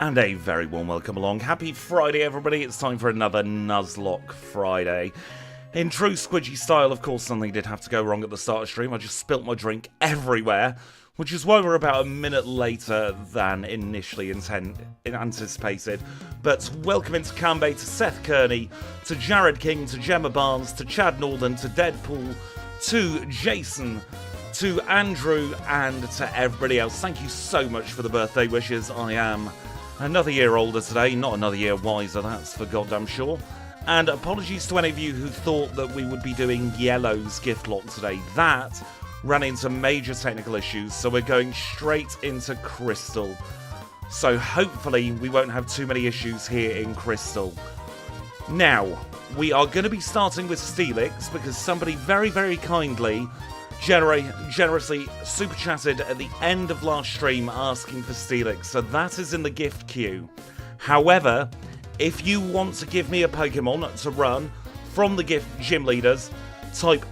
And a very warm welcome along. Happy Friday, everybody. It's time for another Nuzlocke Friday. In true Squidgy style, of course, something did have to go wrong at the start of stream. I just spilt my drink everywhere, which is why we're about a minute later than initially anticipated. But welcome into Kanbei, to Seth Kearney, to Jared King, to Gemma Barnes, to Chad Northern, to Deadpool, to Jason, to Andrew, and to everybody else. Thank you so much for the birthday wishes. I am another year older today, not another year wiser, that's for goddamn sure. And apologies to any of you who thought that we would be doing Yellow's gift lock today. That ran into major technical issues, so we're going straight into Crystal. So hopefully we won't have too many issues here in Crystal. Now, we are going to be starting with Steelix because somebody very, very kindly generously super chatted at the end of last stream asking for Steelix, so that is in the gift queue. However, if you want to give me a Pokemon to run from the gift gym leaders, type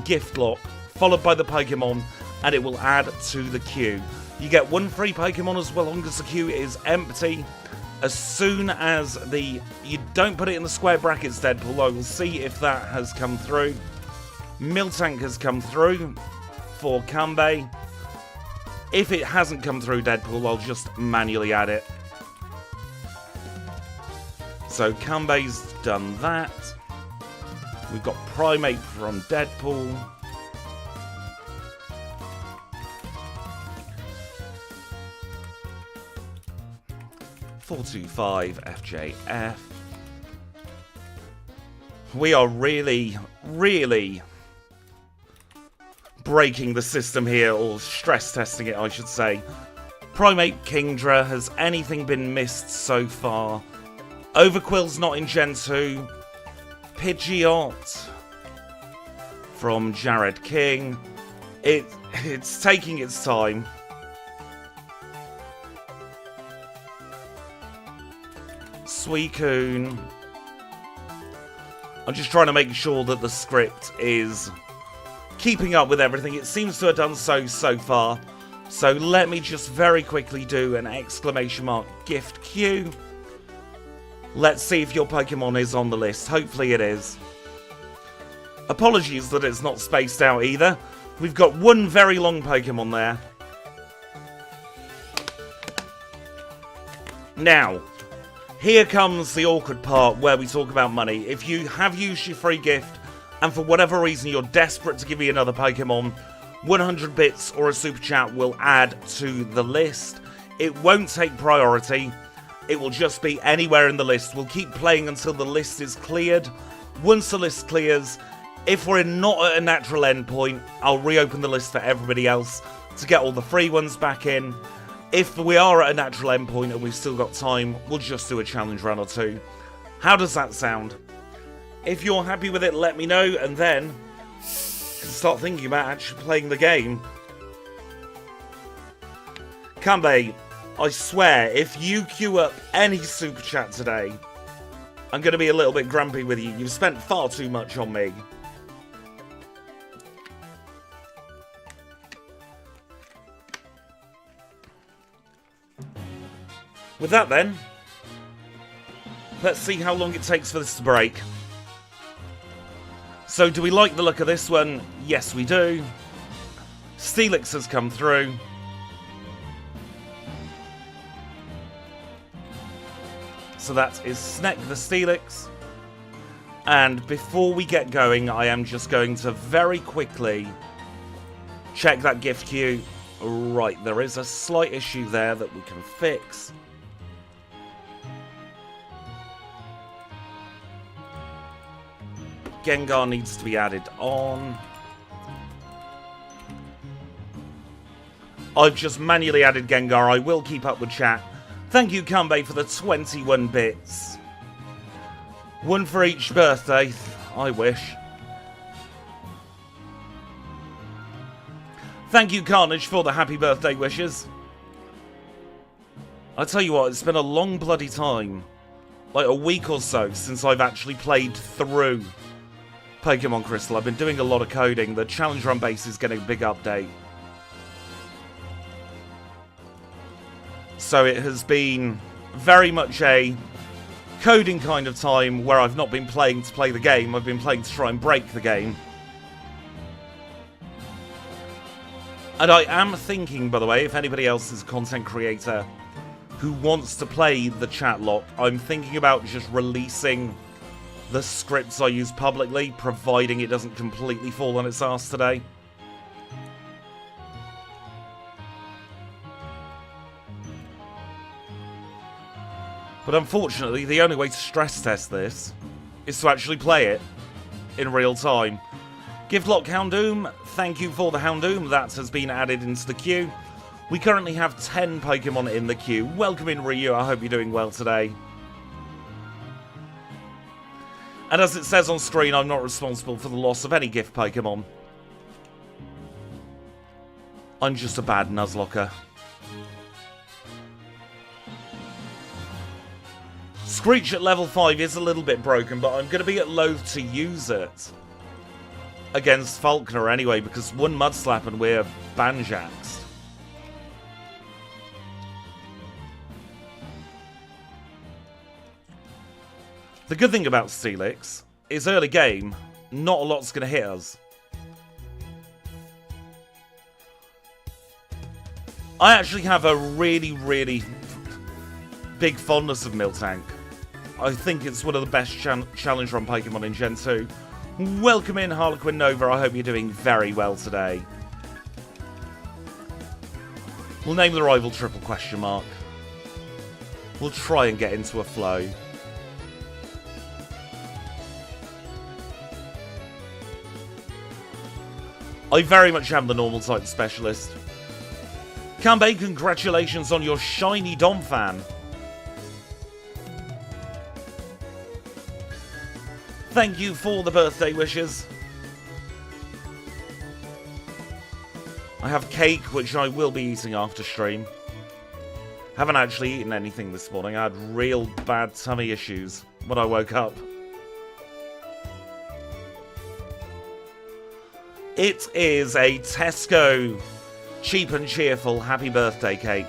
!gift lock followed by the Pokemon and it will add to the queue. You get one free Pokemon as long as the queue is empty. As soon as you don't put it in the square brackets, Deadpool, I will see if that has come through. Miltank has come through for Kanbei. If it hasn't come through, Deadpool, I'll just manually add it. So Kanbei's done that. We've got Primate from Deadpool. (425) FJF. We are really breaking the system here, or stress testing it, I should say. Primate Kingdra, has anything been missed so far? Overquill's not in Gen 2. Pidgeot from Jared King. It's taking its time. Suicune. I'm just trying to make sure that the script is keeping up with everything. It seems to have done so far. So let me just very quickly do an ! gift queue. Let's see if your Pokemon is on the list. Hopefully it is. Apologies that it's not spaced out either. We've got one very long Pokemon there. Now, here comes the awkward part where we talk about money. If you have used your free gift, and for whatever reason you're desperate to give me another Pokemon, 100 bits or a super chat will add to the list. It won't take priority. It will just be anywhere in the list. We'll keep playing until the list is cleared. Once the list clears, if we're not at a natural endpoint, I'll reopen the list for everybody else to get all the free ones back in. If we are at a natural endpoint and we've still got time, we'll just do a challenge run or two. How does that sound? If you're happy with it, let me know, and then you can start thinking about actually playing the game. Kanbei, I swear, if you queue up any super chat today, I'm going to be a little bit grumpy with you. You've spent far too much on me. With that then, let's see how long it takes for this to break. So do we like the look of this one? Yes, we do. Steelix has come through. So that is Sneck the Steelix. And before we get going, I am just going to very quickly check that gift queue. Right, there is a slight issue there that we can fix. Gengar needs to be added on. I've just manually added Gengar. I will keep up with chat. Thank you, Kanbei, for the 21 bits. One for each birthday. I wish. Thank you, Carnage, for the happy birthday wishes. I tell you what, it's been a long bloody time. Like a week or so since I've actually played through Pokemon Crystal. I've been doing a lot of coding. The challenge run base is getting a big update. So it has been very much a coding kind of time where I've not been playing to play the game, I've been playing to try and break the game. And I am thinking, by the way, if anybody else is a content creator who wants to play the chat lock, I'm thinking about just releasing the scripts I use publicly, providing it doesn't completely fall on its ass today. But unfortunately, the only way to stress test this is to actually play it in real time. Gift lock Houndoom, thank you for the Houndoom, that has been added into the queue. We currently have 10 Pokemon in the queue. Welcome in, Ryu, I hope you're doing well today. And as it says on screen, I'm not responsible for the loss of any gift Pokemon. I'm just a bad Nuzlocker. Screech at level 5 is a little bit broken, but I'm going to be at loath to use it against Falkner anyway, because one Mud Slap and we're Banjaxed. The good thing about Steelix is early game, not a lot's going to hit us. I actually have a really big fondness of Miltank. I think it's one of the best challenge run Pokemon in Gen 2. Welcome in, Harlequin Nova. I hope you're doing very well today. We'll name the rival triple question mark. We'll try and get into a flow. I very much am the normal type specialist. Kanbei, congratulations on your shiny Dom fan. Thank you for the birthday wishes. I have cake, which I will be eating after stream. Haven't actually eaten anything this morning. I had real bad tummy issues when I woke up. It is a Tesco cheap and cheerful happy birthday cake.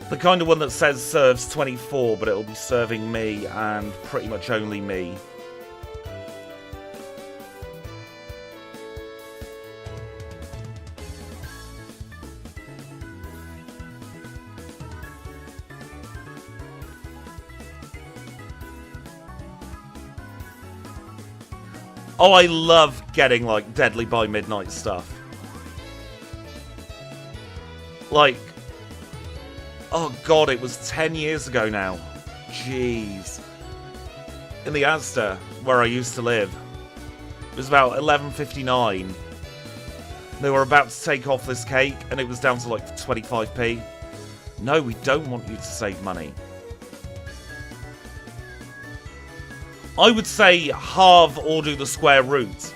The kind of one that says serves 24, but it'll be serving me and pretty much only me. Oh, I love getting, like, Deadly by Midnight stuff. Like, oh god, it was 10 years ago now. Jeez. In the Asda, where I used to live, it was about 11:59. They were about to take off this cake, and it was down to, like, 25p. No, we don't want you to save money. I would say halve or do the square root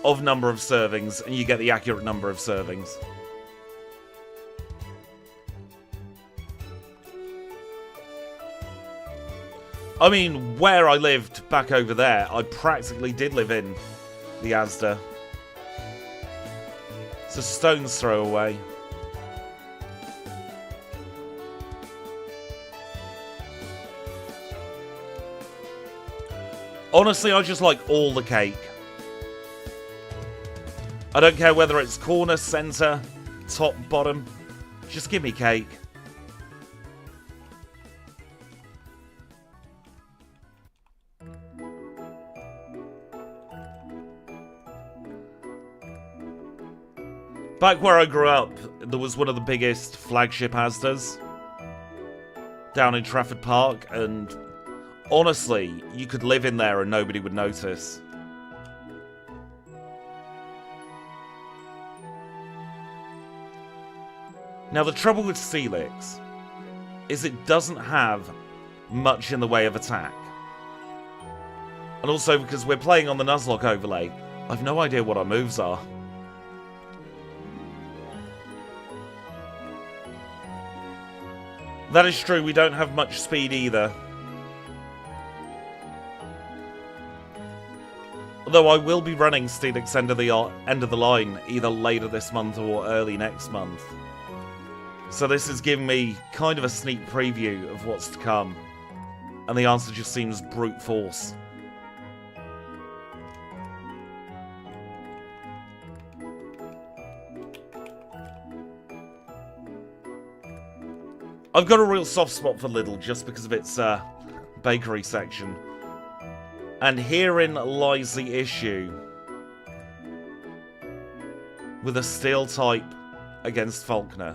of number of servings, and you get the accurate number of servings. I mean, where I lived back over there, I practically did live in the Asda. It's a stone's throw away. Honestly, I just like all the cake. I don't care whether it's corner, centre, top, bottom. Just give me cake. Back where I grew up, there was one of the biggest flagship Asdas down in Trafford Park, and honestly, you could live in there and nobody would notice. Now, the trouble with Steelix is it doesn't have much in the way of attack. And also, because we're playing on the Nuzlocke overlay, I've no idea what our moves are. That is true, we don't have much speed either. Although I will be running Steelix end of the line either later this month or early next month. So this is giving me kind of a sneak preview of what's to come. And the answer just seems brute force. I've got a real soft spot for Lidl just because of its bakery section. And herein lies the issue with a steel type against Falkner.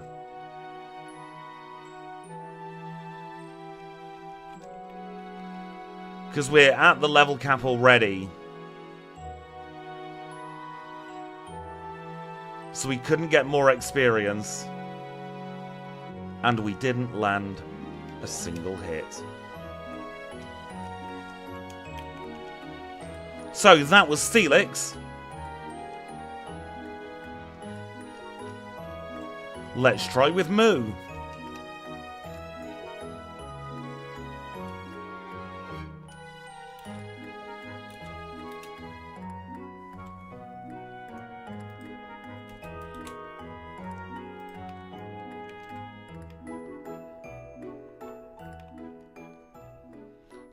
Because we're at the level cap already. So we couldn't get more experience. And we didn't land a single hit. So that was Steelix. Let's try with Moo.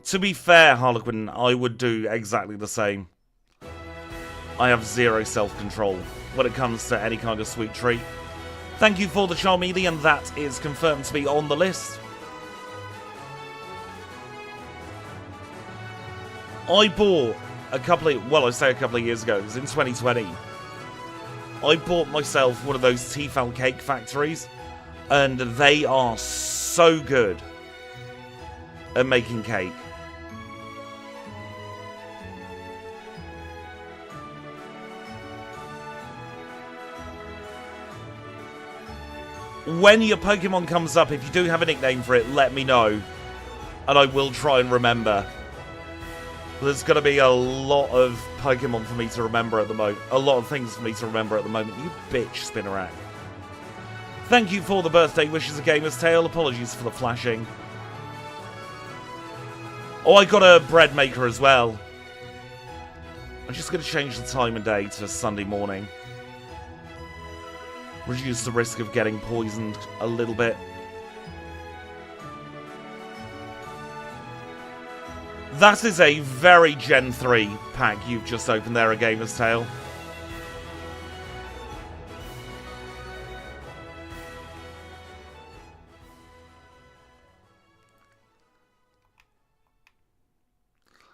To be fair, Harlequin, I would do exactly the same. I have zero self-control when it comes to any kind of sweet treat. Thank you for the Charmeleon, that is confirmed to be on the list. I bought a couple of years ago, it was in 2020. I bought myself one of those Tefal cake factories, and they are so good at making cake. When your Pokemon comes up, if you do have a nickname for it, let me know. And I will try and remember. There's going to be a lot of Pokemon for me to remember at the moment. A lot of things for me to remember at the moment. You bitch, Spinnerack. Thank you for the birthday wishes, A Gamer's Tale. Apologies for the flashing. Oh, I got a bread maker as well. I'm just going to change the time and day to Sunday morning. Reduce the risk of getting poisoned a little bit. That is a very Gen 3 pack you've just opened there, A Gamer's Tale.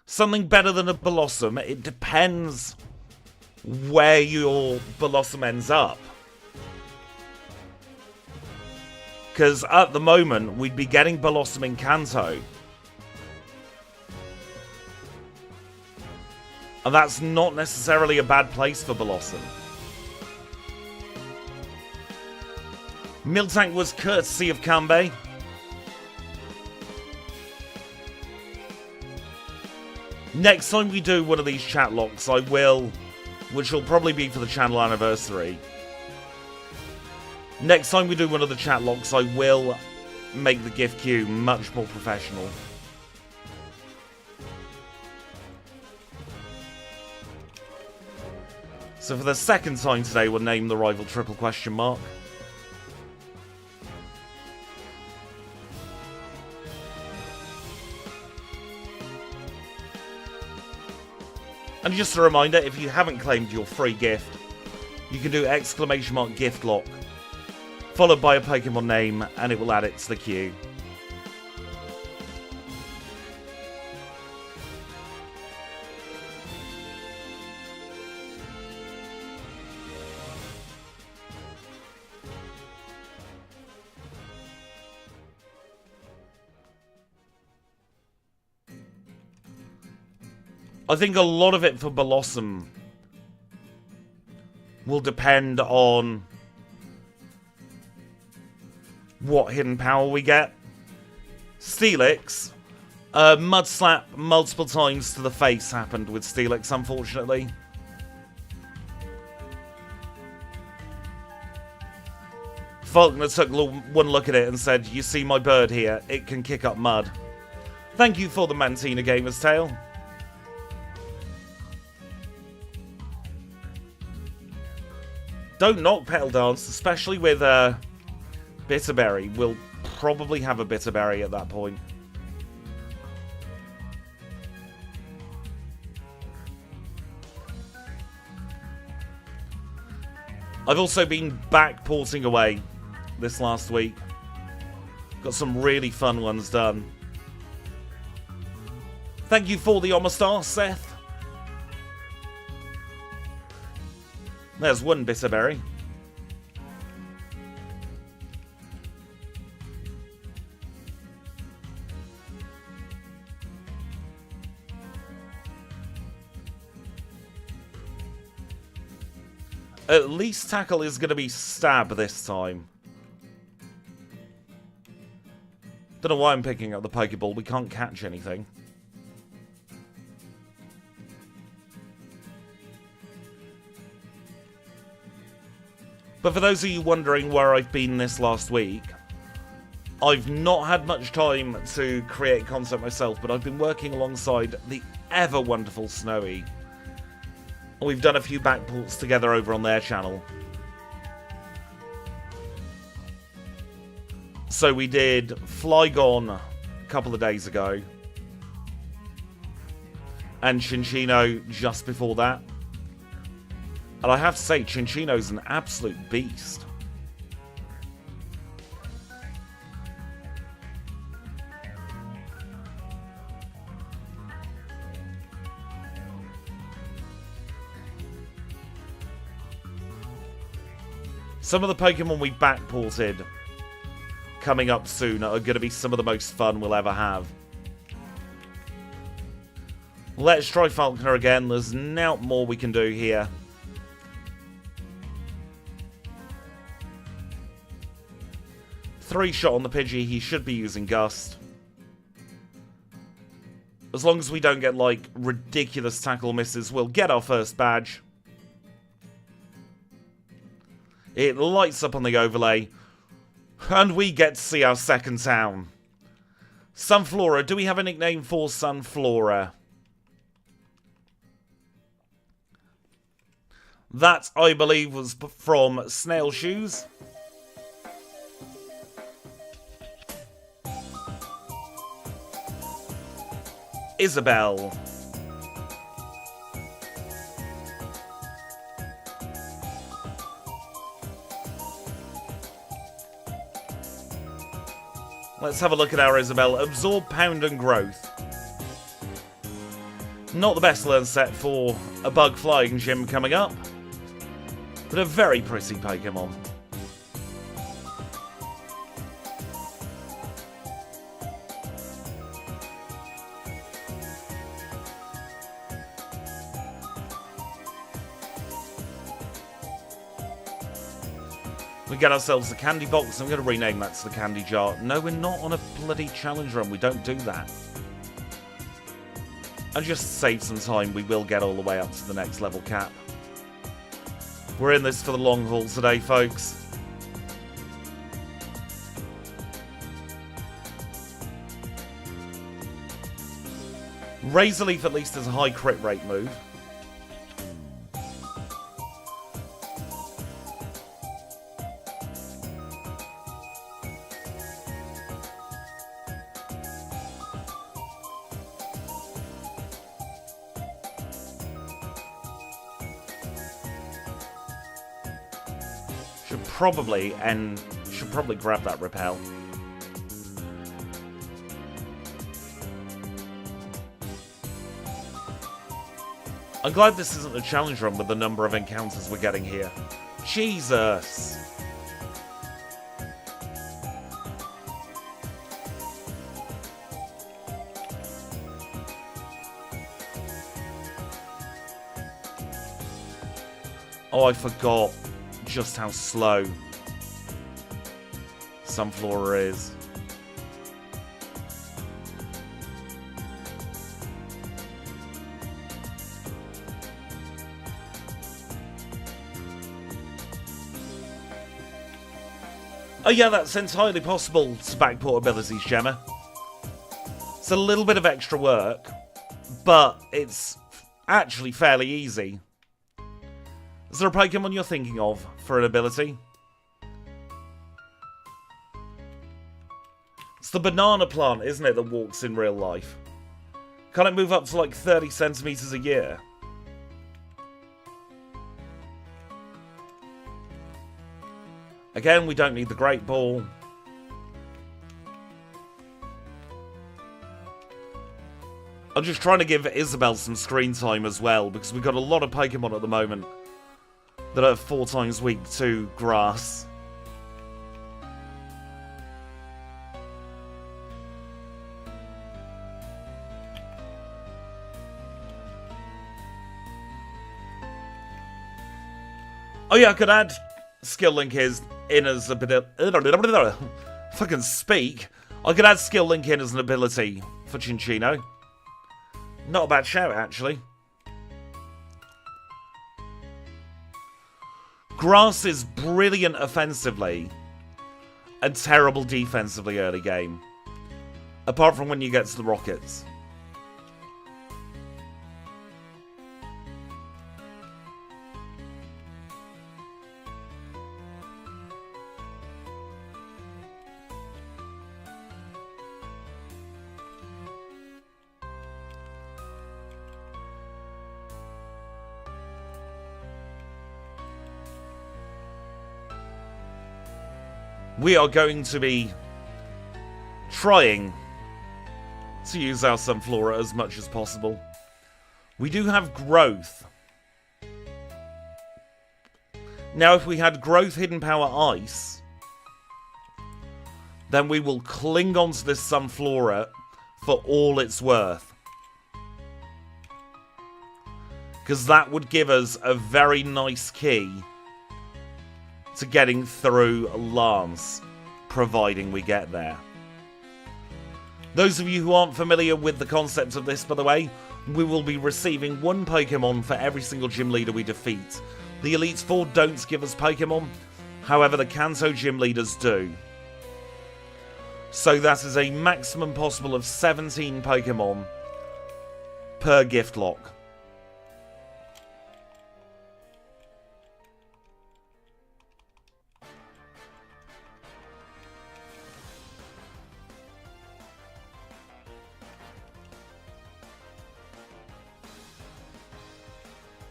Something better than a Blossom. It depends where your Blossom ends up. Because at the moment, we'd be getting Blossom in Kanto. And that's not necessarily a bad place for Blossom. Miltank was courtesy of Kanbei. Next time we do one of these chat locks, I will, which will probably be for the channel anniversary. Next time we do one of the chat locks, I will make the gift queue much more professional. So for the second time today, we'll name the rival triple question mark. And just a reminder, if you haven't claimed your free gift, you can do ! gift lock, followed by a Pokemon name, and it will add it to the queue. I think a lot of it for Blossom will depend on what hidden power we get. Steelix, Mud Slap multiple times to the face happened with Steelix, unfortunately. Falkner took one look at it and said, "You see my bird here? It can kick up mud." Thank you for the Mantina Gamer's Tale. Don't knock Petal Dance, especially with Bitterberry. We'll probably have a Bitterberry at that point. I've also been backporting away this last week. Got some really fun ones done. Thank you for the Omastar, Seth. There's one Bitterberry. At least Tackle is going to be Stab this time. Don't know why I'm picking up the Pokeball. We can't catch anything. But for those of you wondering where I've been this last week, I've not had much time to create content myself, but I've been working alongside the ever wonderful Snowy. We've done a few backports together over on their channel. So we did Flygon a couple of days ago. And Chinchino just before that. And I have to say, Chinchino's an absolute beast. Some of the Pokemon we backported coming up soon are going to be some of the most fun we'll ever have. Let's try Falconer again. There's not more we can do here. Three shot on the Pidgey. He should be using Gust. As long as we don't get, like, ridiculous tackle misses, we'll get our first badge. It lights up on the overlay. And we get to see our second town. Sunflora. Do we have a nickname for Sunflora? That, I believe, was from Snail Shoes. Isabelle. Let's have a look at our Isabelle. Absorb, Pound and Growth. Not the best learn set for a bug flying gym coming up, but a very pretty Pokemon. We get ourselves the candy box. I'm going to rename that to the candy jar. No, we're not on a bloody challenge run. We don't do that. And just to save some time, we will get all the way up to the next level cap. We're in this for the long haul today, folks. Razor Leaf at least has a high crit rate move. Should probably grab that repel. I'm glad this isn't a challenge run with the number of encounters we're getting here. Jesus! Oh, I forgot just how slow Sunflora is. Oh yeah, that's entirely possible to backport abilities, Gemma. It's a little bit of extra work, but it's actually fairly easy. Is there a Pokemon you're thinking of for an ability. It's the banana plant, isn't it, that walks in real life? Can it move up to like 30 centimeters a year? Again, we don't need the Great Ball. I'm just trying to give Isabelle some screen time as well, because we've got a lot of Pokemon at the moment that are 4 times week 2 grass. Oh yeah, I could add Skill Link in as a bit of... fucking speak. I could add Skill Link in as an ability for Cinccino. Not a bad shout, actually. Grass is brilliant offensively and terrible defensively early game. Apart from when you get to the Rockets. We are going to be trying to use our Sunflora as much as possible. We do have growth. Now, if we had growth, hidden power, ice, then we will cling onto this Sunflora for all it's worth. Because that would give us a very nice key to getting through Lance, providing we get there. Those of you who aren't familiar with the concept of this, by the way, we will be receiving 1 Pokemon for every single gym leader we defeat. The Elite Four don't give us Pokemon, however the Kanto gym leaders do. So that is a maximum possible of 17 Pokemon per gift lock.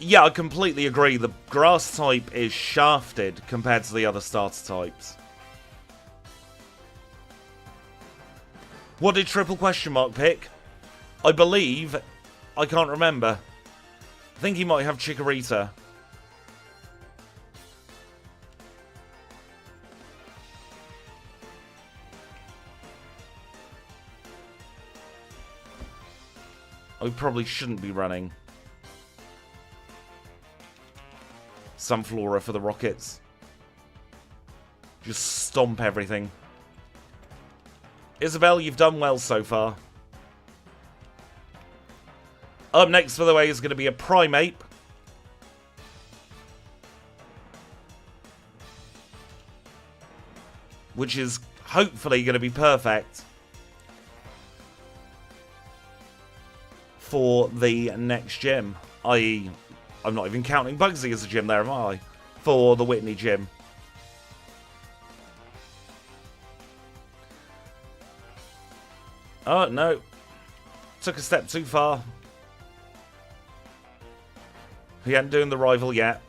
Yeah, I completely agree. The grass type is shafted compared to the other starter types. What did Triple Question Mark pick? I believe... I can't remember. I think he might have Chikorita. I probably shouldn't be running Sunflora for the Rockets. Just stomp everything. Isabelle, you've done well so far. Up next, by the way, is going to be a Primeape. Which is hopefully going to be perfect for the next gym. I.e., I'm not even counting Bugsy as a gym there, am I? For the Whitney gym. Oh, no. Took a step too far. He ain't doing the rival yet.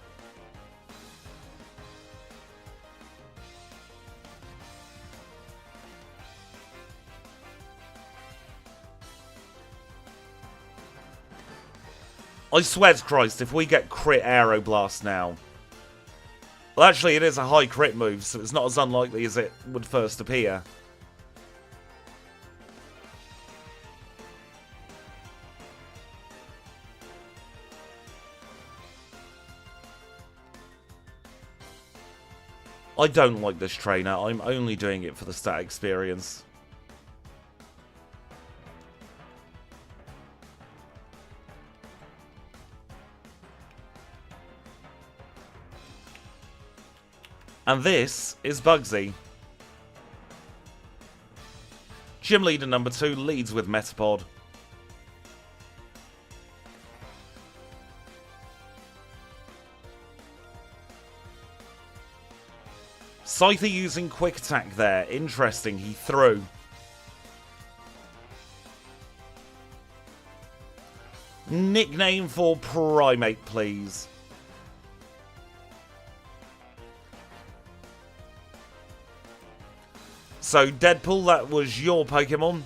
I swear to Christ, if we get crit Aeroblast now... Well, actually, it is a high crit move, so it's not as unlikely as it would first appear. I don't like this trainer. I'm only doing it for the stat experience. And this is Bugsy. Gym leader number 2 leads with Metapod. Scyther using quick attack there. Interesting, he threw. Nickname for Primate, please. So, Deadpool, that was your Pokemon.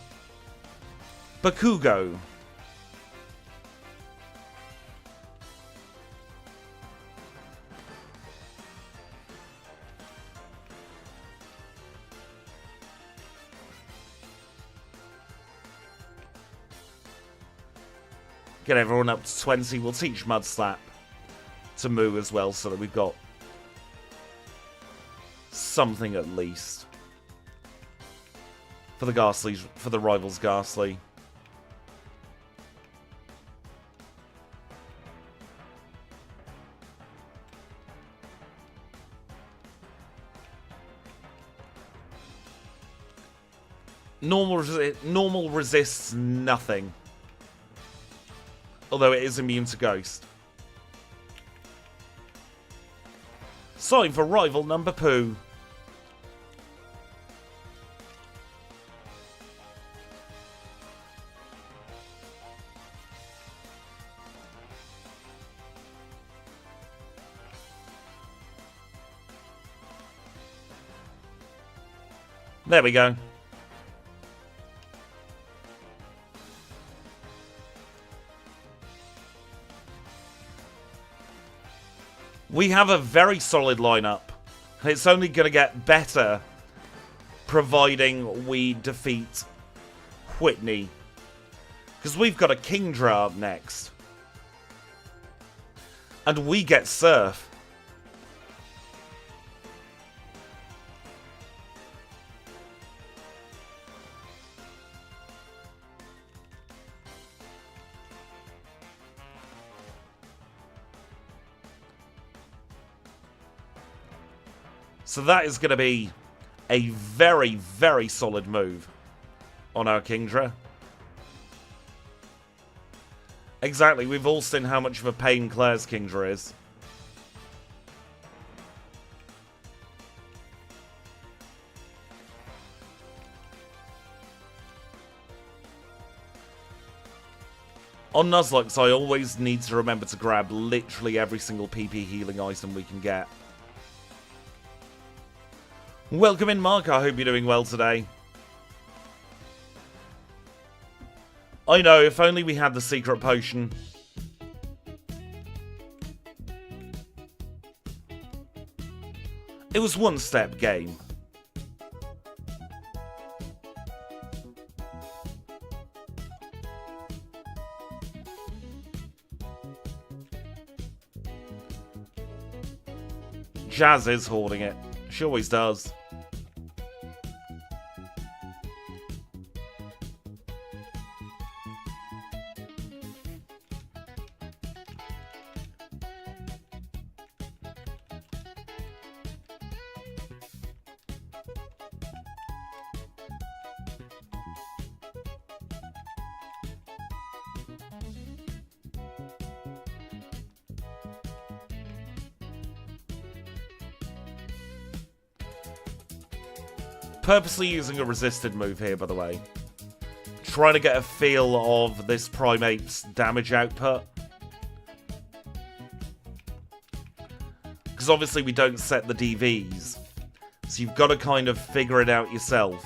Bakugo. Get everyone up to 20. We'll teach Mudslap to moo as well, so that we've got something at least for the Ghastlies, for the rivals Ghastly. Normal resists nothing. Although it is immune to Ghost. Sign for rival number Poo. There we go. We have a very solid lineup. It's only going to get better providing we defeat Whitney. Because we've got a Kingdra up next. And we get Surf. So that is going to be a very, very solid move on our Kingdra. Exactly, we've all seen how much of a pain Claire's Kingdra is. On Nuzlocke, I always need to remember to grab literally every single PP healing item we can get. Welcome in, Mark. I hope you're doing well today. I know, if only we had the secret potion. It was one-step game. Jazz is hoarding it. She always does. Purposely using a resisted move here, by the way. Trying to get a feel of this Primate's damage output. Because obviously we don't set the DVs. So you've got to kind of figure it out yourself.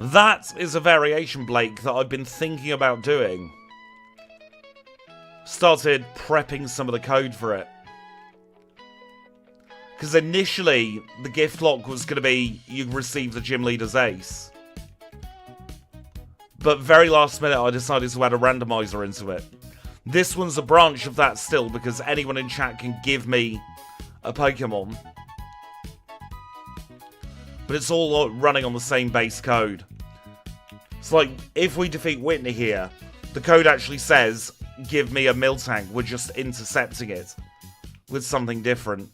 That is a variation, Blake, that I've been thinking about doing. Started prepping some of the code for it. Because initially, the gift lock was going to be, you receive the gym leader's ace. But very last minute, I decided to add a randomizer into it. This one's a branch of that still, because anyone in chat can give me a Pokemon. But it's all running on the same base code. It's like, if we defeat Whitney here, the code actually says, give me a Miltank. We're just intercepting it with something different.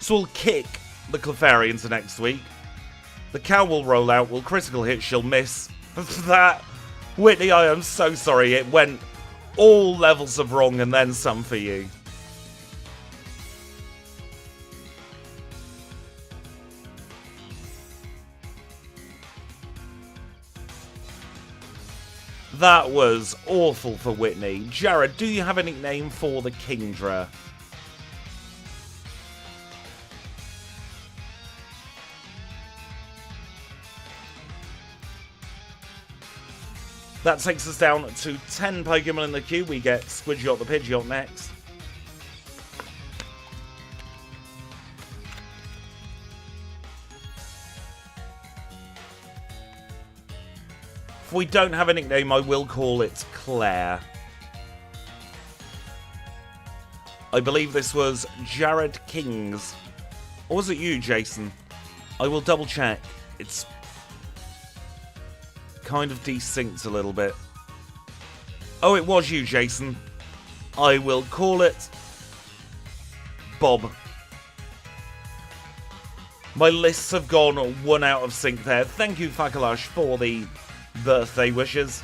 So we'll kick the Clefairy into next week. The cow will roll out, will critical hit, she'll miss. That, Whitney, I am so sorry. It went all levels of wrong and then some for you. That was awful for Whitney. Jared, do you have a nickname for the Kingdra? That takes us down to 10 Pokemon in the queue. We get Squidgyot the Pidgeot next. If we don't have a nickname, I will call it Claire. I believe this was Jared Kings. Or was it you, Jason? I will double check. It's kind of desynced a little bit. Oh, it was you, Jason. I will call it Bob. My lists have gone one out of sync there. Thank you, Fakalash, for the birthday wishes.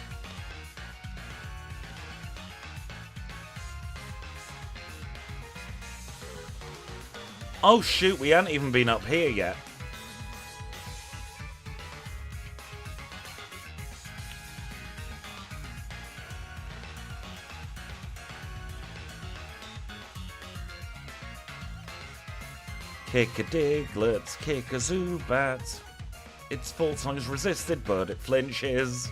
Oh shoot, we haven't even been up here yet. Kick a Diglett, kick a Zubat. It's 4 times resisted, but it flinches.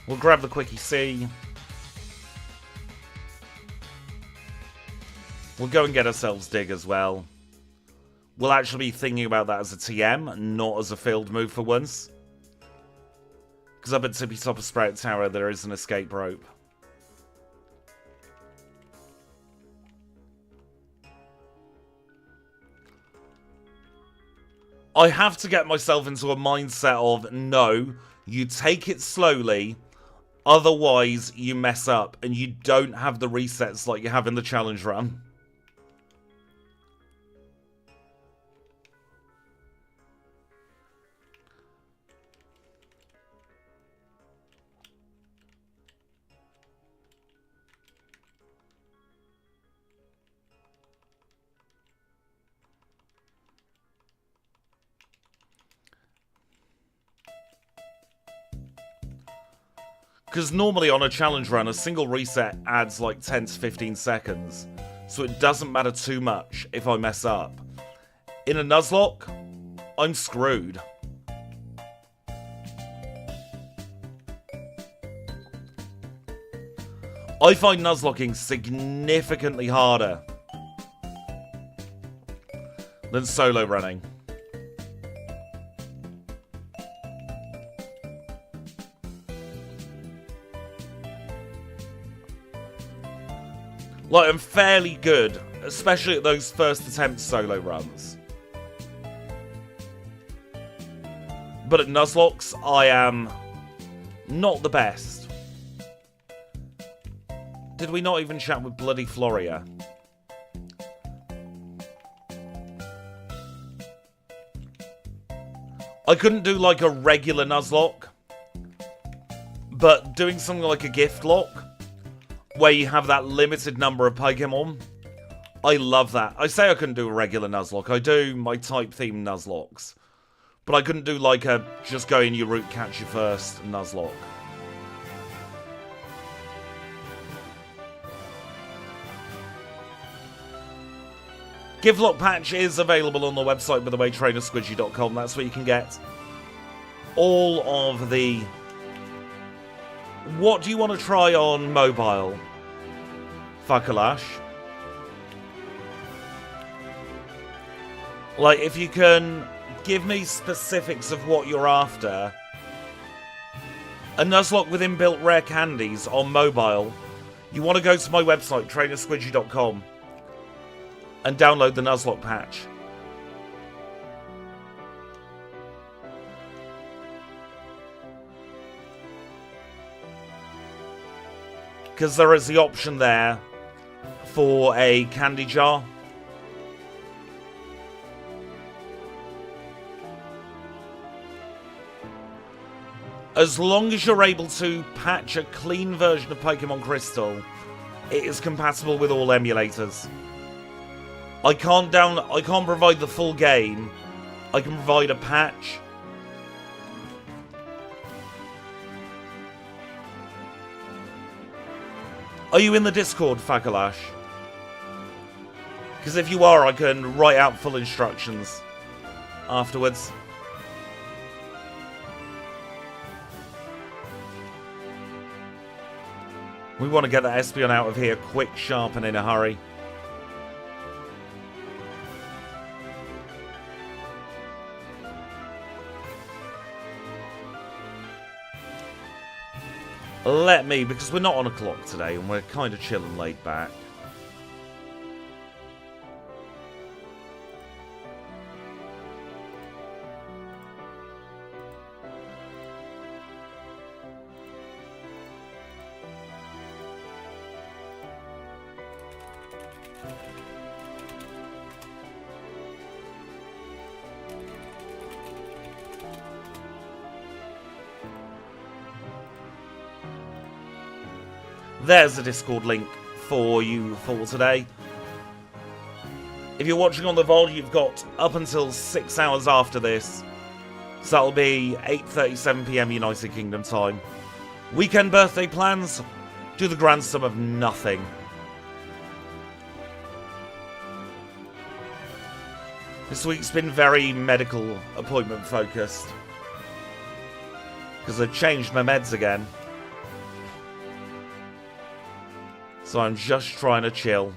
We'll grab the Quickie C. We'll go and get ourselves Dig as well. We'll actually be thinking about that as a TM, not as a field move for once. Because up at Tippy Top of Sprout Tower, there is an escape rope. I have to get myself into a mindset of, no, you take it slowly, otherwise you mess up, and you don't have the resets like you have in the challenge run. Because normally on a challenge run, a single reset adds like 10 to 15 seconds. So it doesn't matter too much if I mess up. In a Nuzlocke, I'm screwed. I find Nuzlocking significantly harder than solo running. Like, I'm fairly good, especially at those first attempt solo runs. But at Nuzlocks, I am not the best. Did we not even chat with bloody Floria? I couldn't do like a regular Nuzlocke, but doing something like a gift lock, where you have that limited number of Pokemon, I love that. I say I couldn't do a regular Nuzlocke. I do my type-themed Nuzlocks. But I couldn't do like a just go in your route, catch you first Nuzlocke. Gift Lock Patch is available on the website, by the way, trainersquidgy.com. That's where you can get all of the... What do you want to try on mobile? Fakalash. Like, if you can give me specifics of what you're after. A Nuzlocke with inbuilt rare candies on mobile. You want to go to my website, trainersquidgy.com, and download the Nuzlocke patch. Because there is the option there for a candy jar. As long as you're able to patch a clean version of Pokemon Crystal, it is compatible with all emulators. I can't provide the full game. I can provide a patch. Are you in the Discord, Fakalash? Because if you are, I can write out full instructions afterwards. We want to get that Espeon out of here quick, sharp, and in a hurry. Let me, because we're not on a clock today and we're kind of chill and laid back. There's the Discord link for you for today. If you're watching on the VOD, you've got up until 6 hours after this. So that'll be 8:37 PM United Kingdom time. Weekend birthday plans? Do the grand sum of nothing. This week's been very medical appointment focused. Because I've changed my meds again. So I'm just trying to chill.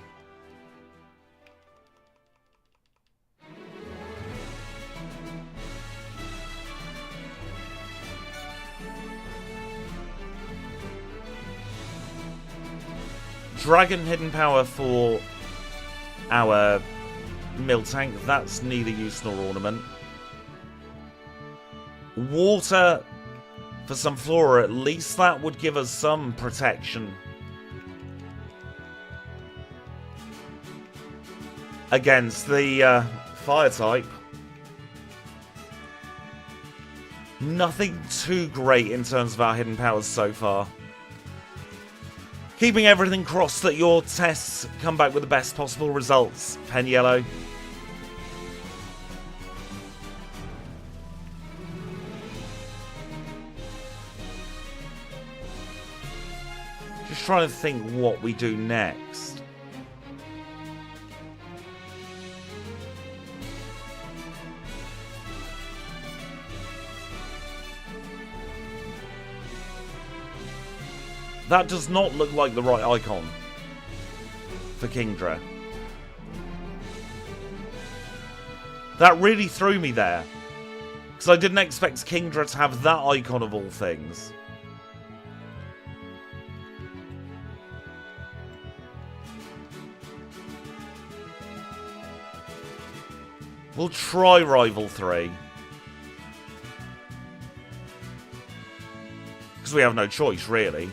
Dragon Hidden Power for our Miltank. That's neither use nor ornament. Water for some Flora. At least that would give us some protection against the fire type. Nothing too great in terms of our hidden powers so far. Keeping everything crossed that your tests come back with the best possible results, Pen Yellow. Just trying to think what we do next. That does not look like the right icon for Kingdra. That really threw me there. Because I didn't expect Kingdra to have that icon of all things. We'll try Rival 3. Because we have no choice, really.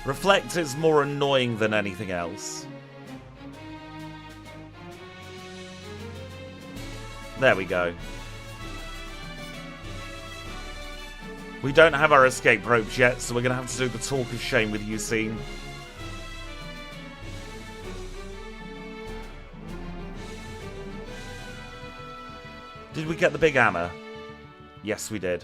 Reflect is more annoying than anything else. There we go. We don't have our escape ropes yet, so we're going to have to do the talk of shame with Usain. Did we get the big hammer? Yes, we did.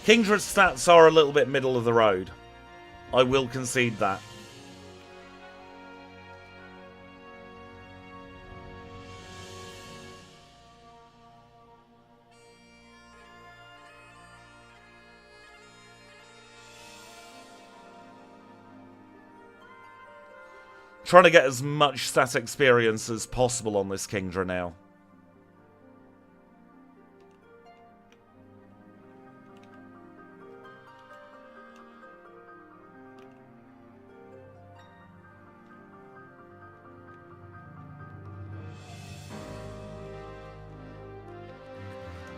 Kingdra's stats are a little bit middle of the road. I will concede that. Trying to get as much stat experience as possible on this Kingdra now.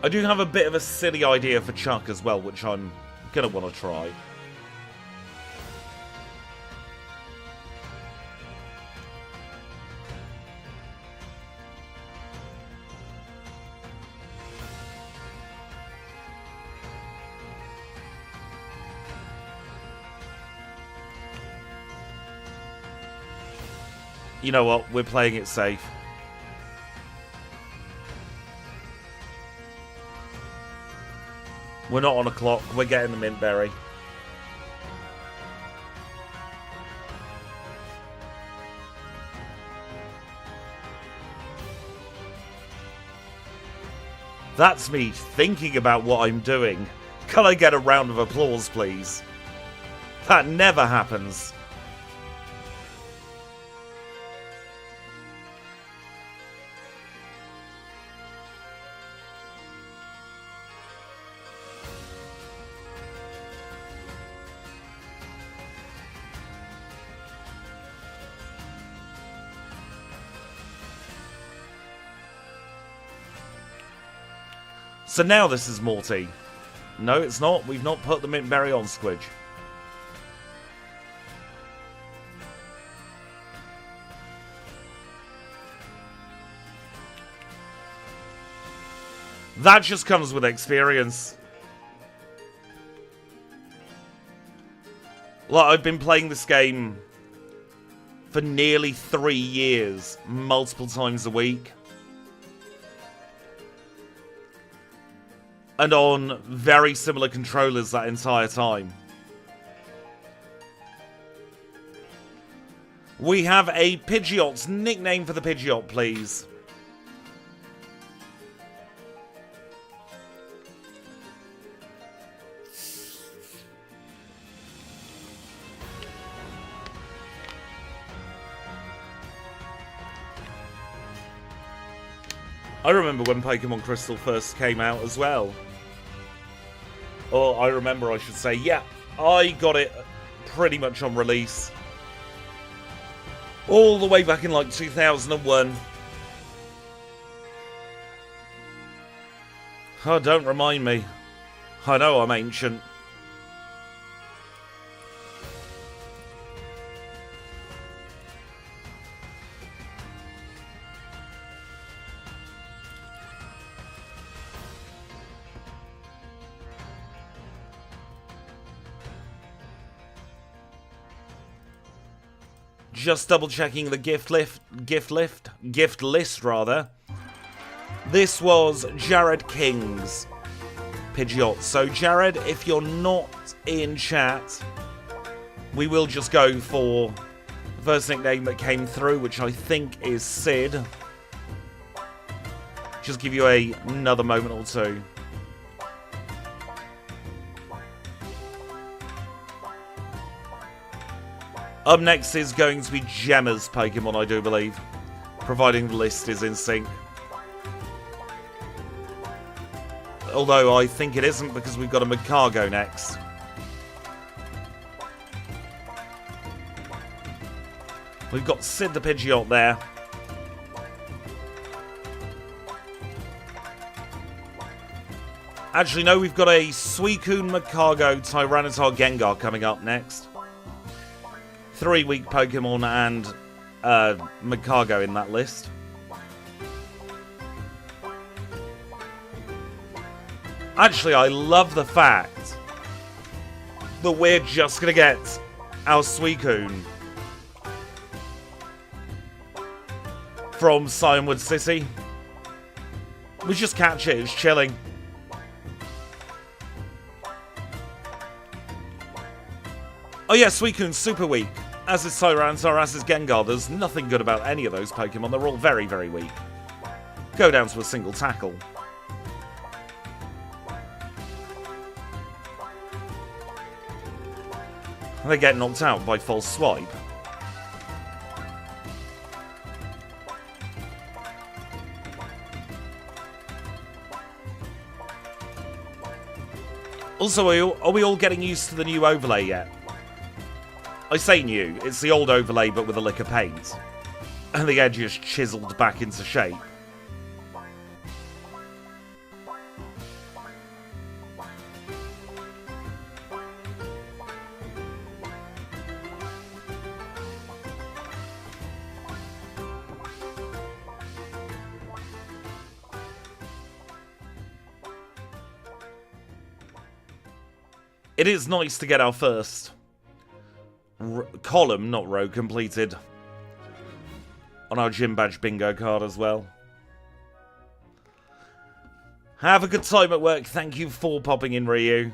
I do have a bit of a silly idea for Chuck as well, which I'm going to want to try. You know what? We're playing it safe. We're not on a clock. We're getting the mint berry. That's me thinking about what I'm doing. Can I get a round of applause, please? That never happens. So now this is Morty. No, it's not. We've not put the mint berry on Squidge. That just comes with experience. Like, I've been playing this game for nearly 3 years, multiple times a week. And on very similar controllers that entire time. We have a Pidgeot. Nickname for the Pidgeot, please. I remember when Pokemon Crystal first came out as well. Or I remember, I should say, yeah, I got it pretty much on release. All the way back in like 2001. Oh, don't remind me. I know I'm ancient. Just double checking the gift list rather. This was Jared King's Pidgeot. So Jared, if you're not in chat, we will just go for the first nickname that came through, which I think is Sid. Just give you another moment or two. Up next is going to be Gemma's Pokemon, I do believe. Providing the list is in sync. Although I think it isn't because we've got a Magcargo next. We've got Sid the Pidgeot there. Actually, no, we've got a Suicune, Magcargo, Tyranitar, Gengar coming up next. 3 weak Pokemon and Magcargo in that list. Actually, I love the fact that we're just going to get our Suicune from Cianwood City. We just catch it, it's chilling. Oh yeah, Suicune's super weak. As is Tyranitar, as is Gengar. There's nothing good about any of those Pokemon. They're all very, very weak. Go down to a single tackle. They get knocked out by false swipe. Also, are we all getting used to the new overlay yet? I say new, it's the old overlay but with a lick of paint. And the edge is chiseled back into shape. It is nice to get our first column, not row, completed on our gym badge bingo card as well. Have a good time at work. Thank you for popping in, Ryu.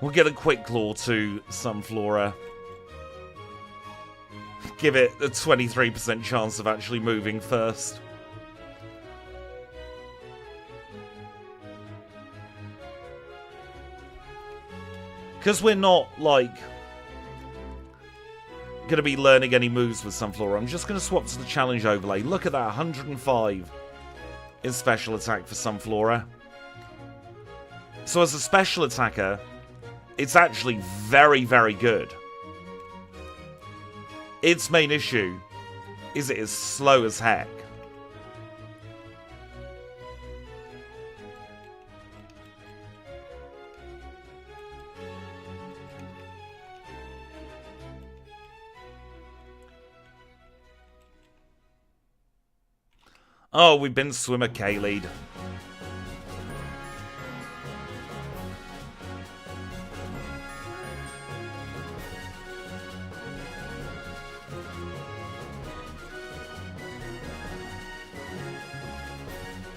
We'll get a quick claw to Sunflora. Give it a 23% chance of actually moving first. Because we're not, like, going to be learning any moves with Sunflora, I'm just going to swap to the challenge overlay. Look at that, 105 in special attack for Sunflora. So as a special attacker, it's actually very, very good. Its main issue is it is slow as heck. Oh, we've been swimmer K-lead.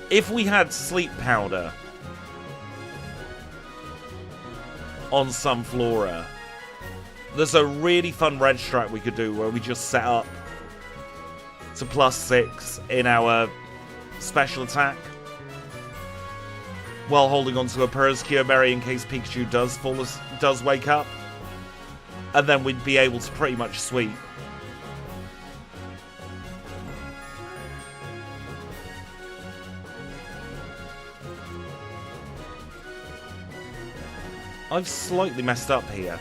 If we had sleep powder on Sunflora, there's a really fun red strat we could do where we just set up to +6 in our special attack while holding onto a Peruscure Berry in case Pikachu does wake up, and then we'd be able to pretty much sweep. I've slightly messed up here.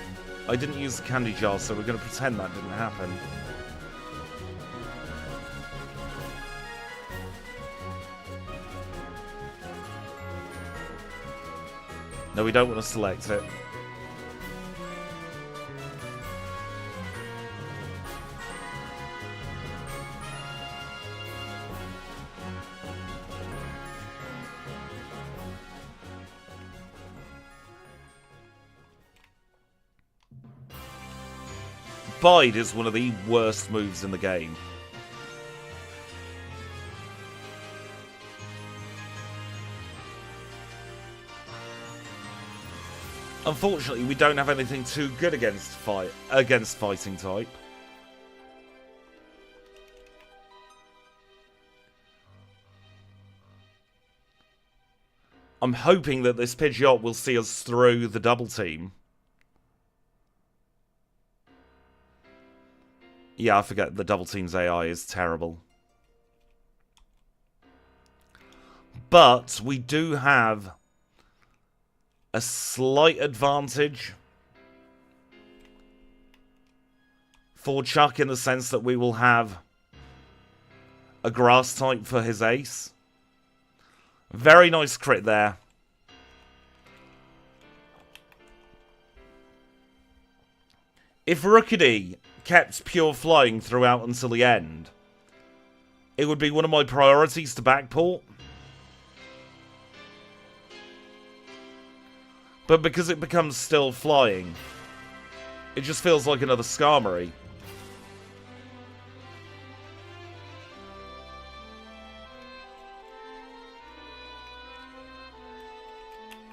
I didn't use the candy jar, so we're going to pretend that didn't happen. No, we don't want to select it. Bide is one of the worst moves in the game. Unfortunately, we don't have anything too good against fighting type. I'm hoping that this Pidgeot will see us through the double team. Yeah, I forget the double team's AI is terrible. But we do have a slight advantage for Chuck in the sense that we will have a grass type for his ace. Very nice crit there. If Rookidee kept pure flying throughout until the end, it would be one of my priorities to backport. But because it becomes still flying, it just feels like another Skarmory.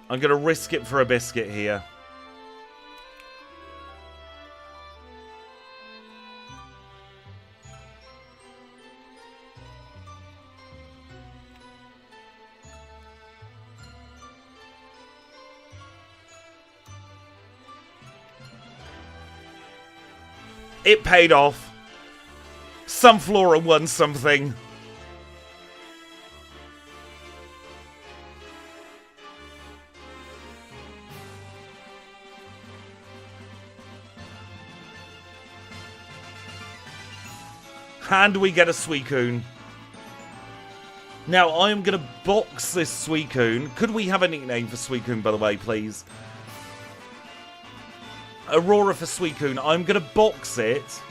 I'm going to risk it for a biscuit here. It paid off. Sunflora won something. And we get a Suicune. Now, I am going to box this Suicune. Could we have a nickname for Suicune, by the way, please? Aurora for Suicune. I'm going to box it.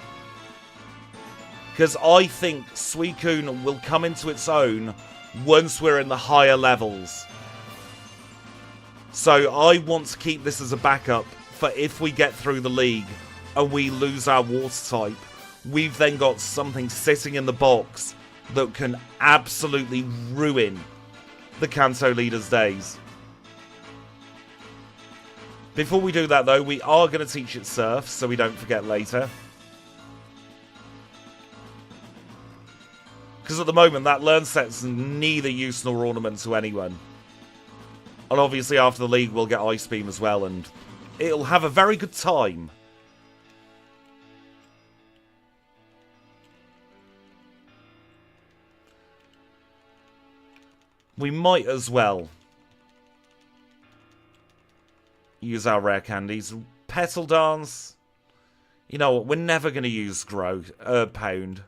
Because I think Suicune will come into its own once we're in the higher levels. So I want to keep this as a backup for if we get through the league and we lose our water type. We've then got something sitting in the box that can absolutely ruin the Kanto leader's days. Before we do that, though, we are going to teach it Surf, so we don't forget later. Because at the moment, that learn set's neither use nor ornament to anyone. And obviously, after the league, we'll get Ice Beam as well, and it'll have a very good time. We might as well use our rare candies. Petal Dance. You know what? We're never going to use Pound.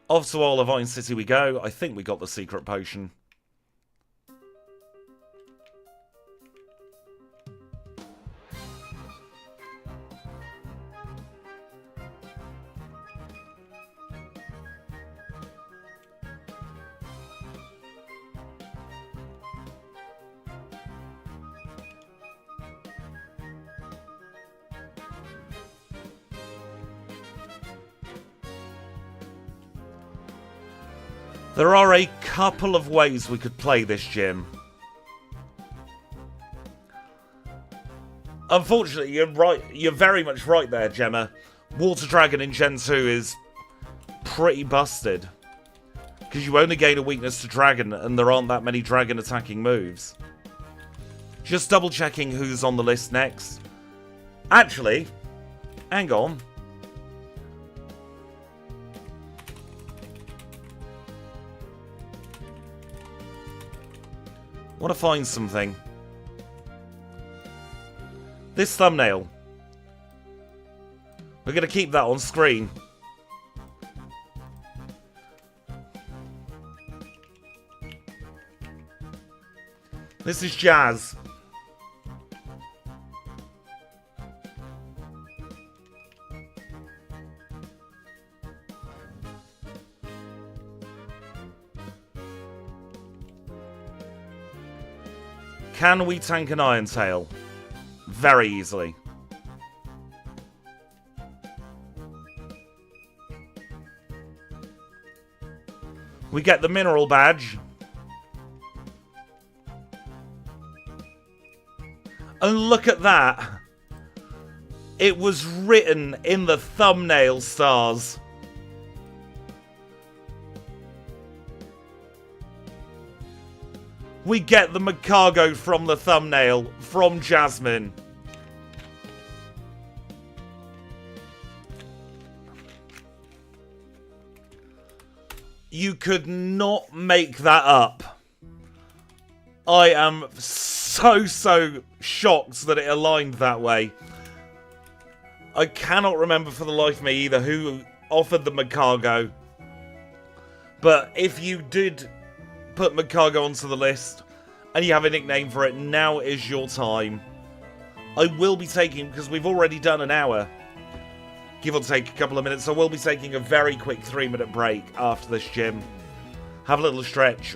Off to Olivine City we go. I think we got the secret potion. There are a couple of ways we could play this gym. Unfortunately, you're right. You're very much right there, Gemma. Water Dragon in Gen 2 is pretty busted. Because you only gain a weakness to Dragon, and there aren't that many Dragon attacking moves. Just double checking who's on the list next. Actually, hang on. I want to find something. This thumbnail. We're going to keep that on screen. This is Jazz. Can we tank an Iron Tail? Very easily. We get the mineral badge. And look at that. It was written in the thumbnail stars. We get the Macargo from the thumbnail, from Jasmine. You could not make that up. I am so shocked that it aligned that way. I cannot remember for the life of me either who offered the Macargo. But if you did put Macargo onto the list and you have a nickname for it, now is your time. I will be taking, because we've already done an hour, give or take a couple of minutes, so we'll be taking a very quick 3-minute break after this gym. Have a little stretch,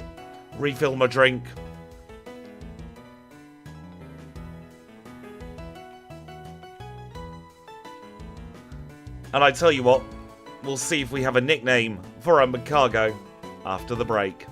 refill my drink. And I tell you what, we'll see if we have a nickname for our Macargo after the break.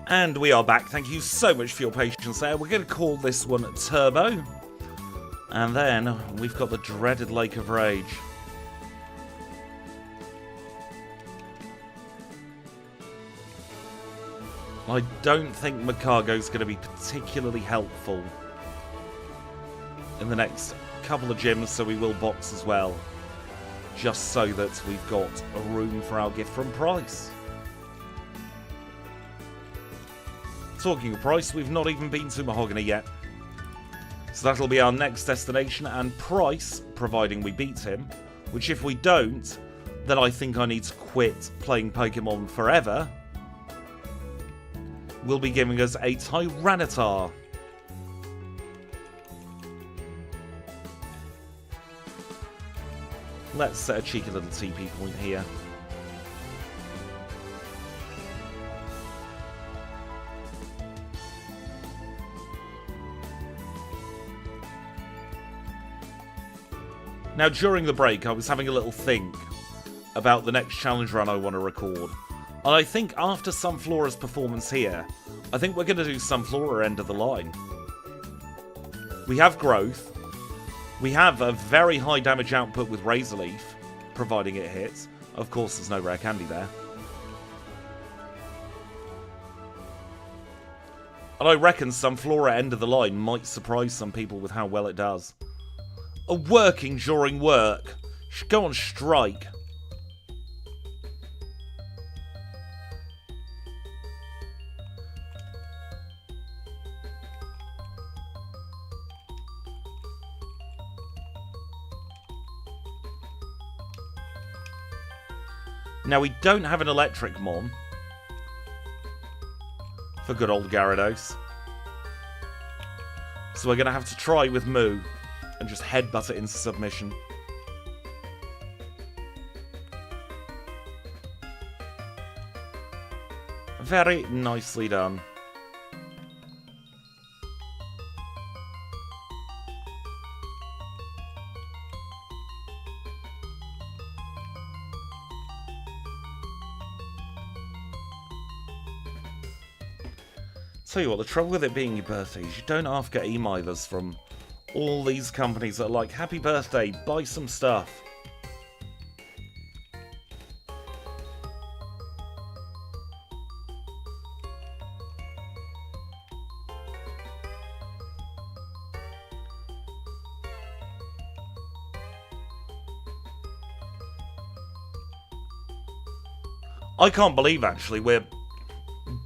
And we are back. Thank you so much for your patience there. We're going to call this one Turbo. And then we've got the dreaded Lake of Rage. I don't think Macargo's going to be particularly helpful in the next couple of gyms, so we will box as well. Just so that we've got a room for our gift from Price. Talking of Price, we've not even been to Mahogany yet. So that'll be our next destination, and Price, providing we beat him, which if we don't, then I think I need to quit playing Pokemon forever, will be giving us a Tyranitar. Let's set a cheeky little TP point here. Now, during the break, I was having a little think about the next challenge run I want to record. And I think after Sunflora's performance here, I think we're going to do Sunflora end of the line. We have growth. We have a very high damage output with Razor Leaf, providing it hits. Of course, there's no rare candy there. And I reckon Sunflora end of the line might surprise some people with how well it does. Working during work. Should go on strike. Now, we don't have an electric Mon for good old Gyarados. So we're going to have to try with Moo and just headbutt it into submission. Very nicely done. Tell you what, the trouble with it being your birthday is you don't half get emailers from all these companies that are like, happy birthday, buy some stuff. I can't believe, actually, we're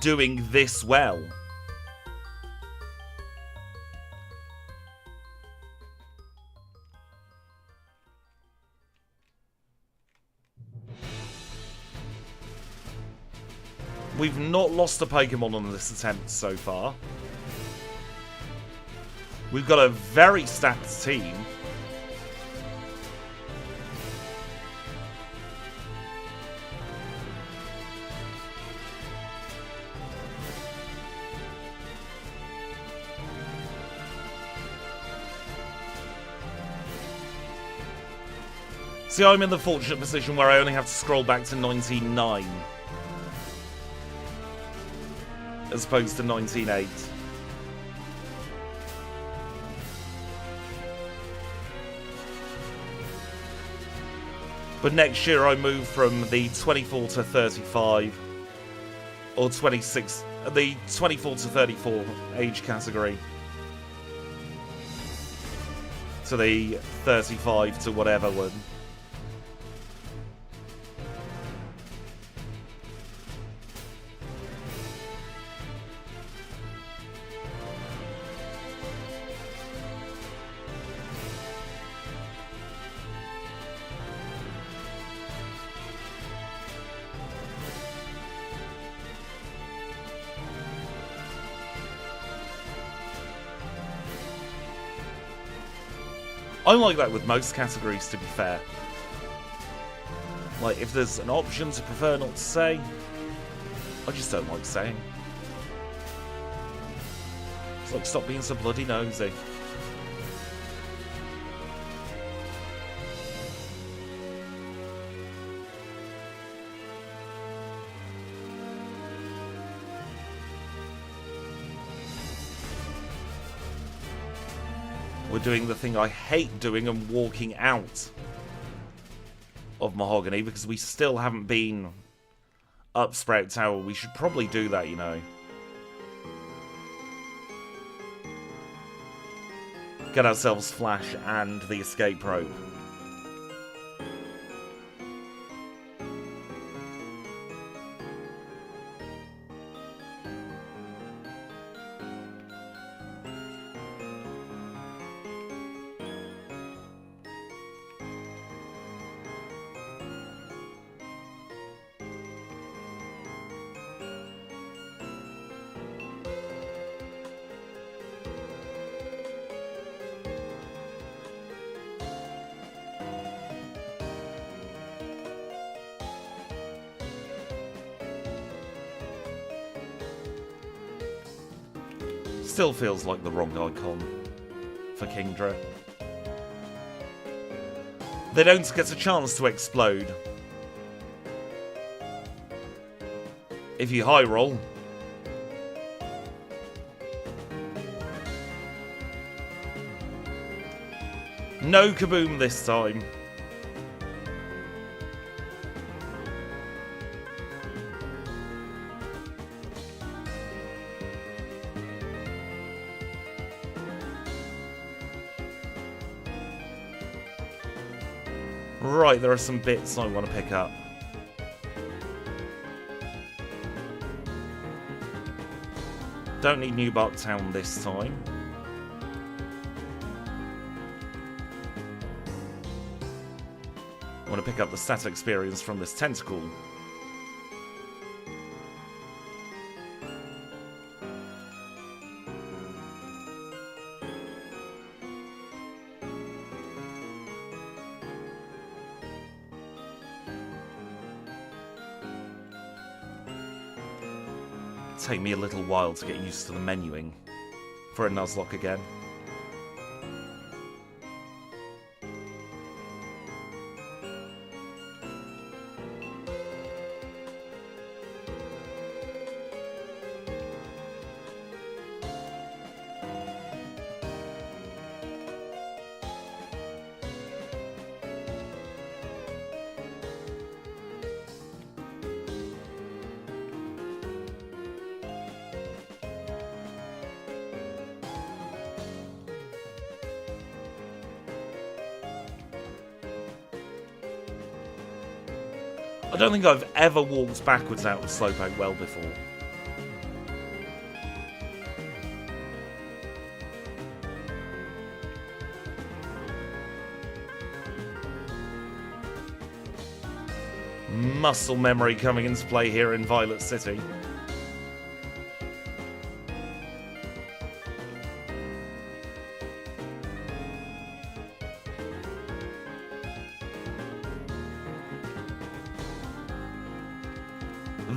doing this well. We've not lost a Pokemon on this attempt so far. We've got a very stacked team. See, I'm in the fortunate position where I only have to scroll back to 1909. As opposed to 1908. But next year I move from the 24 to 35, or 26, the 24 to 34 age category, to the 35 to whatever one. I'm like that with most categories, to be fair. Like, if there's an option to prefer not to say, I just don't like saying. It's like, stop being so bloody nosy. We're doing the thing I hate doing and walking out of Mahogany because we still haven't been up Sprout Tower. We should probably do that, you know. Get ourselves Flash and the escape rope. Still feels like the wrong icon for Kingdra. They don't get a chance to explode. If you high roll. No kaboom this time. Right, there are some bits I want to pick up. Don't need New Bark Town this time. I want to pick up the stat experience from this tentacle. Take me a little while to get used to the menuing for a Nuzlocke again. I don't think I've ever walked backwards out of Slowpoke Well before. Muscle memory coming into play here in Violet City.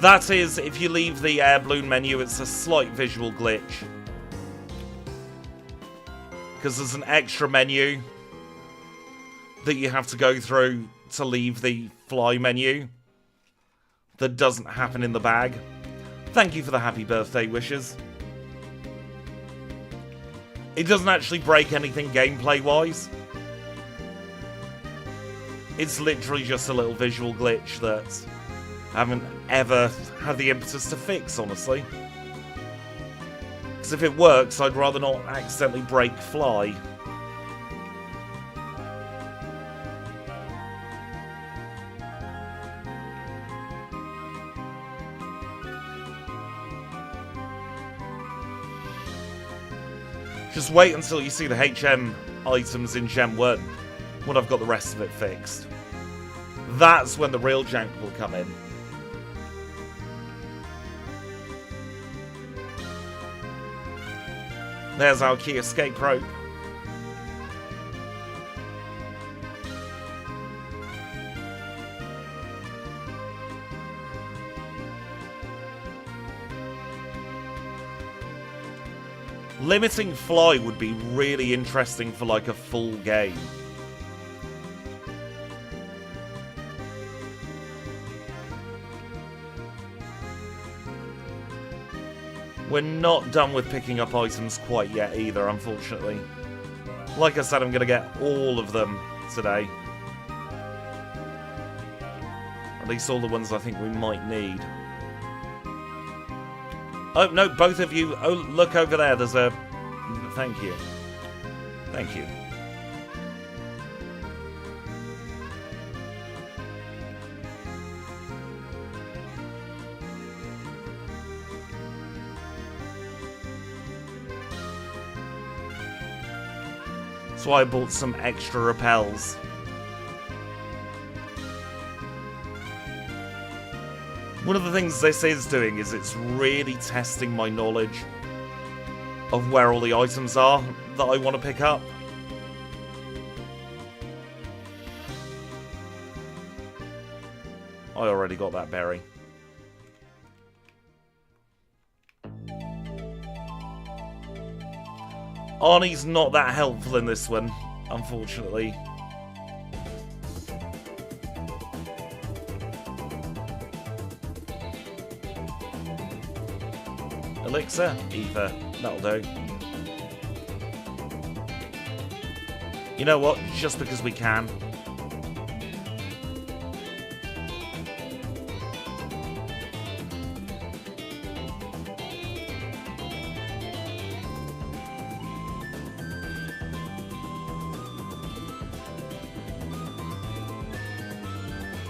That is, if you leave the air balloon menu, it's a slight visual glitch. Because there's an extra menu that you have to go through to leave the fly menu that doesn't happen in the bag. Thank you for the happy birthday wishes. It doesn't actually break anything gameplay-wise. It's literally just a little visual glitch that I haven't ever had the impetus to fix, honestly. Because if it works, I'd rather not accidentally break Fly. Just wait until you see the HM items in Gem 1 when I've got the rest of it fixed. That's when the real jank will come in. There's our key escape rope. Limiting Fly would be really interesting for like a full game. We're not done with picking up items quite yet either, unfortunately. Like I said, I'm going to get all of them today. At least all the ones I think we might need. Oh, no, both of you. Oh, look over there. There's a... Thank you. Thank you. So I bought some extra repels. One of the things this is doing is it's really testing my knowledge of where all the items are that I want to pick up. I already got that berry. Arnie's not that helpful in this one, unfortunately. Elixir, ether, that'll do. You know what? Just because we can.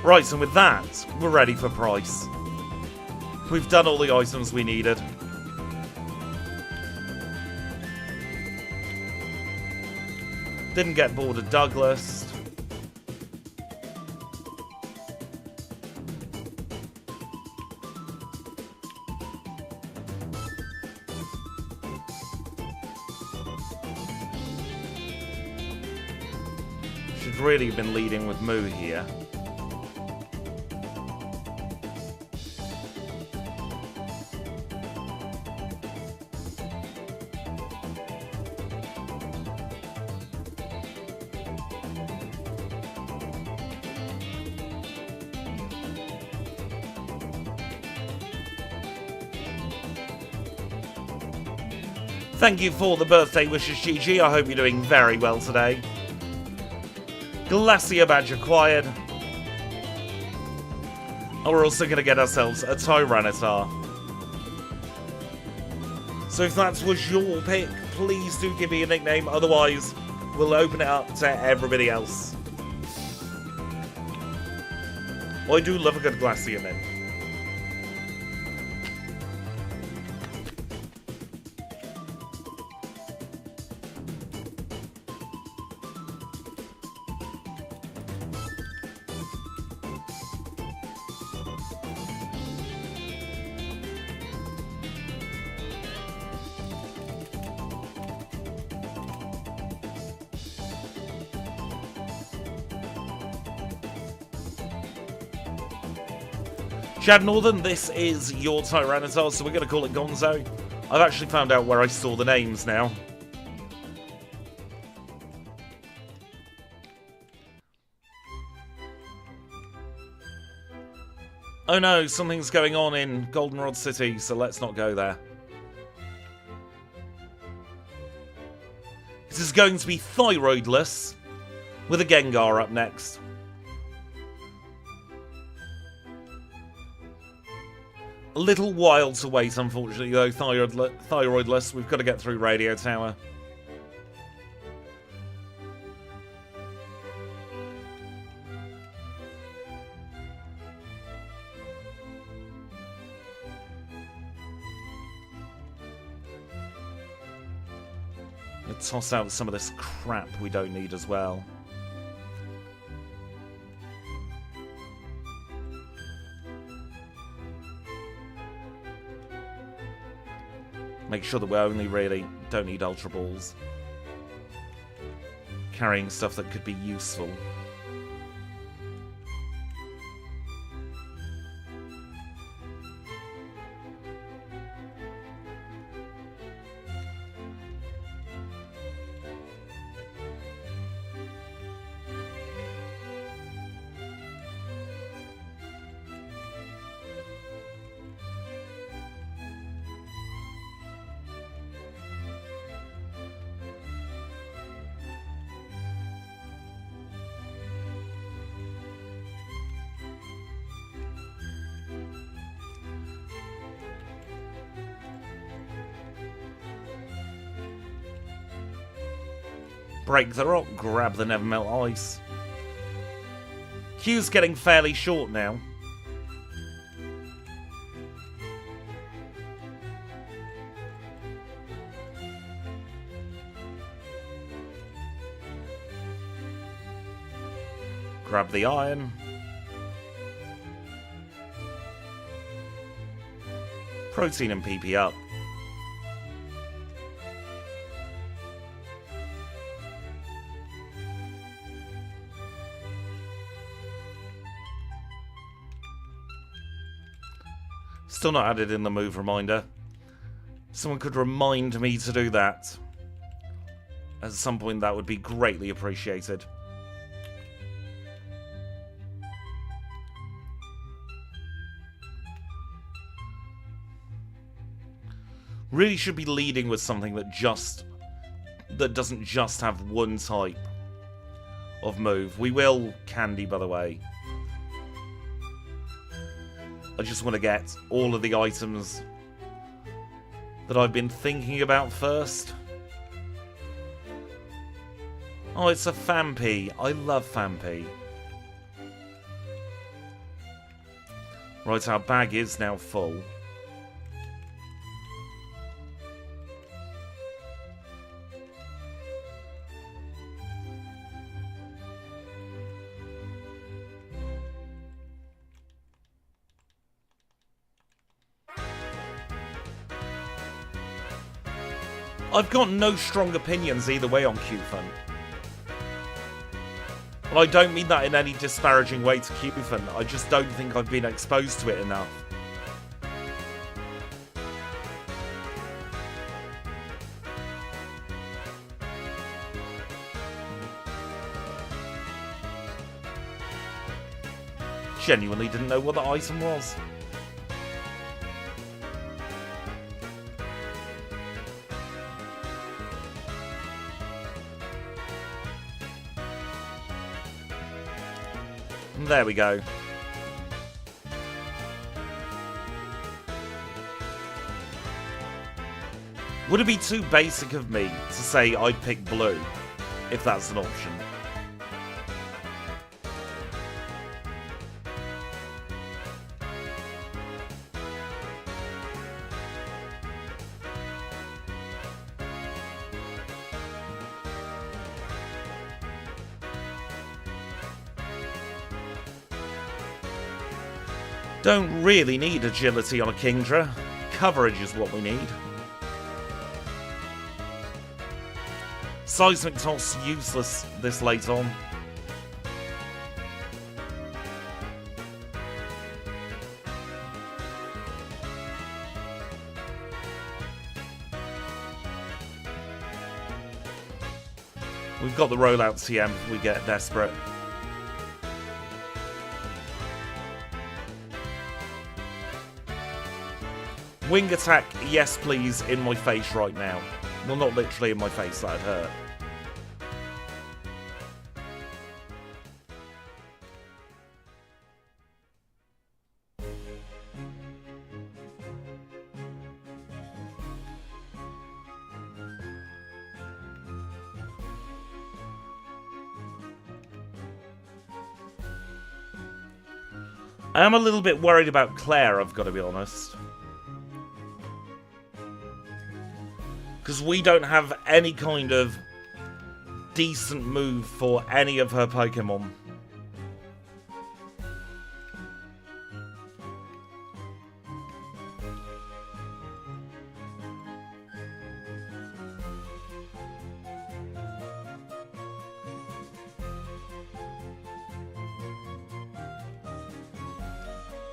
Right, and with that, we're ready for price. We've done all the items we needed. Didn't get bored of Douglas. Should really have been leading with Moo here. Thank you for the birthday wishes, Gigi. I hope you're doing very well today. Glacier badge acquired. And we're also going to get ourselves a Tyranitar. So if that was your pick, please do give me a nickname. Otherwise, we'll open it up to everybody else. I do love a good Glacier mint. Chad Northern, this is your Tyranitar, so we're going to call it Gonzo. I've actually found out where I store the names now. Oh no, something's going on in Goldenrod City, so let's not go there. This is going to be Thyroidless, with a Gengar up next. A little while to wait, unfortunately, though, Thyroidless. We've got to get through Radio Tower. Let's toss out some of this crap we don't need as well. Make sure that we only really don't need Ultra Balls. Carrying stuff that could be useful. Break the rock, grab the never melt ice. Queue's getting fairly short now. Grab the iron. Protein and PP up. Still not added in the move reminder. Someone could remind me to do that. At some point, that would be greatly appreciated. Really should be leading with something that doesn't just have one type of move. We will candy, by the way. I just want to get all of the items that I've been thinking about first. Oh, it's a Fampi. I love Fampi. Right, our bag is now full. I've got no strong opinions either way on Q-Fun. And I don't mean that in any disparaging way to Q-Fun. I just don't think I've been exposed to it enough. Genuinely didn't know what the item was. There we go. Would it be too basic of me to say I'd pick blue, if that's an option? Don't really need agility on a Kingdra. Coverage is what we need. Seismic Toss useless this late on. We've got the rollout TM if we get desperate. Wing attack, yes please, in my face right now. Well, not literally in my face, that'd hurt. I am a little bit worried about Claire, I've got to be honest. Because we don't have any kind of decent move for any of her Pokemon.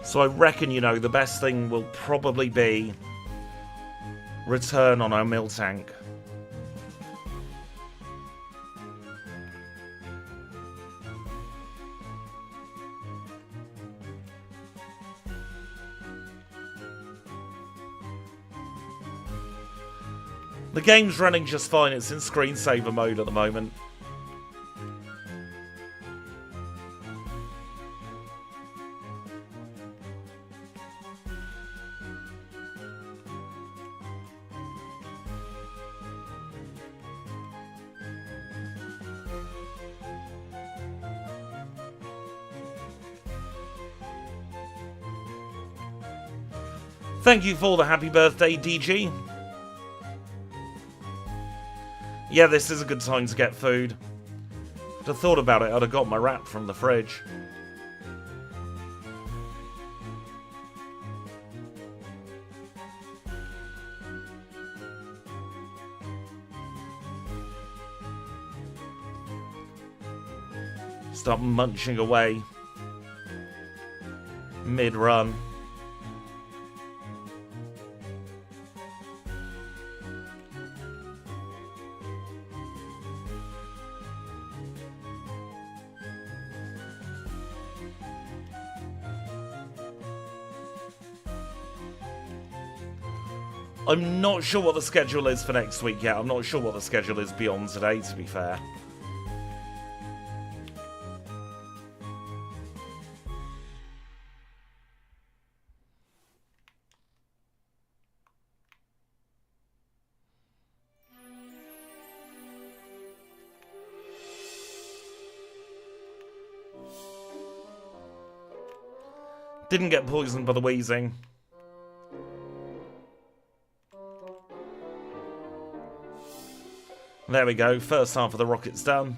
So I reckon, you know, the best thing will probably be return on our Miltank. The game's running just fine, it's in screensaver mode at the moment. Thank you for the happy birthday, DG. Yeah, this is a good time to get food. If I'd thought about it, I'd have got my wrap from the fridge. Stop munching away. Mid-run. I'm not sure what the schedule is for next week yet. I'm not sure what the schedule is beyond today, to be fair. Didn't get poisoned by the wheezing. There we go, first half of the rocket's done.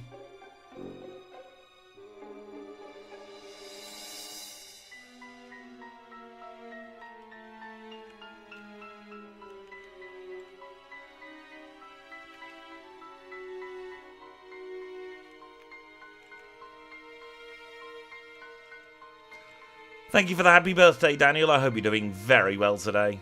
Thank you for the happy birthday, Daniel. I hope you're doing very well today.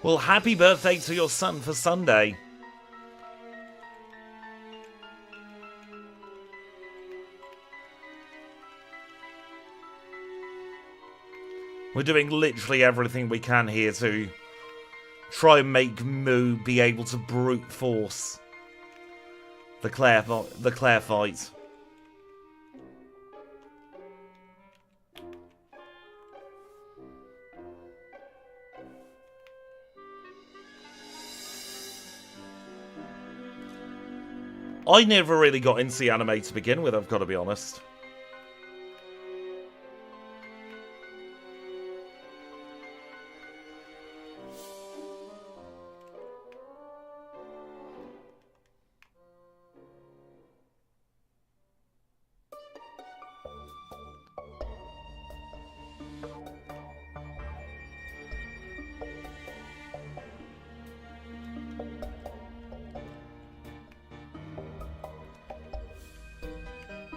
Well, happy birthday to your son for Sunday. We're doing literally everything we can here to try and make Moo be able to brute force the Claire fight. I never really got into the anime to begin with, I've got to be honest.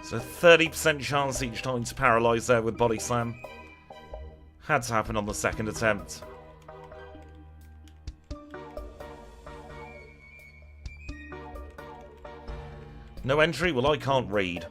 So 30% chance each time to paralyse there with Body Slam. Had to happen on the second attempt. No entry? Well, I can't read.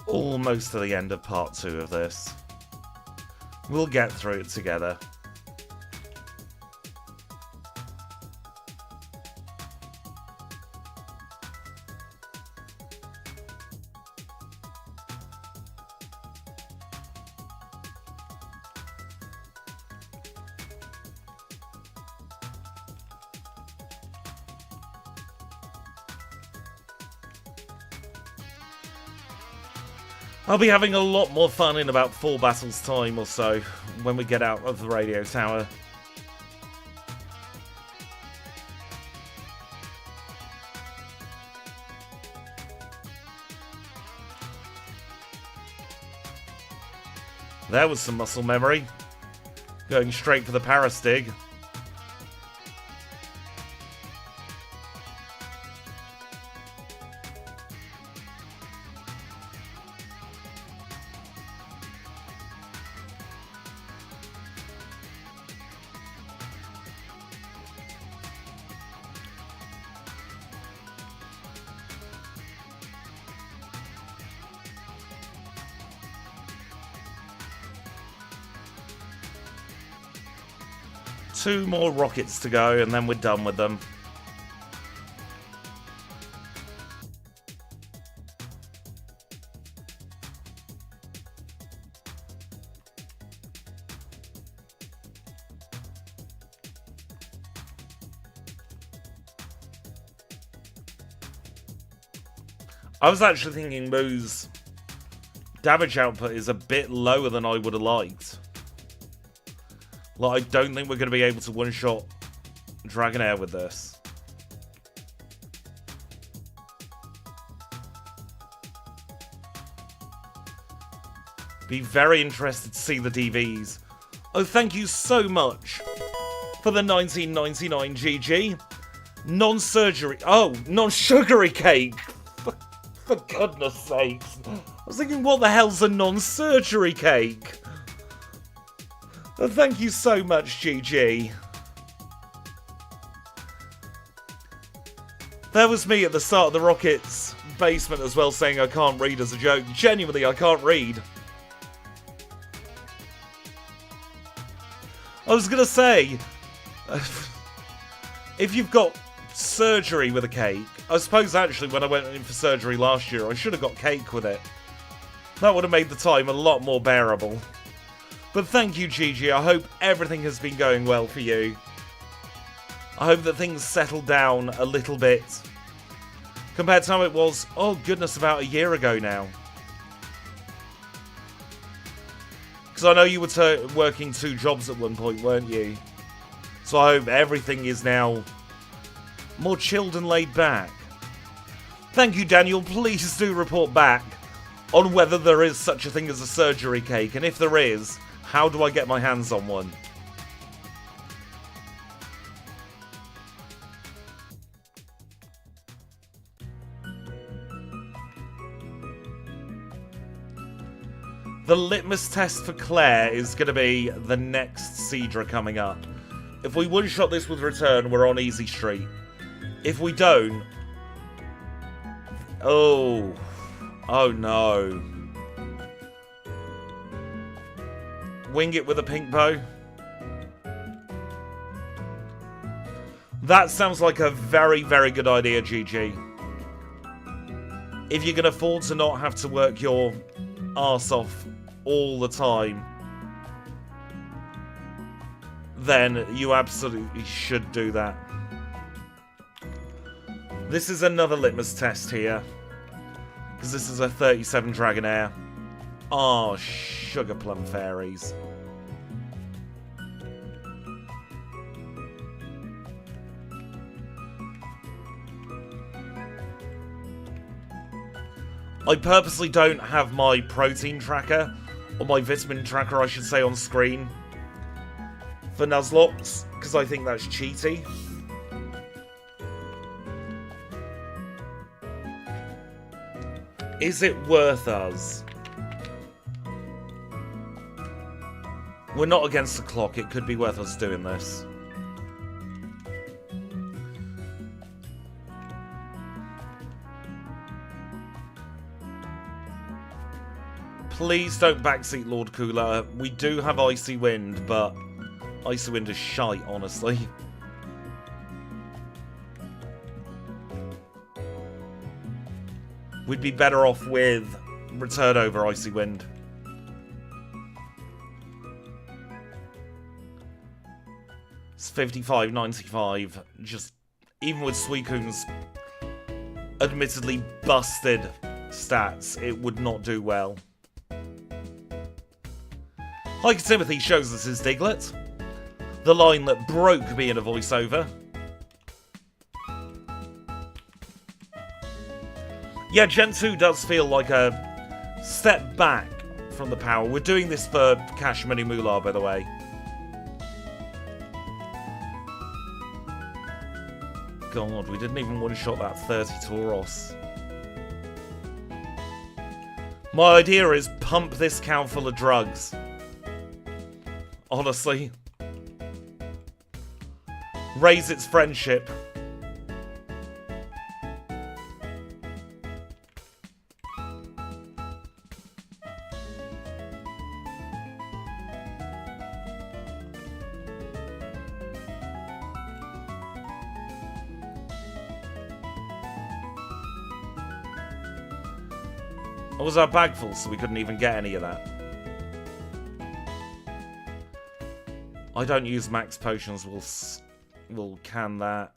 Almost to the end of part 2 of this. We'll get through it together. I'll be having a lot more fun in about 4 battles time or so when we get out of the radio tower. There was some muscle memory. Going straight for the parastig. Two more rockets to go, and then we're done with them. I was actually thinking Moo's damage output is a bit lower than I would have liked. Like, I don't think we're going to be able to one-shot Dragonair with this. Be very interested to see the DVs. Oh, thank you so much for the 1999 GG. Non-surgery... Oh, non-sugary cake! For goodness sakes. I was thinking, what the hell's a non-surgery cake? Well, thank you so much, GG. That was me at the start of the Rockets basement as well, saying I can't read as a joke. Genuinely, I can't read. I was going to say, if you've got surgery with a cake, I suppose actually when I went in for surgery last year, I should have got cake with it. That would have made the time a lot more bearable. But thank you, Gigi. I hope everything has been going well for you. I hope that things settled down a little bit. Compared to how it was, oh goodness, about a year ago now. Because I know you were working 2 jobs at one point, weren't you? So I hope everything is now more chilled and laid back. Thank you, Daniel. Please do report back on whether there is such a thing as a surgery cake. And if there is, how do I get my hands on one? The litmus test for Claire is going to be the next Seadra coming up. If we one-shot this with return, we're on easy street. If we don't... Oh no. Wing it with a pink bow. That sounds like a very, very good idea, GG. If you can afford to not have to work your arse off all the time, then you absolutely should do that. This is another litmus test here, because this is a 37 Dragonair. Oh, sugar plum fairies. I purposely don't have my protein tracker, or my vitamin tracker I should say, on screen for Nuzlocke, because I think that's cheaty. Is it worth us? We're not against the clock, it could be worth us doing this. Please don't backseat Lord Cooler. We do have Icy Wind, but Icy Wind is shite, honestly. We'd be better off with Return over Icy Wind. It's 55.95. Just, even with Suicune's admittedly busted stats, it would not do well. Like Timothy shows us his Diglett. The line that broke me in a voiceover. Yeah, Gen 2 does feel like a step back from the power. We're doing this for Cash Money Moolah, by the way. God, we didn't even one-shot that 30 Tauros. My idea is pump this cow full of drugs. Honestly. Raise its friendship. Or was our bag full so we couldn't even get any of that? I don't use max potions, we'll can that.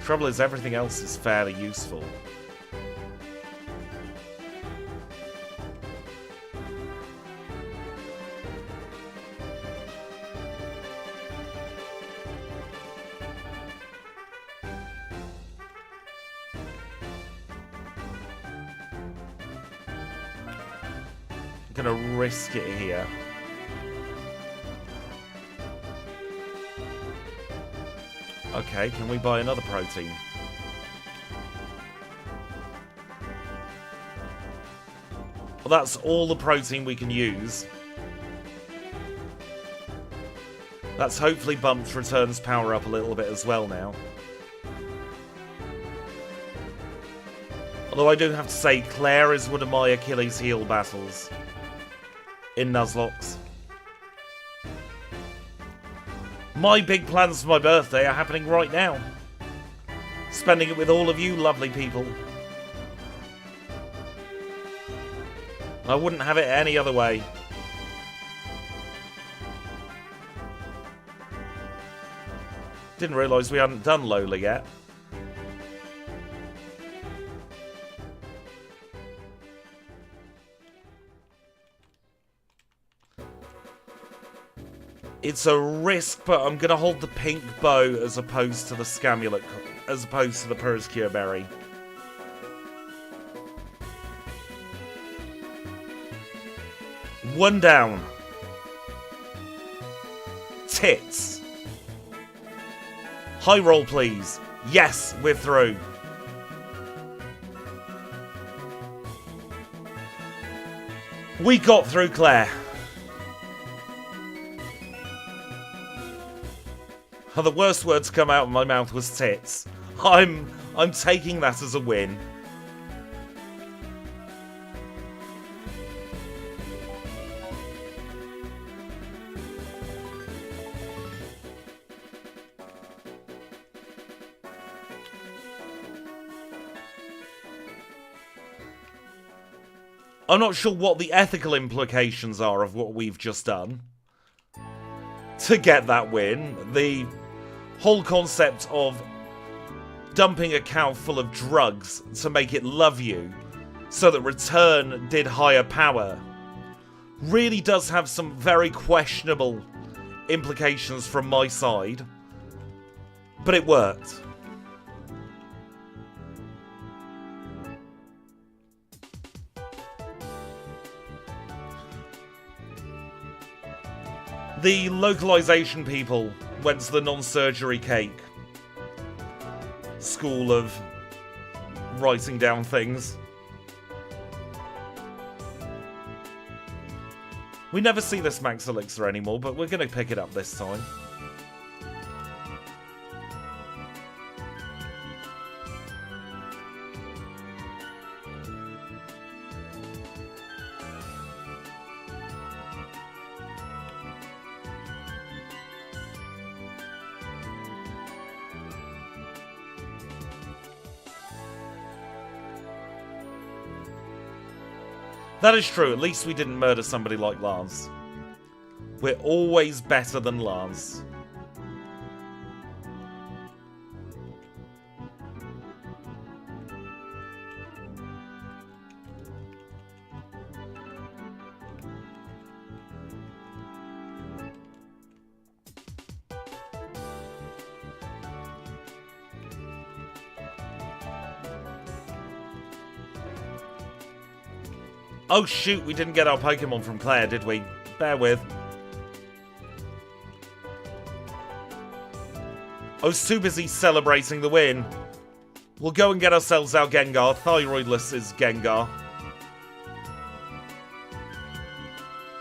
Trouble is, everything else is fairly useful. I'm gonna risk it here. Okay, can we buy another protein? Well, that's all the protein we can use. That's hopefully bumped Return's power up a little bit as well now. Although I do have to say, Claire is one of my Achilles heel battles in Nuzlocke. My big plans for my birthday are happening right now. Spending it with all of you lovely people. I wouldn't have it any other way. Didn't realise we hadn't done Lola yet. It's a risk, but I'm going to hold the pink bow as opposed to the Scamulet, as opposed to the Peruscure Berry. One down. Tits. High roll, please. Yes, we're through. We got through, Claire. The worst word to come out of my mouth was tits. I'm taking that as a win. I'm not sure what the ethical implications are of what we've just done to get that win. The whole concept of dumping a cow full of drugs to make it love you so that Return did higher power really does have some very questionable implications from my side, but it worked. The localization people went to the non-surgery cake school of writing down things. We never see this Max Elixir anymore, but we're going to pick it up this time. That is true. At least we didn't murder somebody like Lars. We're always better than Lars. Oh shoot, we didn't get our Pokemon from Claire, did we? Bear with. I was too busy celebrating the win. We'll go and get ourselves our Gengar. Thyroidless is Gengar.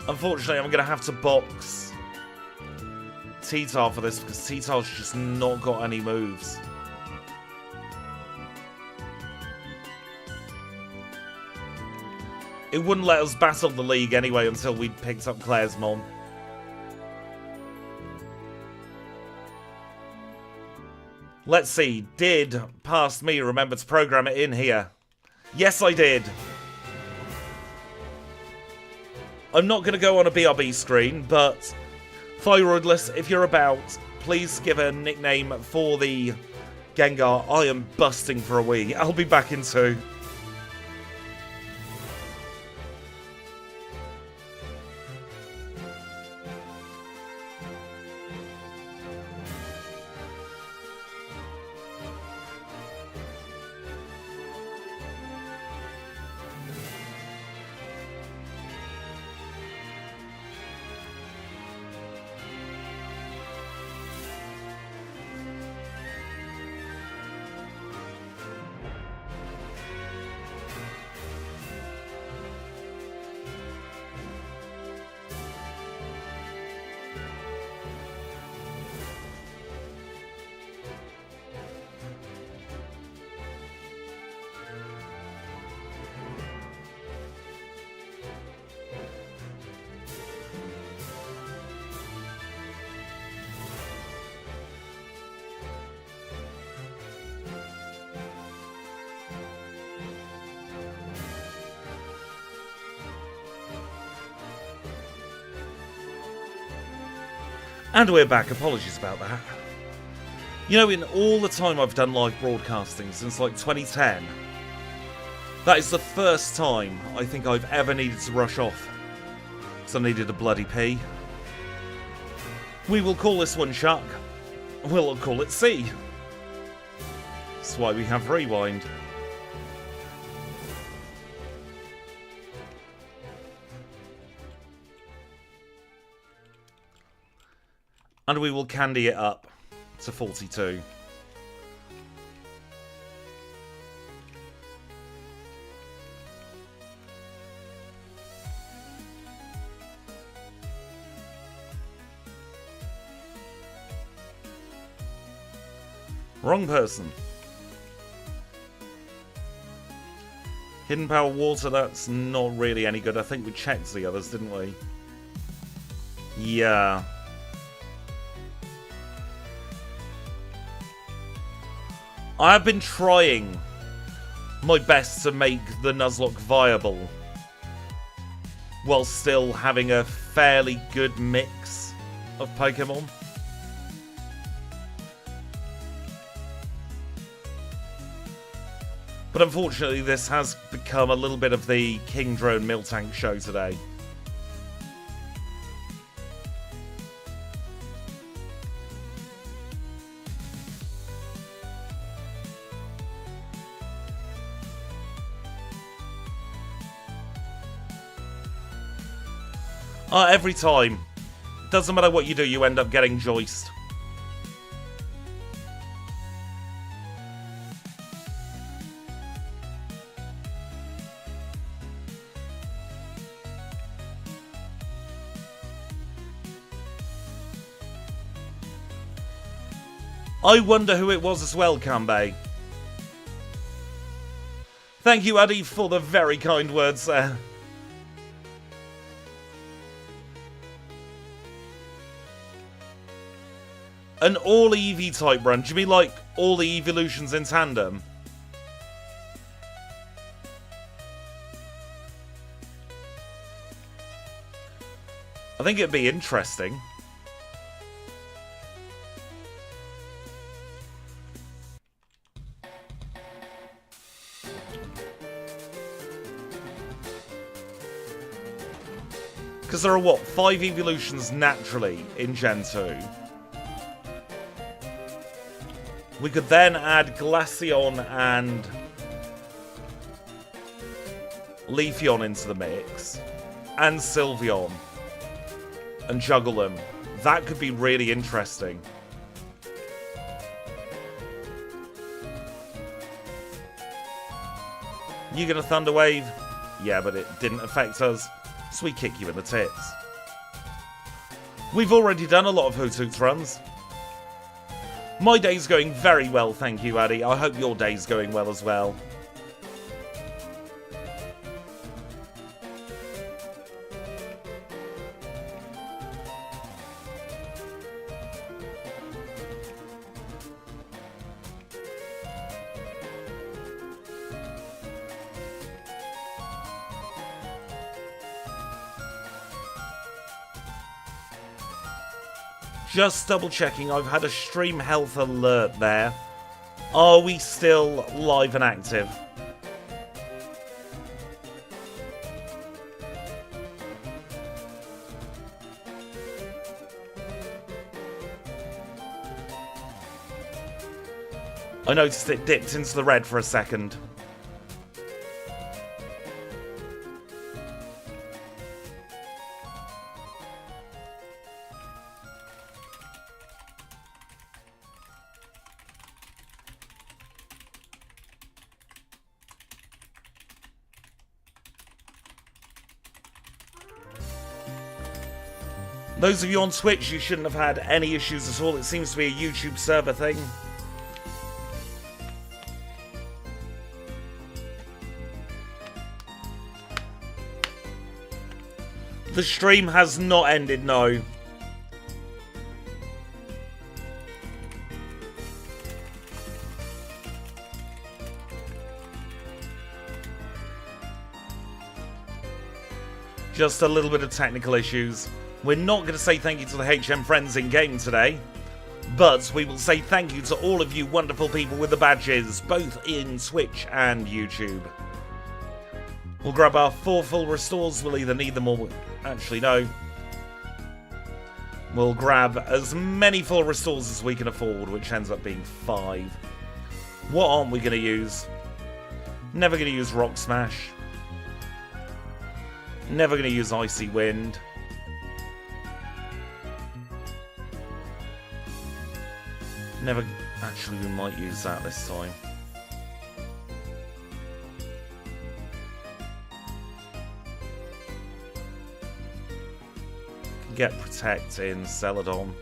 Unfortunately, I'm going to have to box T-Tar for this because T-Tar's just not got any moves. It wouldn't let us battle the league anyway until we'd picked up Claire's Mon. Let's see, did past me remember to program it in here? Yes, I did. I'm not going to go on a BRB screen, but Thyroidless, if you're about, please give a nickname for the Gengar. I am busting for a wee. I'll be back in 2. And we're back. Apologies about that. You know, in all the time I've done live broadcasting since like 2010, that is the first time I think I've ever needed to rush off. Because I needed a bloody pee. We will call this one Chuck. We'll call it C. That's why we have rewind. And we will candy it up to 42. Wrong person. Hidden Power Water, that's not really any good. I think we checked the others, didn't we? Yeah. I've been trying my best to make the Nuzlocke viable while still having a fairly good mix of Pokemon. But unfortunately, this has become a little bit of the King Drone Miltank show today. Every time. Doesn't matter what you do, you end up getting joiced. I wonder who it was as well, Kanbei. Thank you, Addy, for the very kind words there. An all EV type run? Do you mean like all the evolutions in tandem? I think it'd be interesting. Because there are, what, 5 evolutions naturally in Gen 2. We could then add Glaceon and Leafeon into the mix. And Sylveon. And juggle them. That could be really interesting. You gonna Thunder Wave? Yeah, but it didn't affect us. So we kick you in the tits. We've already done a lot of Hootoots runs. My day's going very well, thank you, Addy. I hope your day's going well as well. Just double checking, I've had a stream health alert there. Are we still live and active? I noticed it dipped into the red for a second. Those of you on Twitch, you shouldn't have had any issues at all. It seems to be a YouTube server thing. The stream has not ended, no. Just a little bit of technical issues. We're not going to say thank you to the HM friends in game today, but we will say thank you to all of you wonderful people with the badges, both in Twitch and YouTube. We'll grab our 4 full restores. We'll either need them or... Actually, no. We'll grab as many full restores as we can afford, which ends up being 5. What aren't we going to use? Never going to use Rock Smash. Never going to use Icy Wind. Never... Actually, we might use that this time. Get Protect in Celadon.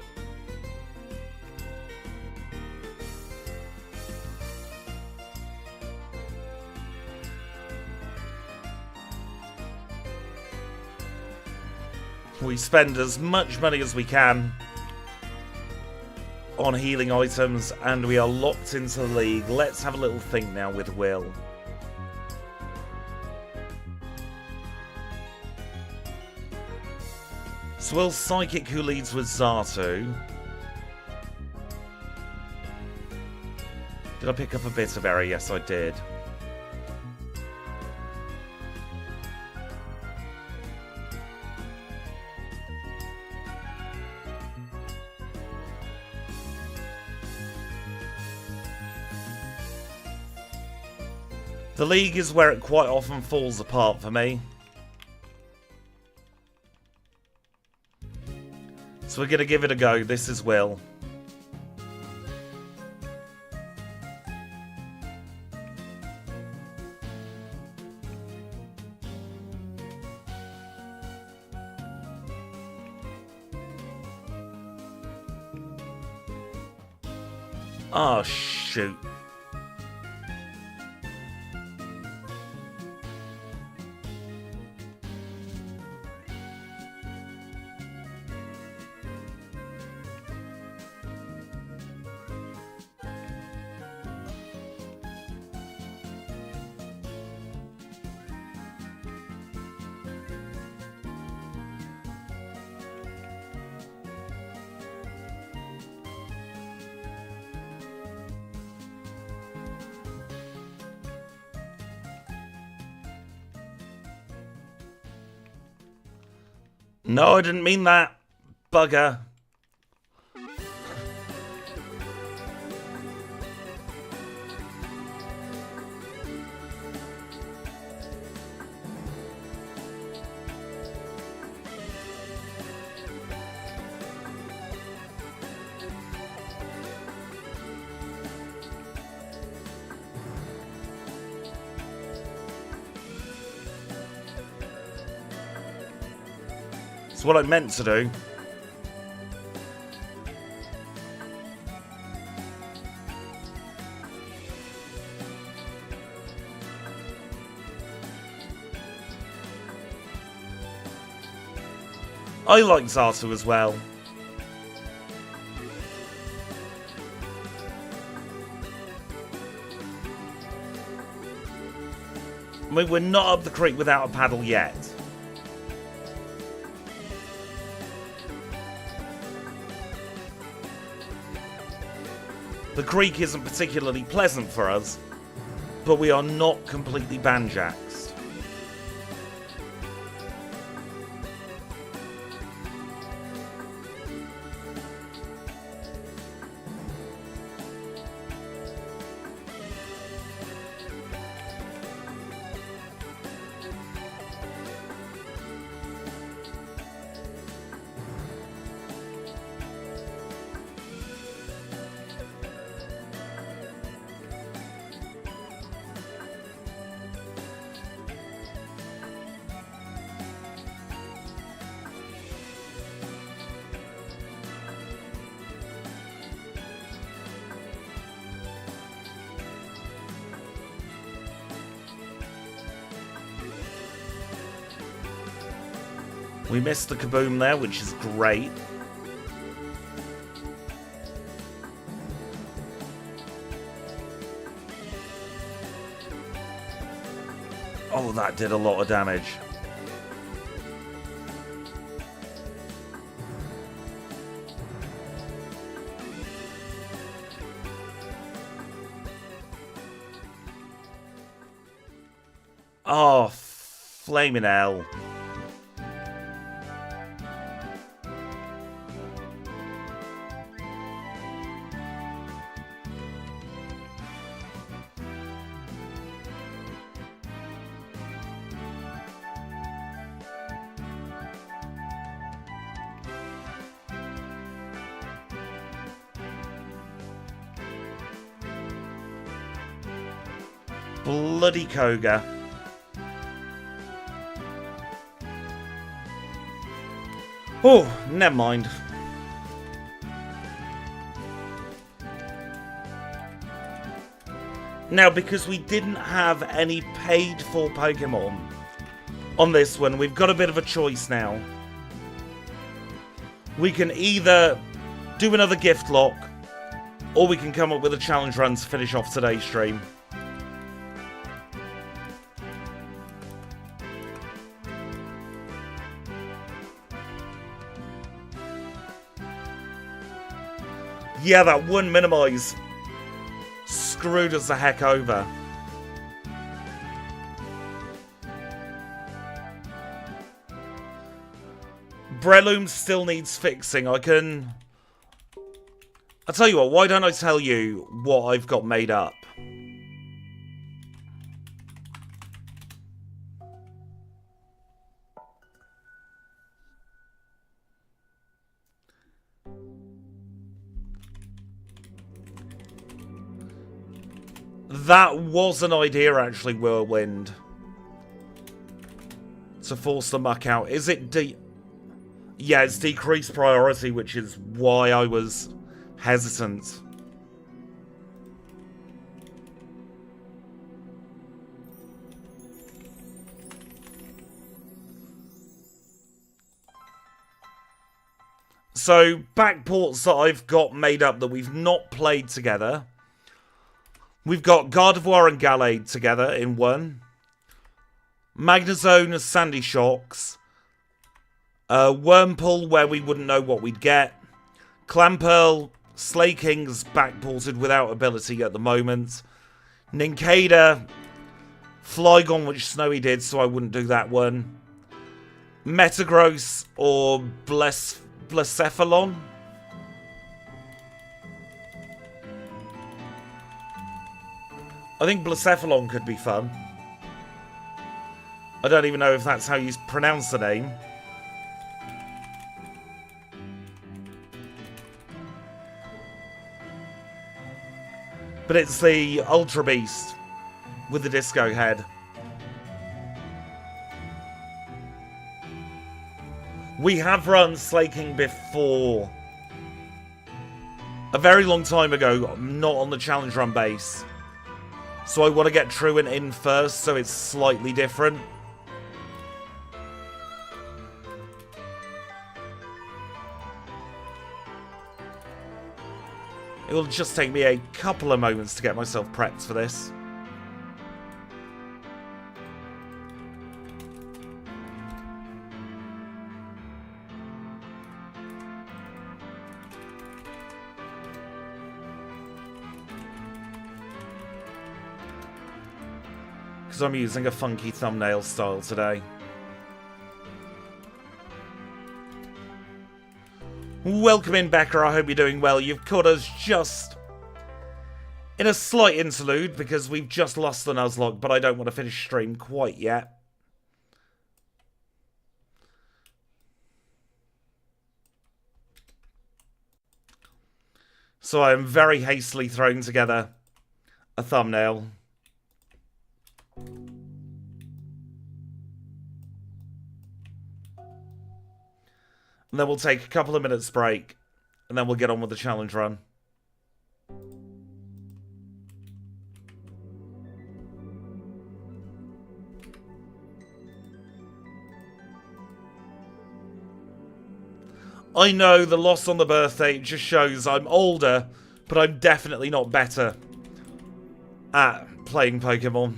We spend as much money as we can on healing items, and we are locked into the league. Let's have a little think now with Will. So Will's Psychic, who leads with Xatu. Did I pick up a bit of error? Yes, I did. The league is where it quite often falls apart for me. So we're going to give it a go. This is Will. Oh, shoot. No, I didn't mean that. Bugger. It's what I meant to do. I like Zato as well. I mean, we're not up the creek without a paddle yet. The creek isn't particularly pleasant for us, but we are not completely banjaxed. We missed the kaboom there, which is great. Oh, that did a lot of damage. Oh, flaming hell. Bloody Koga. Oh, never mind. Now, because we didn't have any paid for Pokemon on this one, we've got a bit of a choice now. We can either do another gift lock, or we can come up with a challenge run to finish off today's stream. Yeah, that one minimize screwed us the heck over. Breloom still needs fixing. I'll tell you what, why don't I tell you what I've got made up? That was an idea, actually, Whirlwind. To force the muck out. Is it Yeah, it's decreased priority, which is why I was hesitant. So, backports that I've got made up that we've not played together. We've got Gardevoir and Gallade together in one. Magnezone, Sandy Shocks. Wurmple, where we wouldn't know what we'd get. Clamperl, Slayking's backported without ability at the moment. Nincada, Flygon, which Snowy did, so I wouldn't do that one. Metagross or Blacephalon. I think Blacephalon could be fun. I don't even know if that's how you pronounce the name. But it's the Ultra Beast with the disco head. We have run Slaking before. A very long time ago, not on the challenge run base. So I want to get Truant in first, so it's slightly different. It will just take me a couple of moments to get myself prepped for this. Because I'm using a funky thumbnail style today. Welcome in, Becca. I hope you're doing well. You've caught us just in a slight interlude because we've just lost the Nuzlocke, but I don't want to finish stream quite yet. So I'm very hastily throwing together a thumbnail. And then we'll take a couple of minutes break, and then we'll get on with the challenge run. I know the loss on the birthday just shows I'm older, but I'm definitely not better at playing Pokemon,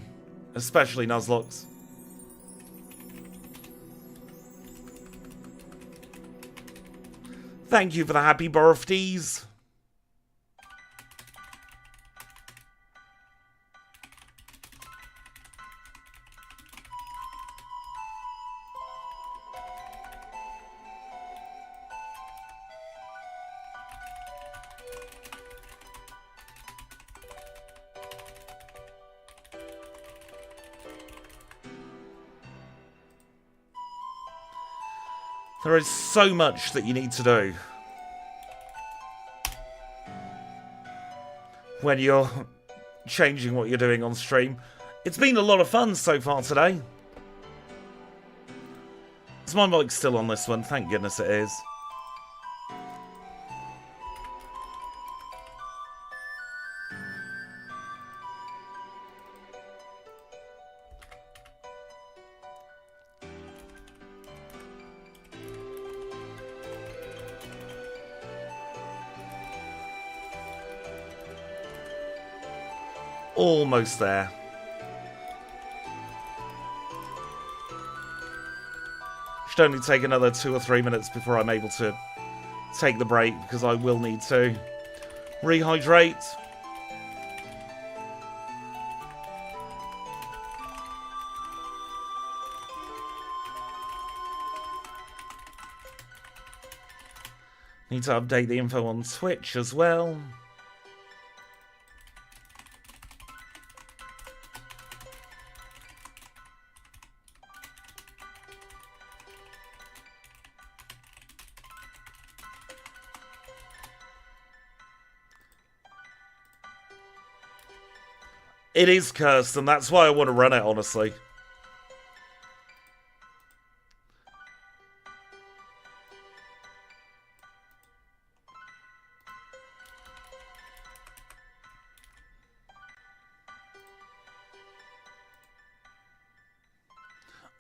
especially Nuzlocke. Thank you for the happy birthdays. There is so much that you need to do when you're changing what you're doing on stream. It's been a lot of fun so far today. Is my mic still on this one? Thank goodness it is. Almost there. Should only take another 2 or 3 minutes before I'm able to take the break, because I will need to rehydrate. Need to update the info on Twitch as well. It is cursed, and that's why I want to run it, honestly.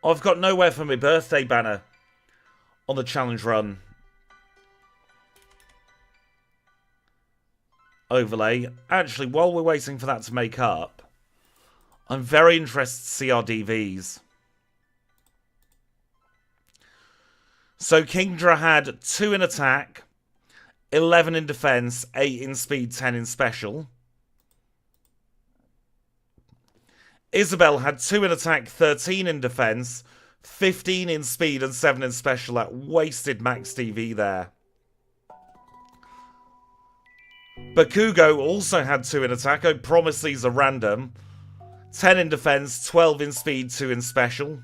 I've got nowhere for my birthday banner on the challenge run overlay. Actually, while we're waiting for that to make up, I'm very interested to see our DVs. So Kingdra had 2 in attack, 11 in defense, 8 in speed, 10 in special. Isabel had 2 in attack, 13 in defense, 15 in speed and 7 in special. That wasted max TV there. Bakugo also had 2 in attack. I promise these are random. 10 in defense, 12 in speed, 2 in special.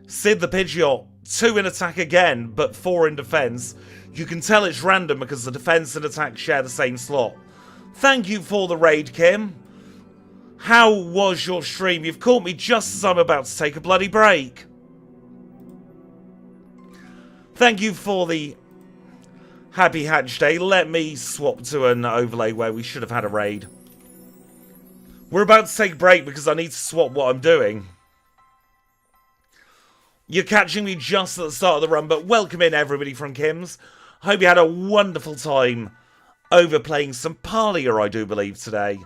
Sid the Pidgeot, 2 in attack again, but 4 in defense. You can tell it's random because the defense and attack share the same slot. Thank you for the raid, Kim. How was your stream? You've caught me just as I'm about to take a bloody break. Thank you for the Happy Hatch Day. Let me swap to an overlay where we should have had a raid. We're about to take a break because I need to swap what I'm doing. You're catching me just at the start of the run, but welcome in everybody from Kim's. Hope you had a wonderful time over playing some Parlia, I do believe, today.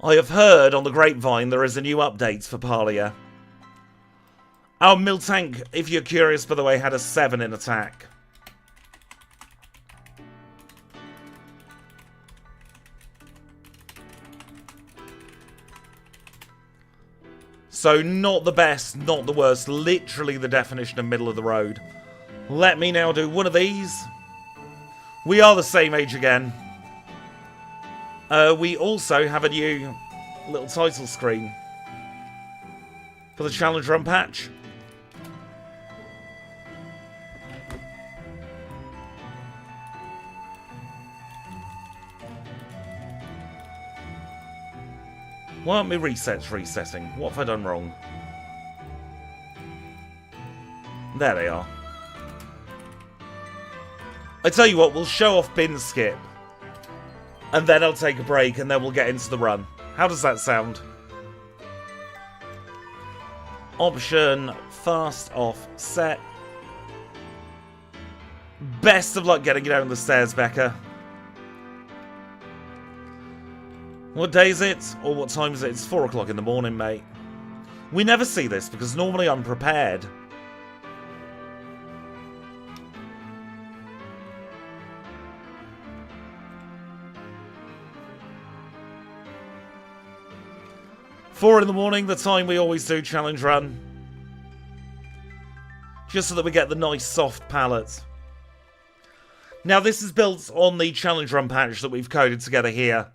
I have heard on the grapevine there is a new update for Parlia. Our Miltank, if you're curious, by the way, had a 7 in attack. So not the best, not the worst, literally the definition of middle of the road. Let me now do one of these. We are the same age again. We also have a new little title screen for the challenge run patch. Why aren't my resets resetting? What have I done wrong? There they are. I tell you what, we'll show off bin skip. And then I'll take a break and then we'll get into the run. How does that sound? Option, fast off set. Best of luck getting you down the stairs, Becca. What day is it? Or what time is it? It's 4 o'clock in the morning, mate. We never see this because normally I'm prepared. Four in the morning, the time we always do challenge run. Just so that we get the nice soft palette. Now this is built on the challenge run patch that we've coded together here.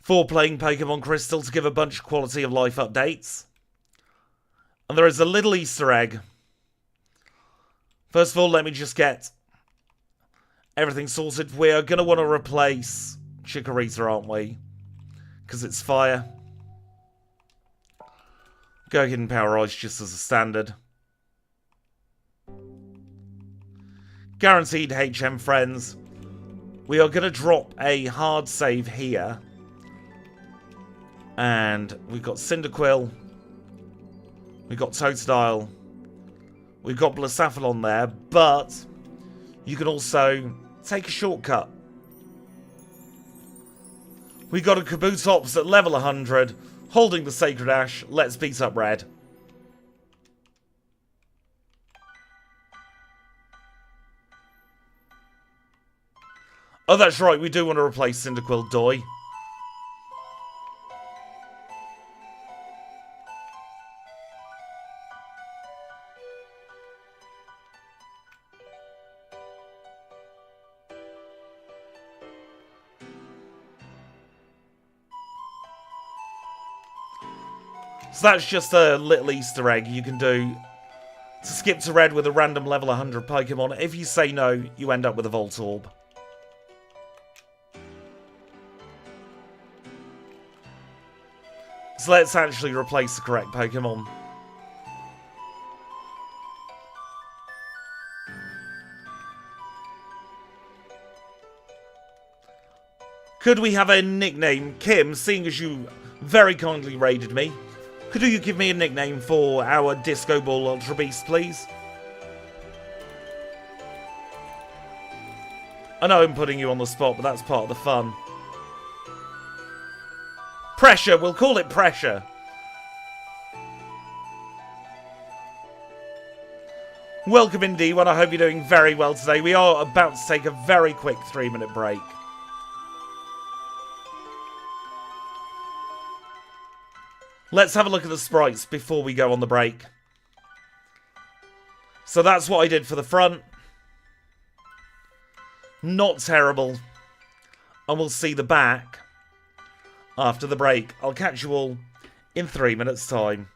For playing Pokemon Crystal to give a bunch of quality of life updates. And there is a little Easter egg. First of all, let me just get everything sorted. We are going to want to replace Chikorita, aren't we? Because it's fire. Go ahead and Power Ice just as a standard. Guaranteed HM friends. We are going to drop a hard save here. And we've got Cyndaquil. We've got Totodile. We've got Blacephalon there. But you can also take a shortcut. We've got a Kabutops at level 100. Holding the Sacred Ash. Let's beat up Red. Oh, that's right. We do want to replace Cyndaquil Doi. So that's just a little Easter egg you can do to skip to Red with a random level 100 Pokemon. If you say no, you end up with a Voltorb. So let's actually replace the correct Pokemon. Could we have a nickname? Kim, seeing as you very kindly raided me, could you give me a nickname for our Disco Ball Ultra Beast, please? I know I'm putting you on the spot, but that's part of the fun. Pressure, we'll call it Pressure. Welcome in, D1. I hope you're doing very well today. We are about to take a very quick 3-minute break. Let's have a look at the sprites before we go on the break. So that's what I did for the front. Not terrible. And we'll see the back after the break. I'll catch you all in 3 minutes' time.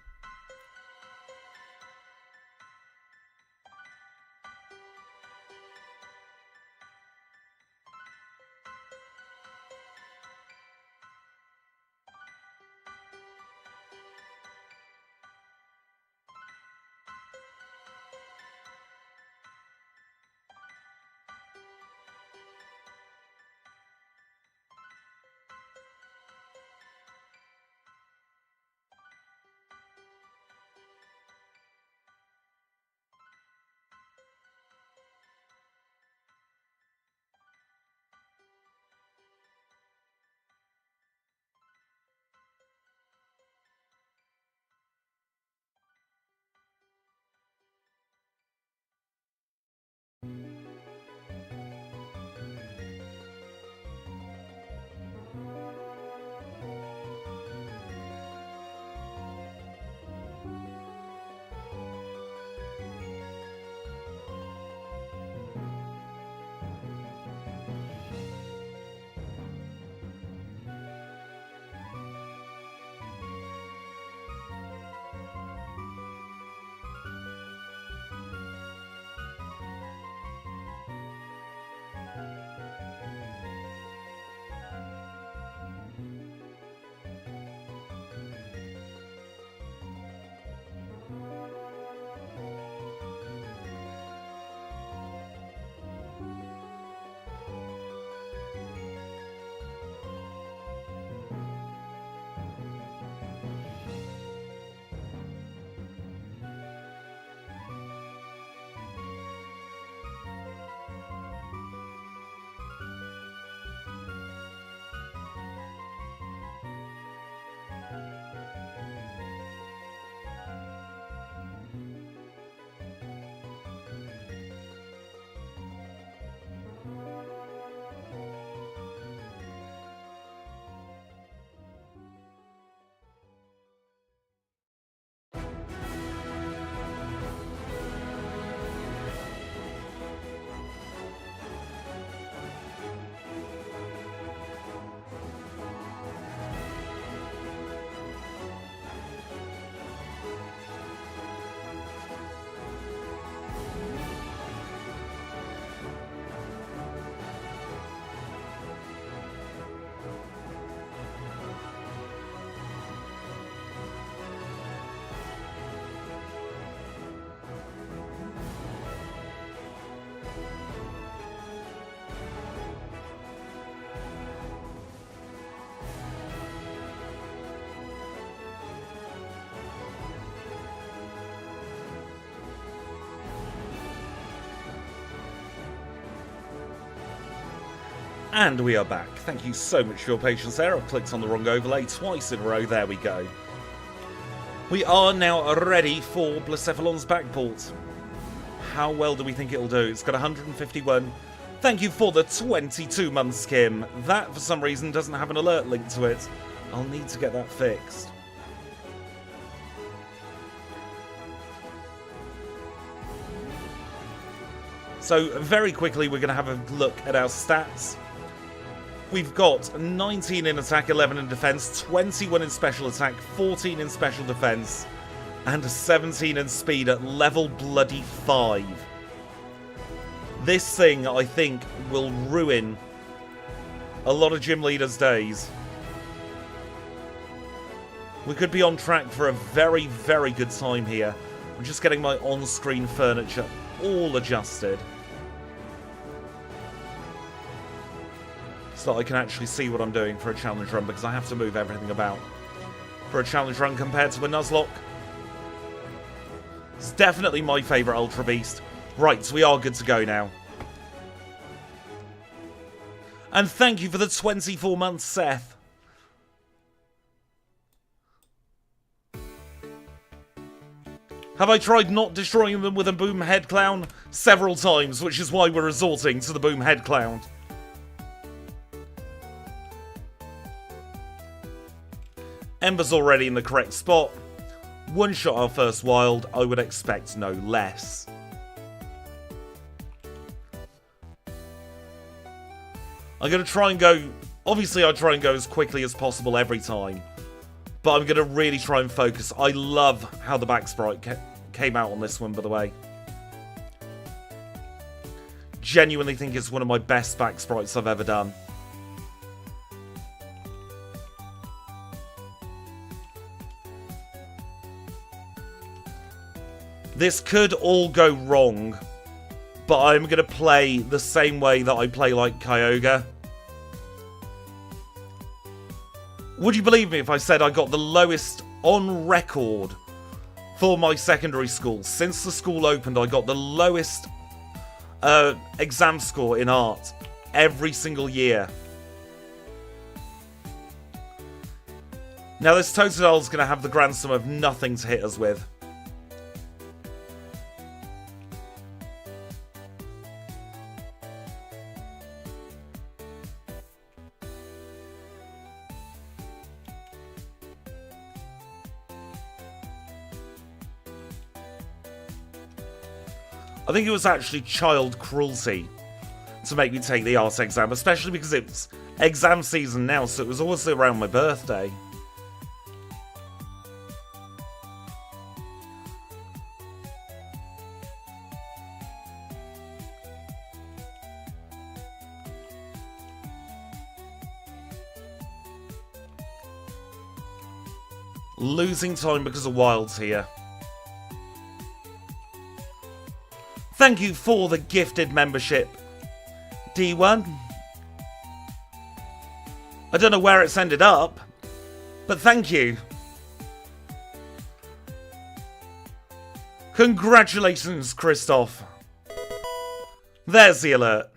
And we are back. Thank you so much for your patience there. I've clicked on the wrong overlay twice in a row. There we go. We are now ready for Blacephalon's Backport. How well do we think it'll do? It's got 151. Thank you for the 22 months, Kim. That, for some reason, doesn't have an alert link to it. I'll need to get that fixed. So, very quickly, we're going to have a look at our stats. We've got 19 in attack, 11 in defense, 21 in special attack, 14 in special defense, and 17 in speed at level bloody 5. This thing, I think, will ruin a lot of gym leaders' days. We could be on track for a very, very good time here. I'm just getting my on-screen furniture all adjusted, so that I can actually see what I'm doing for a challenge run, because I have to move everything about for a challenge run compared to a Nuzlocke. It's definitely my favourite Ultra Beast. Right, so we are good to go now. And thank you for the 24 months, Seth. Have I tried not destroying them with a boom head clown? Several times, which is why we're resorting to the boom head clown. Ember's already in the correct spot. One shot our first wild, I would expect no less. I'm going to try and go... Obviously, I try and go as quickly as possible every time. But I'm going to really try and focus. I love how the back sprite came out on this one, by the way. Genuinely think it's one of my best back sprites I've ever done. This could all go wrong, but I'm going to play the same way that I play like Kyogre. Would you believe me if I said I got the lowest on record for my secondary school? Since the school opened, I got the lowest exam score in art every single year. Now this Totodile is going to have the grand sum of nothing to hit us with. I think it was actually child cruelty to make me take the art exam, especially because it's exam season now, so it was also around my birthday. Losing time because of wilds here. Thank you for the gifted membership, D1. I don't know where it's ended up, but thank you. Congratulations, Christoph. There's the alert.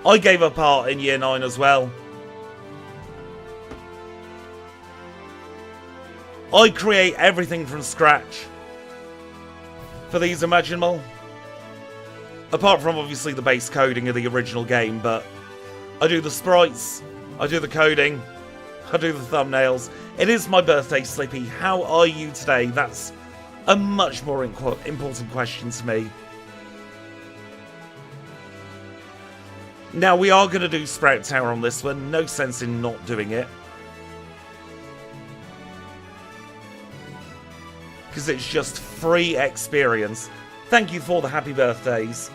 I gave up art in year 9 as well. I create everything from scratch for these Imaginable. Apart from obviously the base coding of the original game, but I do the sprites, I do the coding, I do the thumbnails. It is my birthday, Slippy. How are you today? That's a much more important question to me. Now we are going to do Sprout Tower on this one. No sense in not doing it. Because it's just free experience. Thank you for the happy birthdays.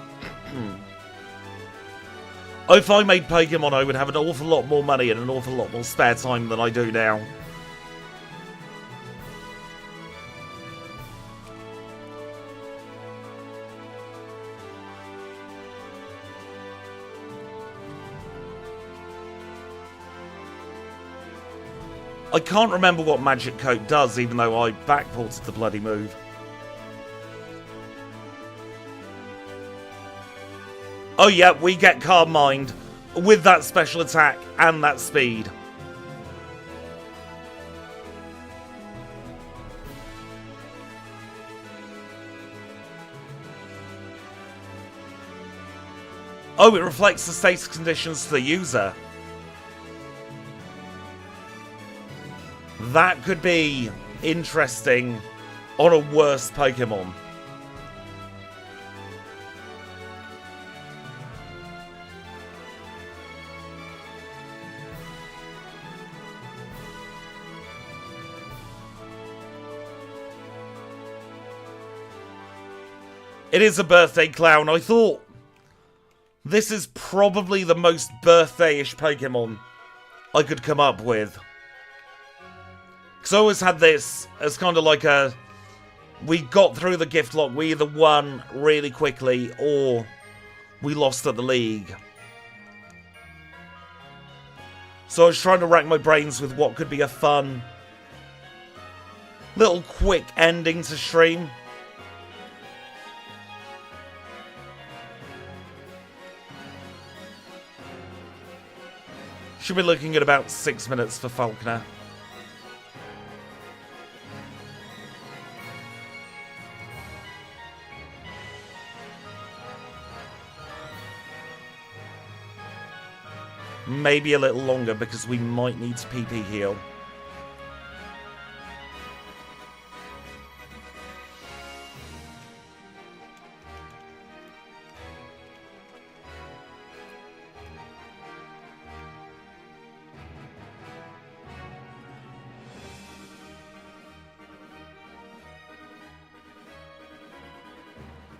If I made Pokemon, I would have an awful lot more money and an awful lot more spare time than I do now. I can't remember what Magic Coat does, even though I backported the bloody move. Oh yeah, we get Calm Mind with that special attack and that speed. Oh, it reflects the status conditions to the user. That could be interesting on a worse Pokemon. It is a birthday clown. I thought this is probably the most birthday-ish Pokemon I could come up with. Because I always had this as kind of like a... We got through the gift lock, we either won really quickly or we lost at the league. So I was trying to rack my brains with what could be a fun little quick ending to stream. Should be looking at about 6 minutes for Falconer. maybe a little longer because we might need to PP heal.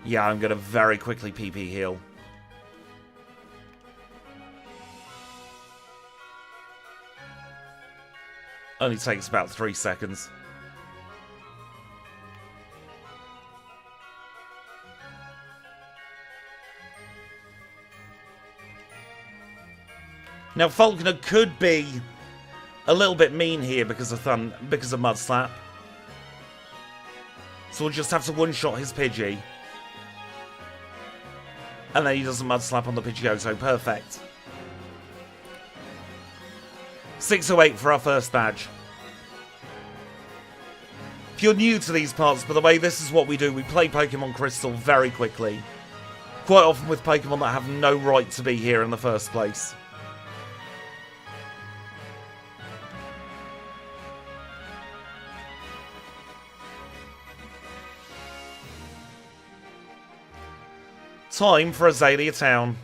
Yeah, I'm going to very quickly PP heal. Only takes about 3 seconds. Now, Falconer could be a little bit mean here because of Mud Slap. So we'll just have to one-shot his Pidgey. And then he does a Mud Slap on the Pidgeotto. Perfect. 608 for our first badge. If you're new to these parts, by the way, this is what we do. We play Pokemon Crystal very quickly. Quite often with Pokemon that have no right to be here in the first place. Time for Azalea Town.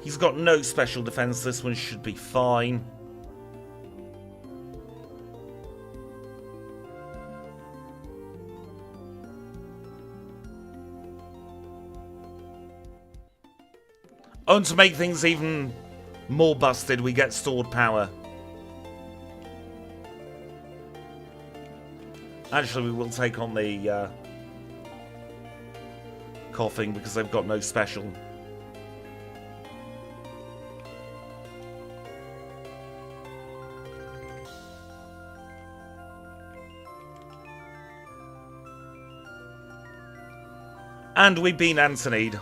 He's got no special defense. This one should be fine. Oh, and to make things even more busted, we get stored power. Actually, we will take on the coughing because they've got no special. And we've been Antonied.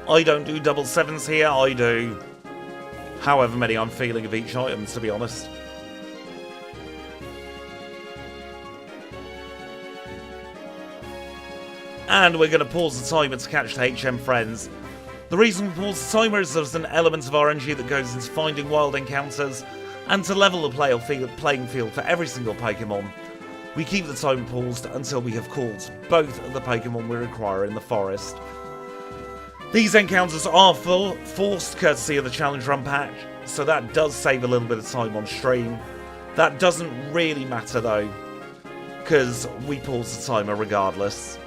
I don't do double sevens here, I do however many I'm feeling of each item, to be honest. And we're going to pause the timer to catch the HM friends. The reason we pause the timer is there's an element of RNG that goes into finding wild encounters, and to level the playing field for every single Pokemon, we keep the timer paused until we have caught both of the Pokemon we require in the forest. These encounters are forced courtesy of the Challenge Run patch, so that does save a little bit of time on stream. That doesn't really matter though, because we pause the timer regardless.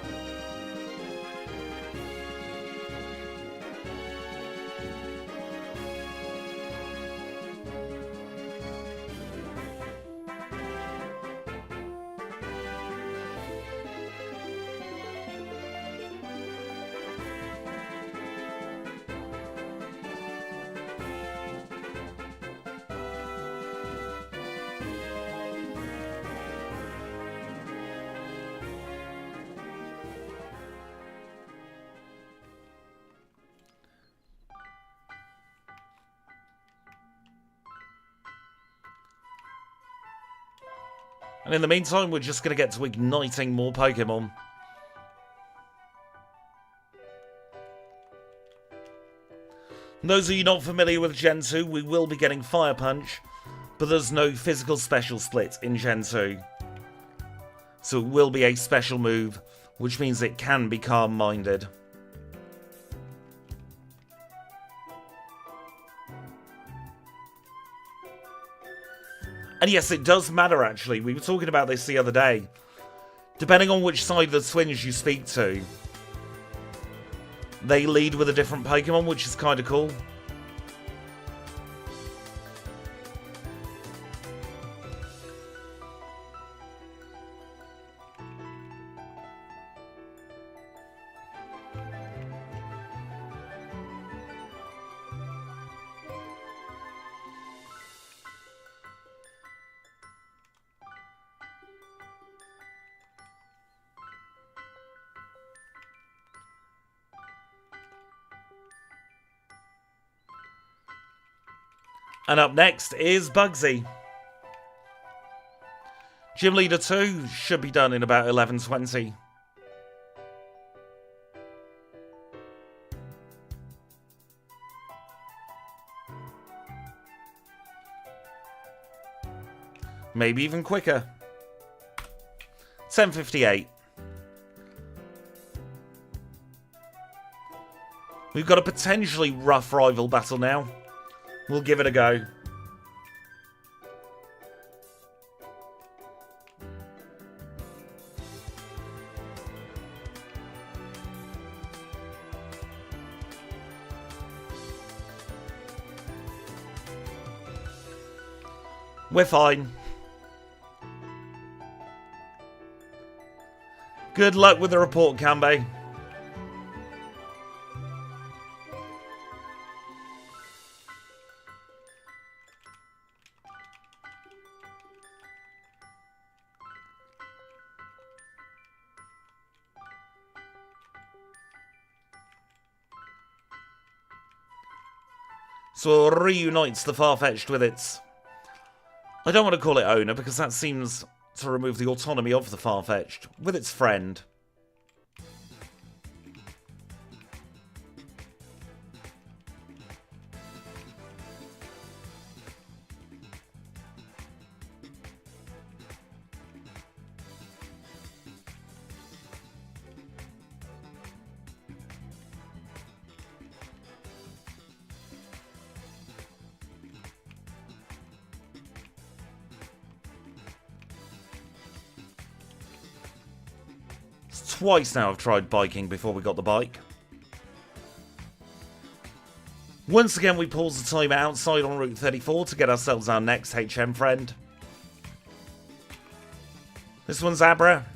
And in the meantime, we're just going to get to igniting more Pokemon. Those of you not familiar with Gen 2, we will be getting Fire Punch. but there's no physical special split in Gen 2. So it will be a special move, which means it can be calm-minded. And yes, it does matter actually. We were talking about this the other day. Depending on which side of the twins you speak to, they lead with a different Pokemon, which is kind of cool. And up next is Bugsy. Gym Leader 2 should be done in about 11:20. Maybe even quicker. 10:58. We've got a potentially rough rival battle now. We'll give it a go. We're fine. Good luck with the report, Kanbei. So it reunites the Farfetch'd with its... I don't want to call it owner, because that seems to remove the autonomy of the Farfetch'd. With its friend. Twice now I've tried biking before we got the bike. Once again we pause the timer outside on Route 34 to get ourselves our next HM friend. This one's Abra,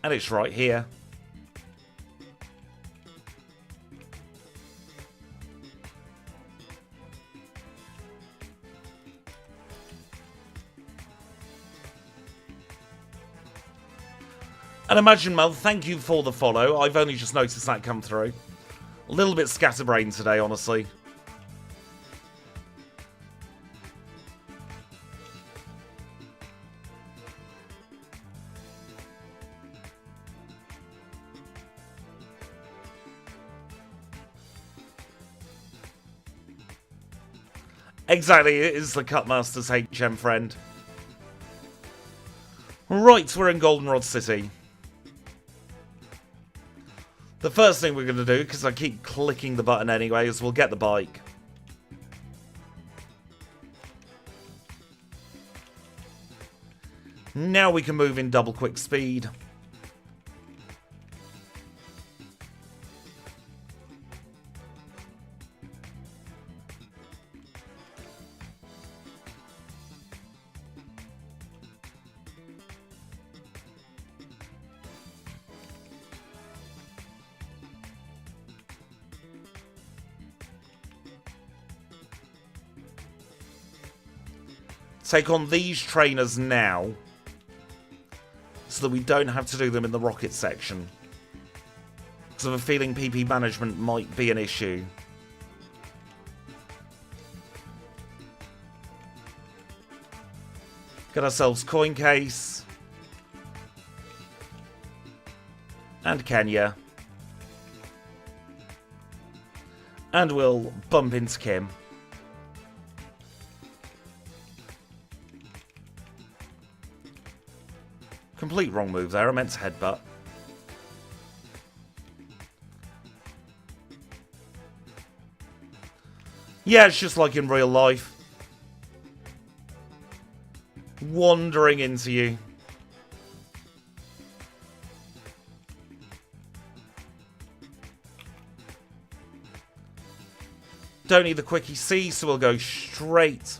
and it's right here. And Imagine Mel, thank you for the follow. I've only just noticed that come through. A little bit scatterbrained today, honestly. Exactly, it is the Cutmaster's HM friend. Right, we're in Goldenrod City. The first thing we're going to do, because I keep clicking the button anyway, is we'll get the bike. Now we can move in double quick speed. Take on these trainers now, so that we don't have to do them in the rocket section. Because I have a feeling PP management might be an issue. Get ourselves Coin Case. And Kenya. And we'll bump into Kim. Complete wrong move there. I meant to headbutt. Yeah, it's just like in real life. Wandering into you. Don't need the quickie C, so we'll go straight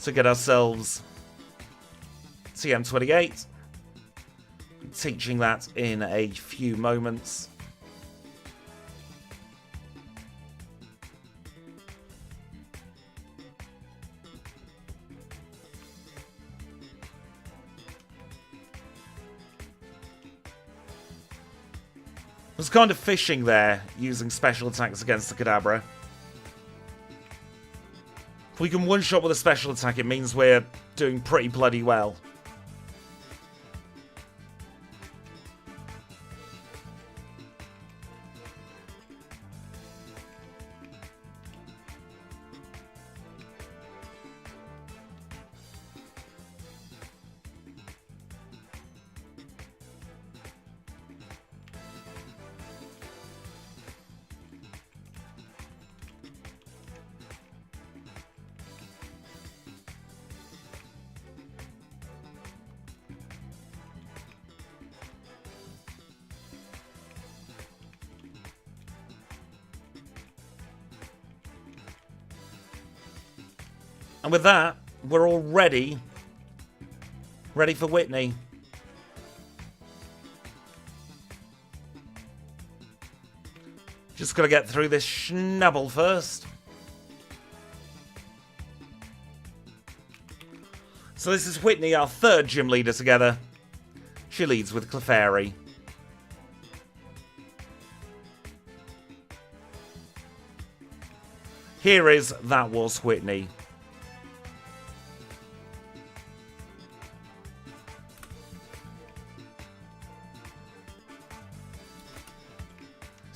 to get ourselves TM28. Teaching that in a few moments. I was kind of fishing there, using special attacks against the Kadabra. If we can one-shot with a special attack, it means we're doing pretty bloody well. And with that, we're all ready. Ready for Whitney. Just gotta get through this schnabel first. So this is Whitney, our third gym leader together. She leads with Clefairy. Here is That Was Whitney.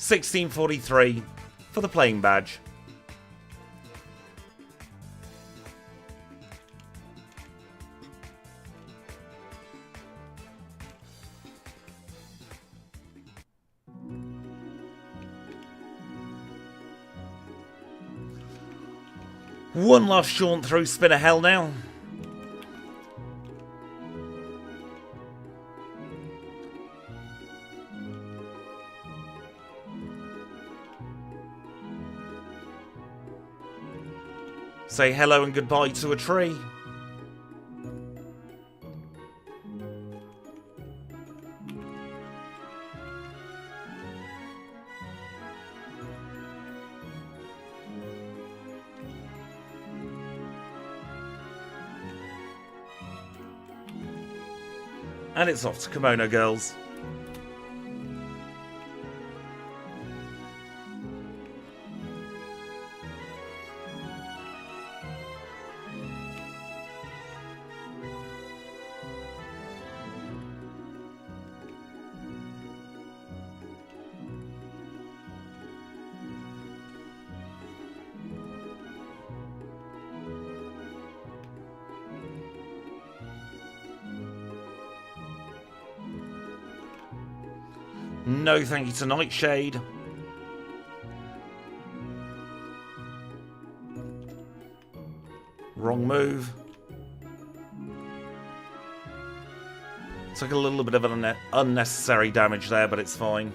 $16.43 for the playing badge. One last jaunt through Spin of Hell now. Say hello and goodbye to a tree. And it's off to Kimono Girls. No thank you to Nightshade. Wrong move. Took a little bit of an unnecessary damage there, but it's fine.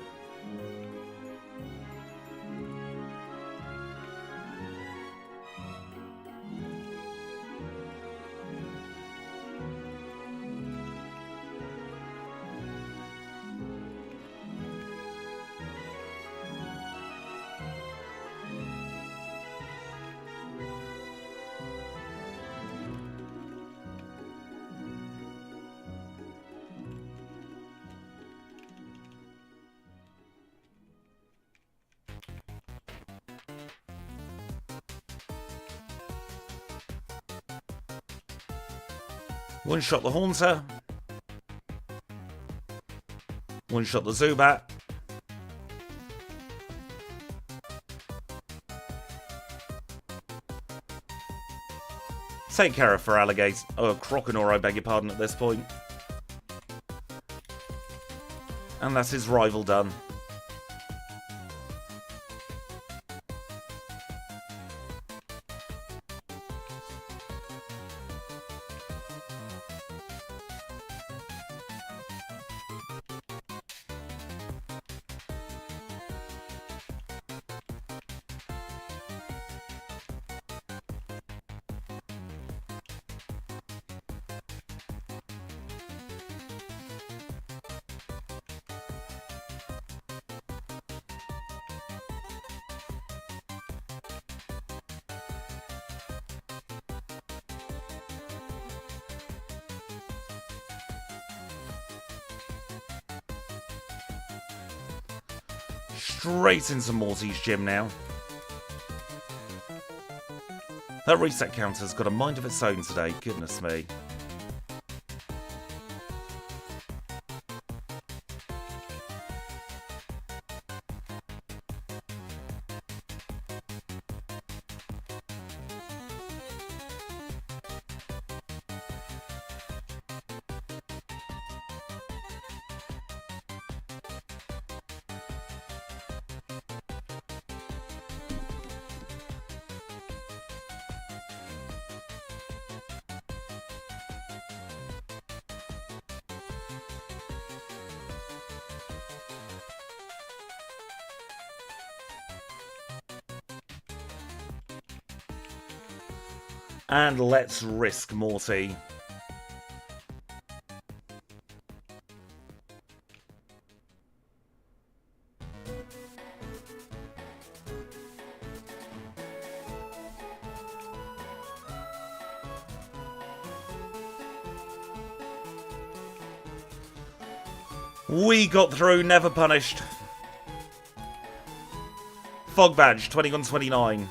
One shot the Haunter. One shot the Zubat. Take care of for alligator. Oh, Croconor, I beg your pardon at this point. And that's his rival done. Straight into Morty's gym now. That reset counter's got a mind of its own today, goodness me. And let's risk Morty. We got through, never punished. Fog badge, 2129.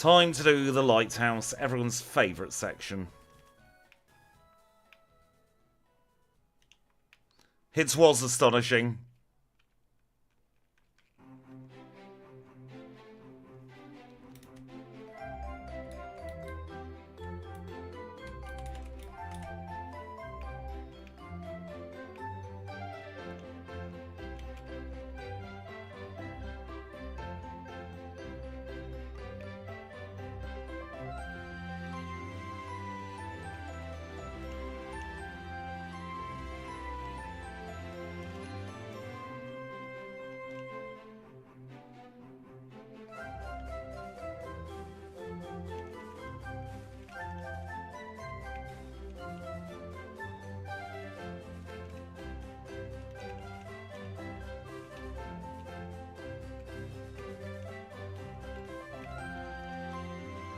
Time to do the lighthouse, everyone's favourite section. It was astonishing.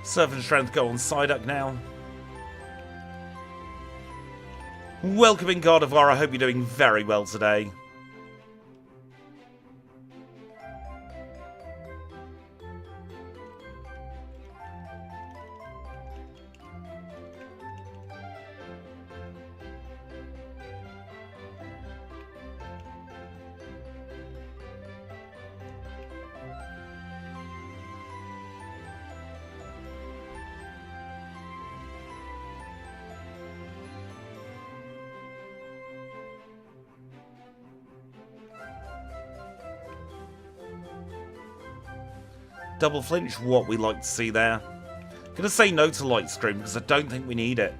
Servant strength go on Psyduck now. Welcoming Gardevoir, I hope you're doing very well today. Double flinch, what we like to see there. Gonna say no to light screen because I don't think we need it.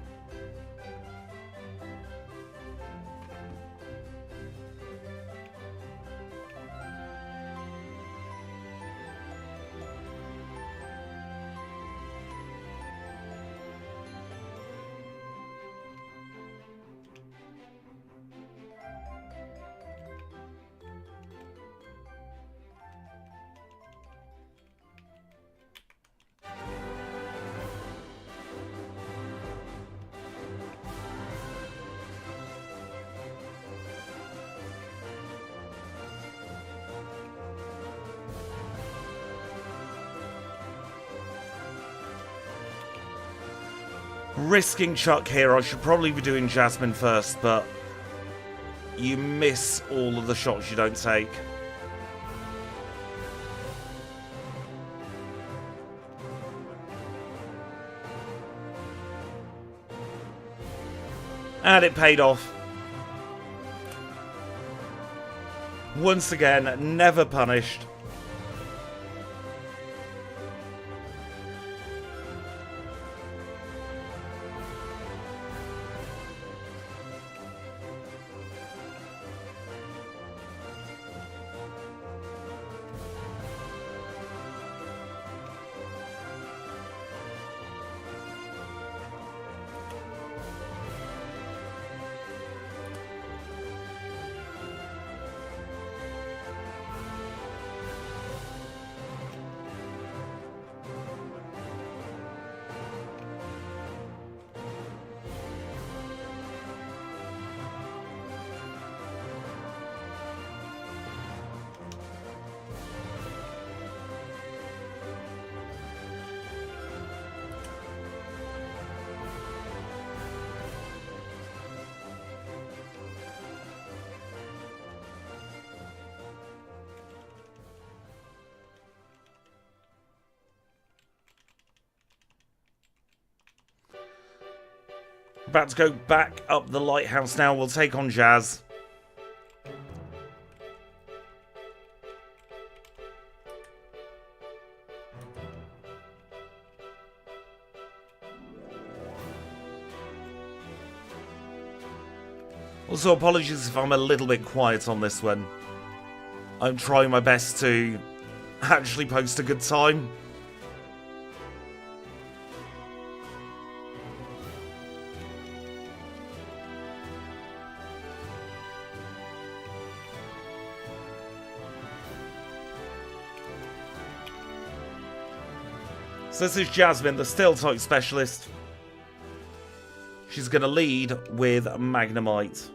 Risking Chuck here. I should probably be doing Jasmine first, but you miss all of the shots you don't take. And it paid off. Once again, never punished. About to go back up the lighthouse now. We'll take on Jazz. Also, apologies if I'm a little bit quiet on this one. I'm trying my best to actually post a good time. So this is Jasmine, the steel type specialist. She's going to lead with Magnemite.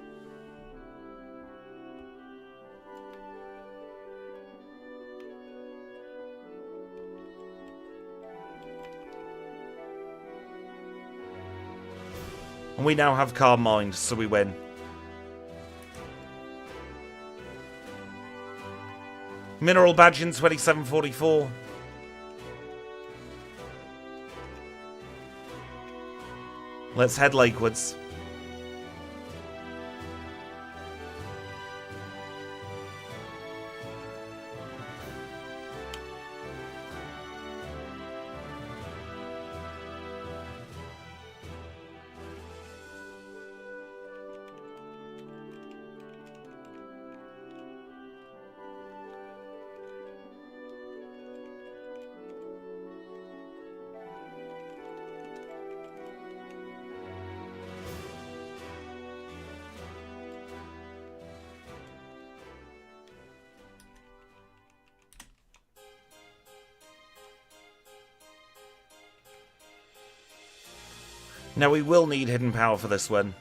And we now have Calm Mind, so we win. Mineral Badge in 2744. Let's head lakewards. Now we will need hidden power for this one.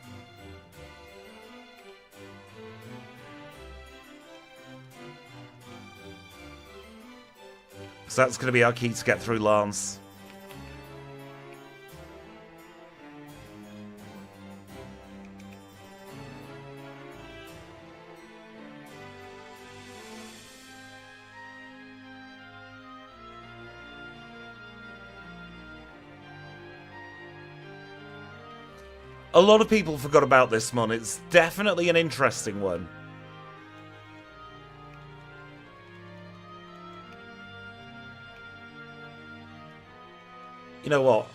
So that's going to be our key to get through Lance. A lot of people forgot about this one. It's definitely an interesting one. You know what?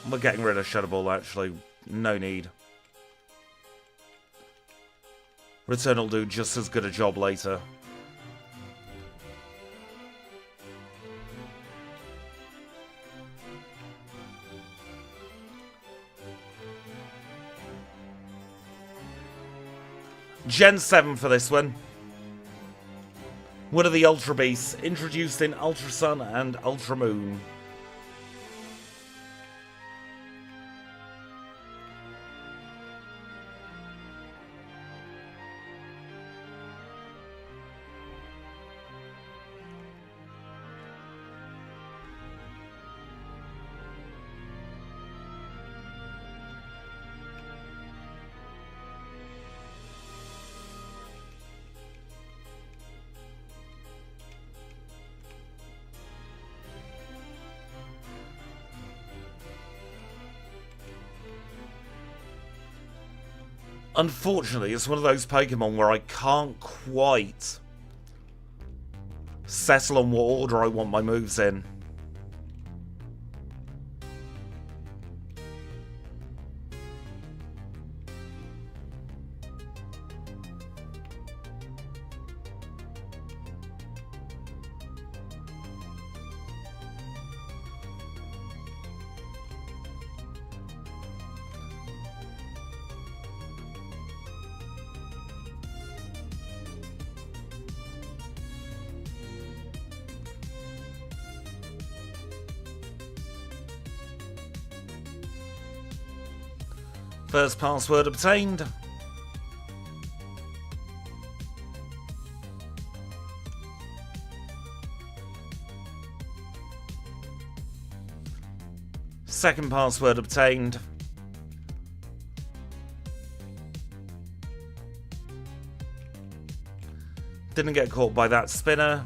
We're getting rid of Shadow Ball, actually. No need. Return will do just as good a job later. Gen 7 for this one. One of the Ultra Beasts, introduced in Ultra Sun and Ultra Moon. Unfortunately, it's one of those Pokemon where I can't quite settle on what order I want my moves in. First password obtained. Second password obtained. Didn't get caught by that spinner.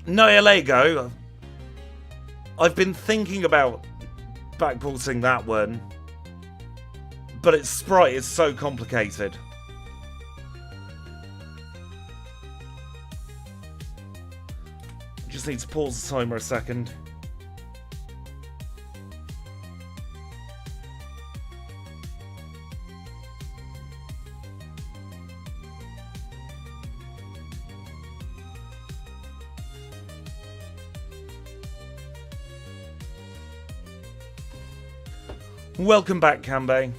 No, Lego. I've been thinking about backporting that one, but its sprite is so complicated. Just need to pause the timer a second. Welcome back, Kanbei.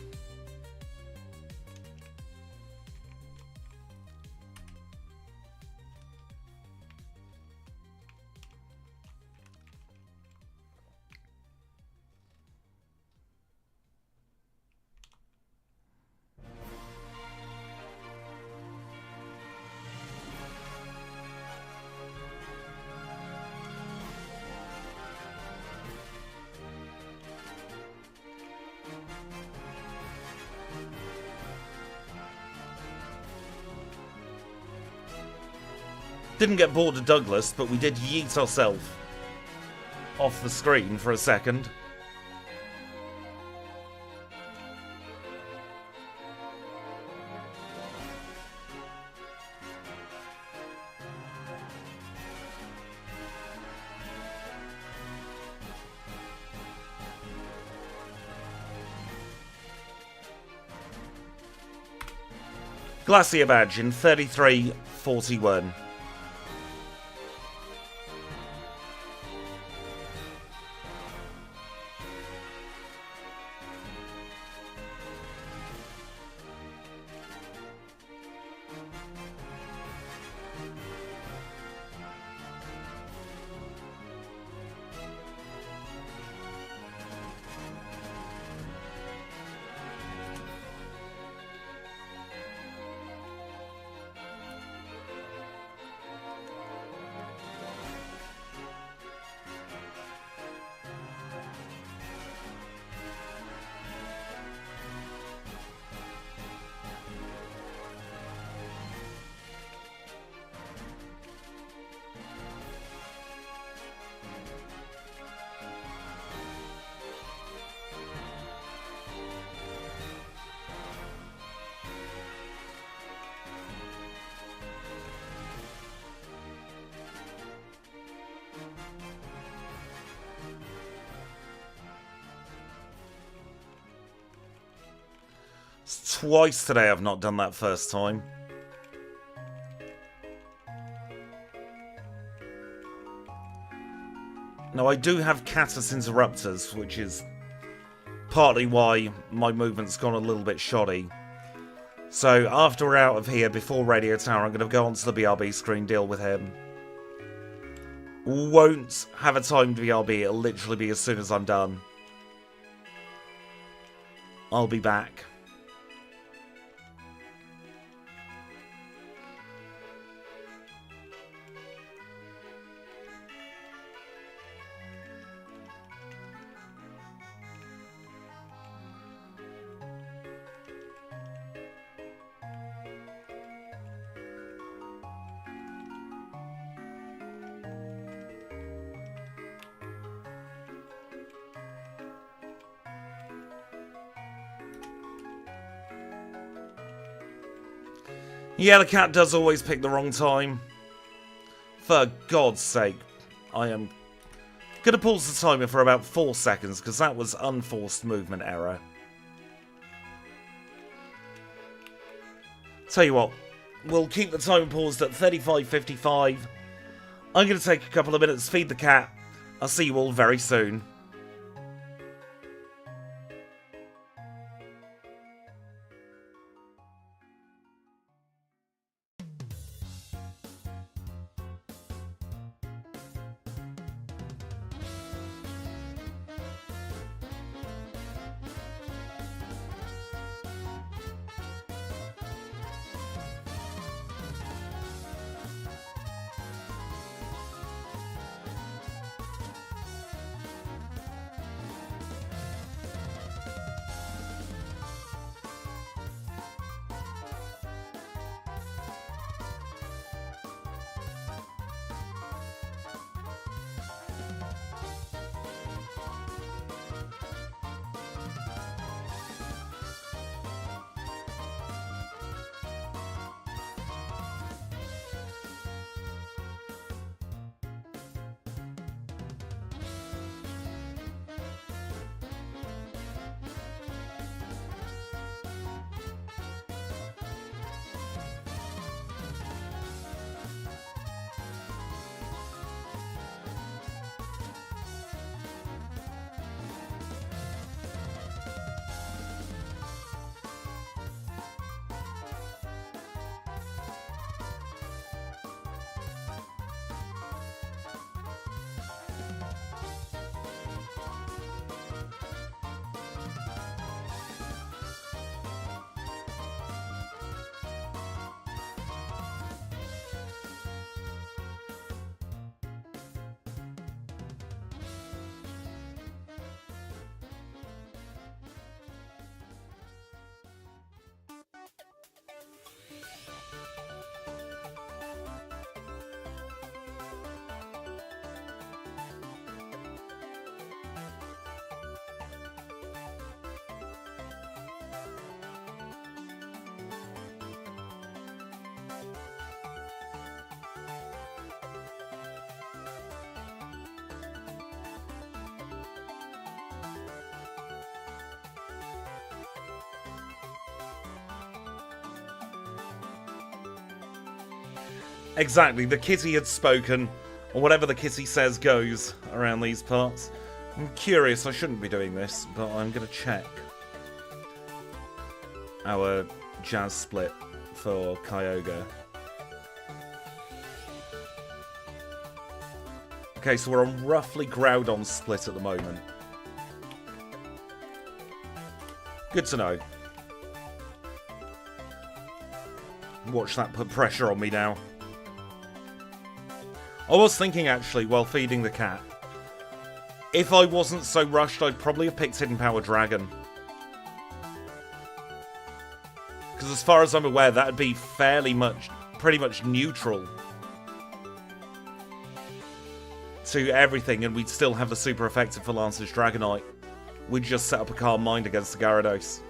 Didn't get bored of Douglas, but we did yeet ourselves off the screen for a second. Glacier badge in 33:41. twice today I've not done that first time. Now, I do have catus interrupters, which is partly why my movement's gone a little bit shoddy. So, after we're out of here, before Radio Tower, I'm going to go onto the BRB screen, deal with him. Won't have a timed BRB, it'll literally be as soon as I'm done. I'll be back. Yeah, the cat does always pick the wrong time. For God's sake, I am going to pause the timer for about 4 seconds, because that was unforced movement error. Tell you what, we'll keep the timer paused at 35:55. I'm going to take a couple of minutes, feed the cat. I'll see you all very soon. Exactly, the kitty had spoken, or whatever the kitty says goes around these parts. I'm curious, I shouldn't be doing this, but I'm going to check our jazz split for Kyogre. Okay, so we're on roughly Groudon split at the moment. Good to know. Watch that put pressure on me now. I was thinking, actually, while feeding the cat, if I wasn't so rushed, I'd probably have picked Hidden Power Dragon. Because as far as I'm aware, that would be pretty much neutral to everything, and we'd still have the super effective for Lance's Dragonite. We'd just set up a Calm Mind against the Gyarados.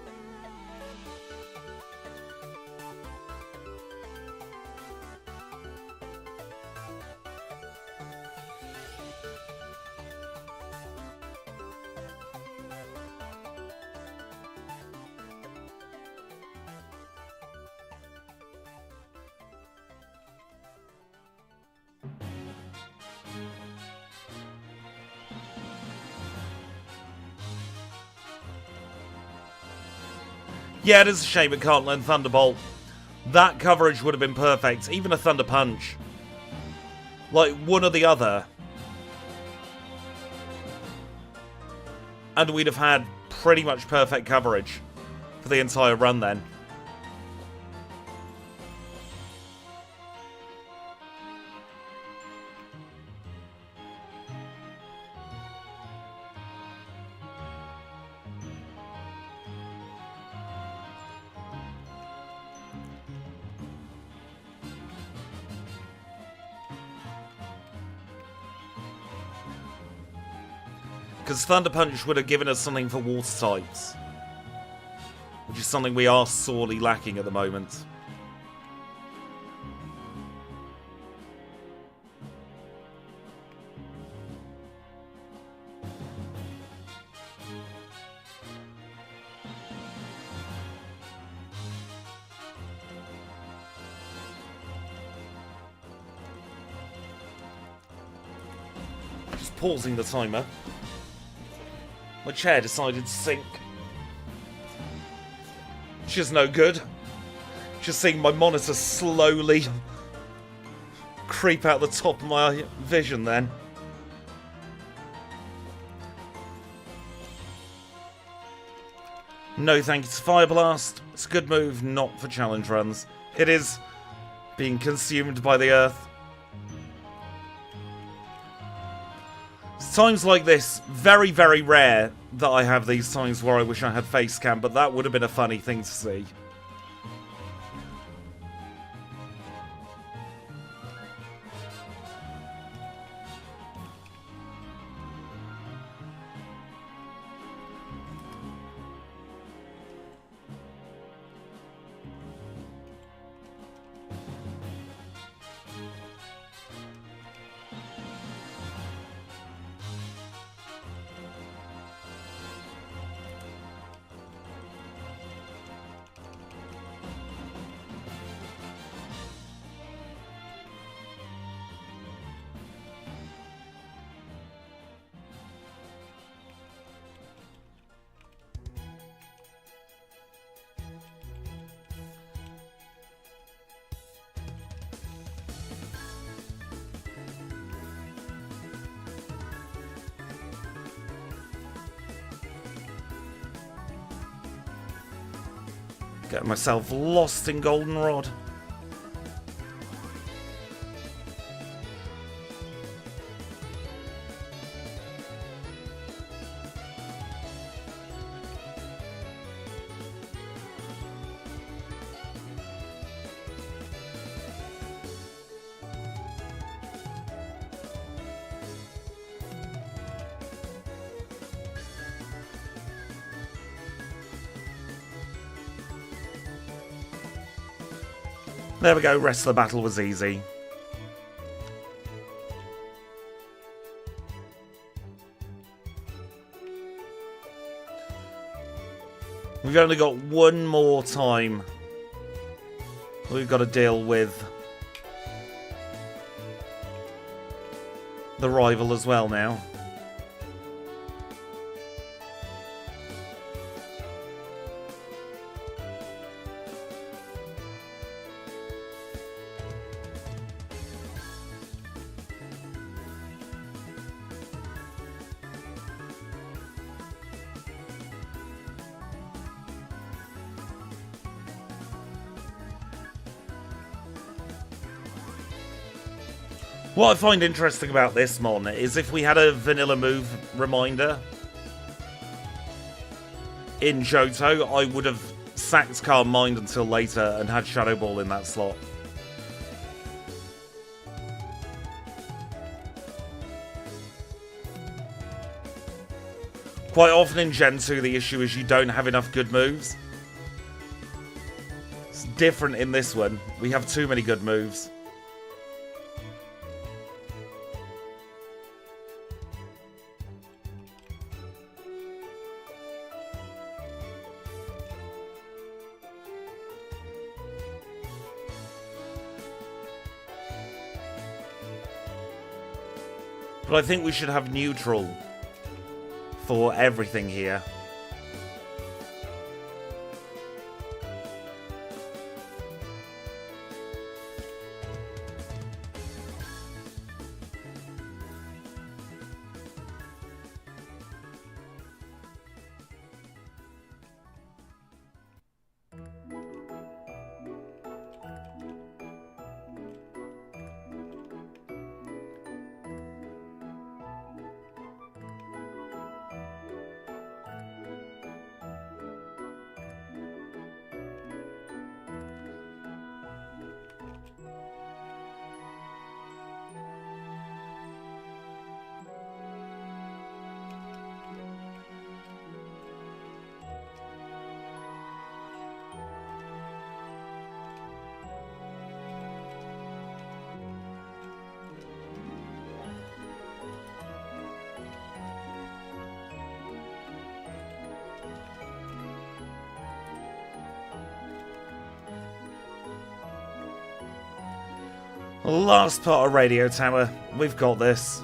Yeah, it is a shame it can't learn Thunderbolt. That coverage would have been perfect. Even a Thunder Punch. Like, one or the other. And we'd have had pretty much perfect coverage for the entire run then. Because Thunder Punch would have given us something for water types. Which is something we are sorely lacking at the moment. Just pausing the timer. My chair decided to sink. She's no good. Just seeing my monitor slowly creep out the top of my vision then. No thank you to Fire Blast. It's a good move, not for challenge runs. It is being consumed by the earth. Times like this, very, very rare that I have these times where I wish I had face cam, but that would have been a funny thing to see. Getting myself lost in Goldenrod. There we go, rest of the battle was easy. We've only got one more time we've got to deal with the rival as well now. What I find interesting about this Mon is if we had a vanilla move reminder in Johto, I would have sacked Calm Mind until later and had Shadow Ball in that slot. Quite often in Gen 2 the issue is you don't have enough good moves. It's different in this one. We have too many good moves. But I think we should have neutral for everything here. Last part of Radio Tower. We've got this.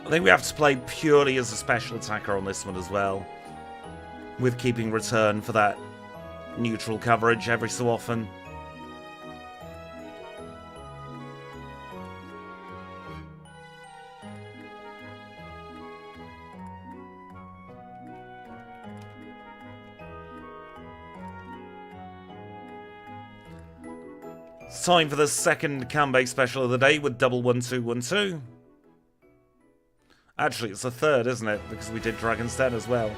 I think we have to play purely as a special attacker on this one as well, with keeping return for that neutral coverage every so often. It's time for the second Kanbei special of the day with double 1-2-1-2. Actually, it's the third, isn't it? Because we did Dragon's Den as well.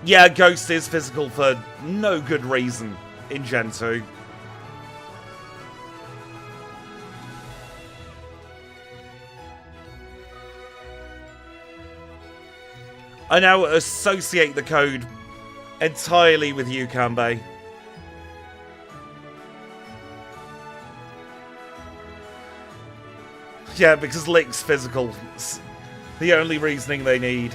Yeah, Ghost is physical for no good reason in Gen 2. I now associate the code entirely with you, Kanbei. Yeah, because Lick's physical. It's the only reasoning they need.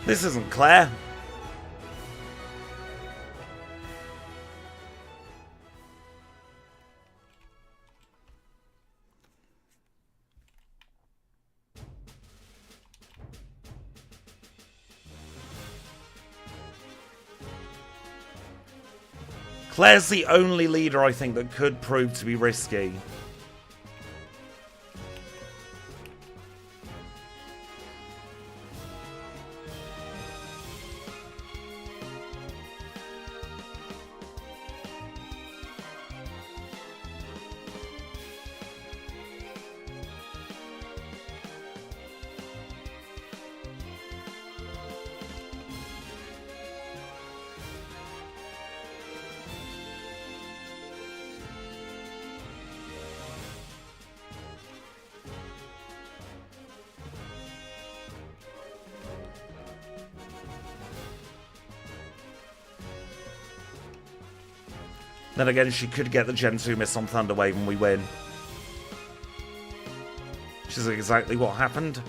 This isn't Claire. Claire's the only leader I think that could prove to be risky. Then again, she could get the Gen 2 miss on Thunderwave and we win. Which is exactly what happened.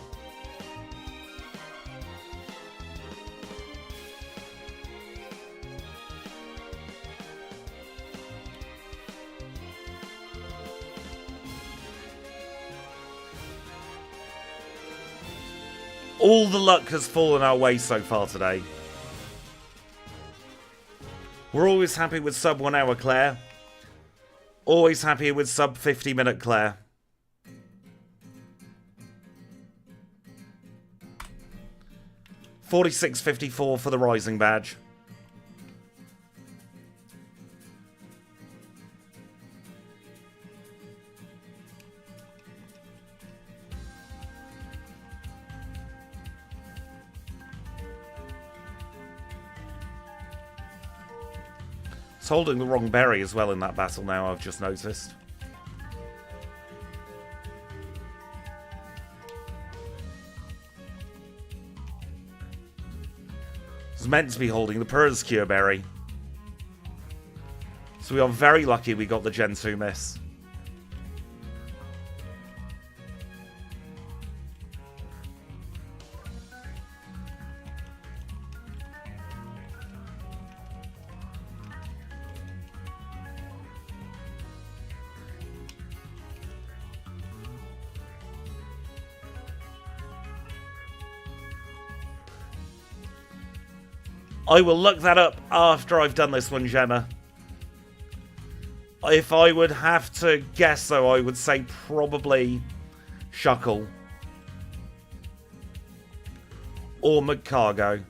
All the luck has fallen our way so far today. We're always happy with sub 1 hour Claire. Always happy with sub 50-minute Claire. $46.54 for the Rising badge. It's holding the wrong berry as well in that battle now, I've just noticed. was meant to be holding the Purus-Cure Berry. So we are very lucky we got the Gen 2 miss. I will look that up after I've done this one, Gemma. If I would have to guess, though, I would say probably Shuckle. Or McCargo.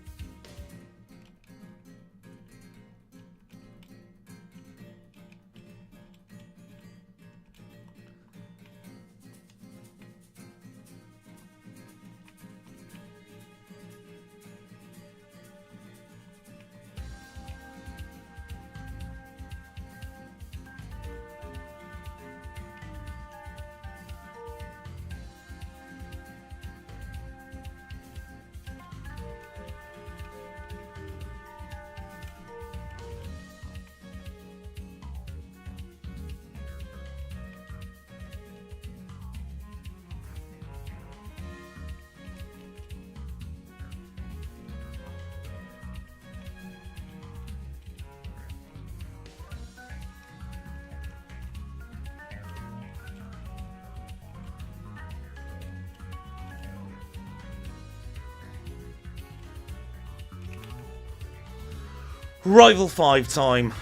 Rival 5 time.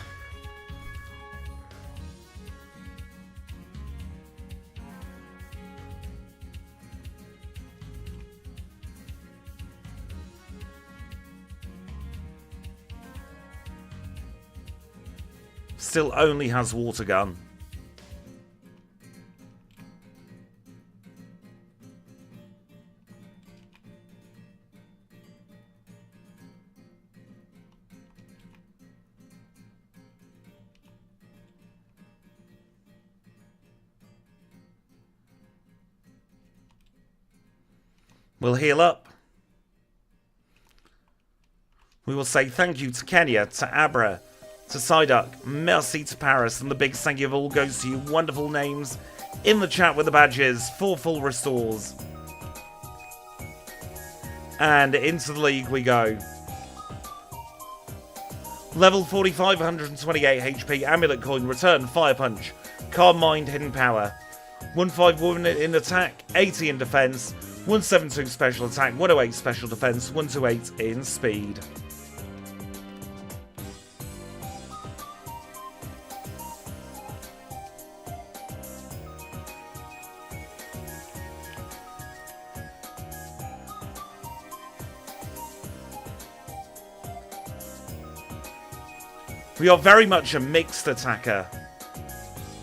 Still only has water gun. We'll heal up. We will say thank you to Kenya, to Abra, to Psyduck, merci to Paris, and the big thank you of all goes to you wonderful names in the chat with the badges for full restores. And into the league we go. Level 45, 128 HP, Amulet Coin, Return, Fire Punch, Calm Mind, Hidden Power, 1-5 woman in attack, 80 in defense, 172 special attack, 108 special defense, 128 in speed. We are very much a mixed attacker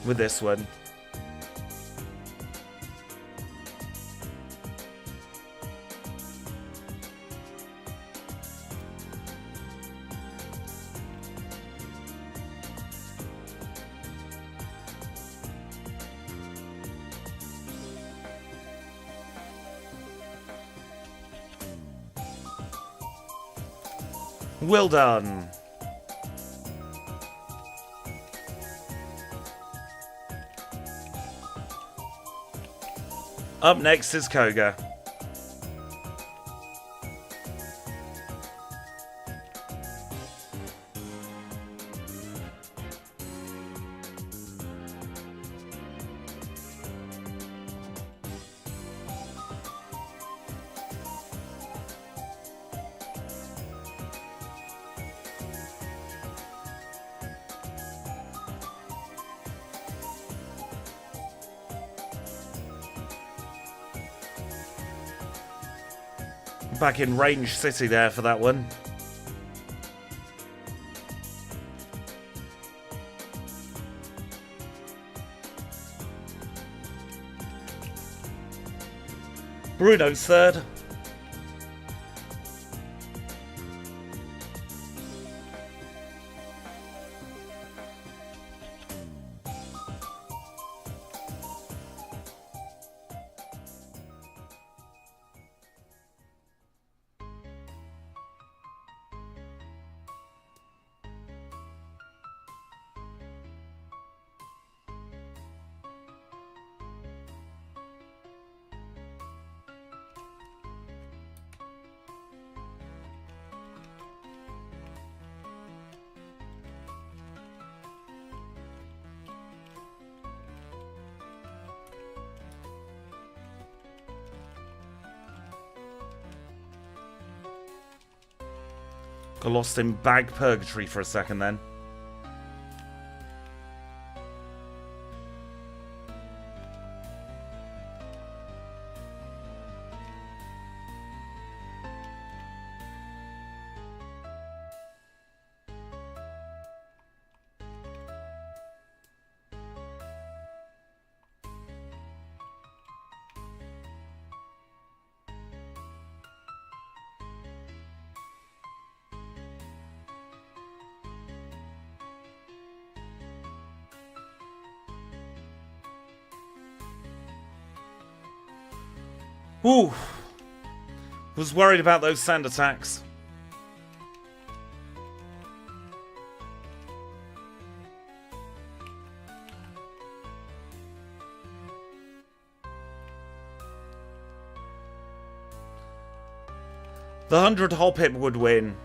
with this one. Well done. Up next is Koga. Back in Range City there for that one. Bruno's third. Got lost in bag purgatory for a second then. Ooh, was worried about those sand attacks. The 100 Hoppip would win.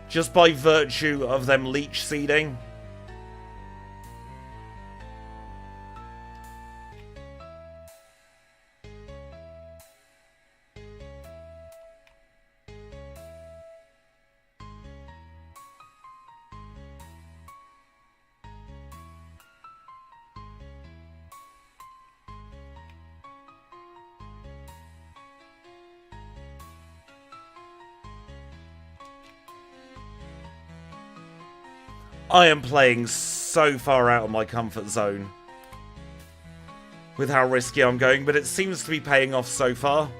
Just by virtue of them leech seeding. I am playing so far out of my comfort zone with how risky I'm going, but it seems to be paying off so far.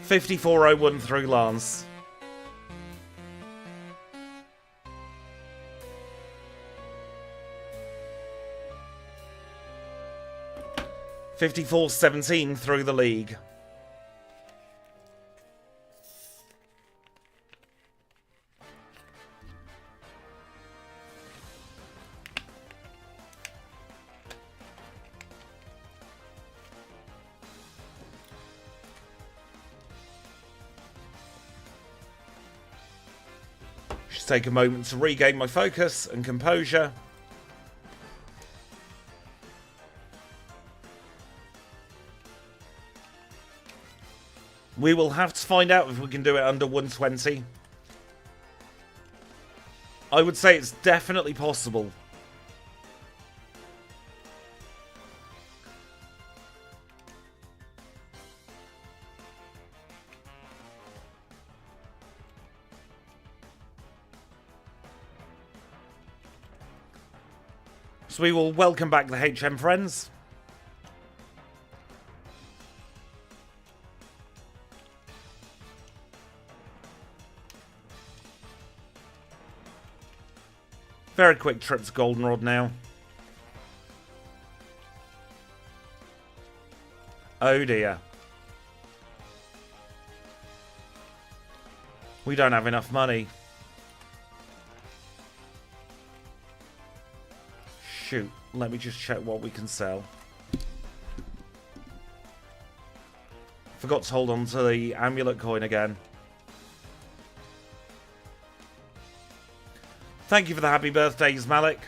5401 through Lance. $54.17 through the league. Just take a moment to regain my focus and composure. We will have to find out if we can do it under 120. I would say it's definitely possible. So we will welcome back the HM friends. Very quick trip to Goldenrod now. Oh dear. We don't have enough money. Shoot, let me just check what we can sell. Forgot to hold on to the amulet coin again. Thank you for the happy birthdays, Malik.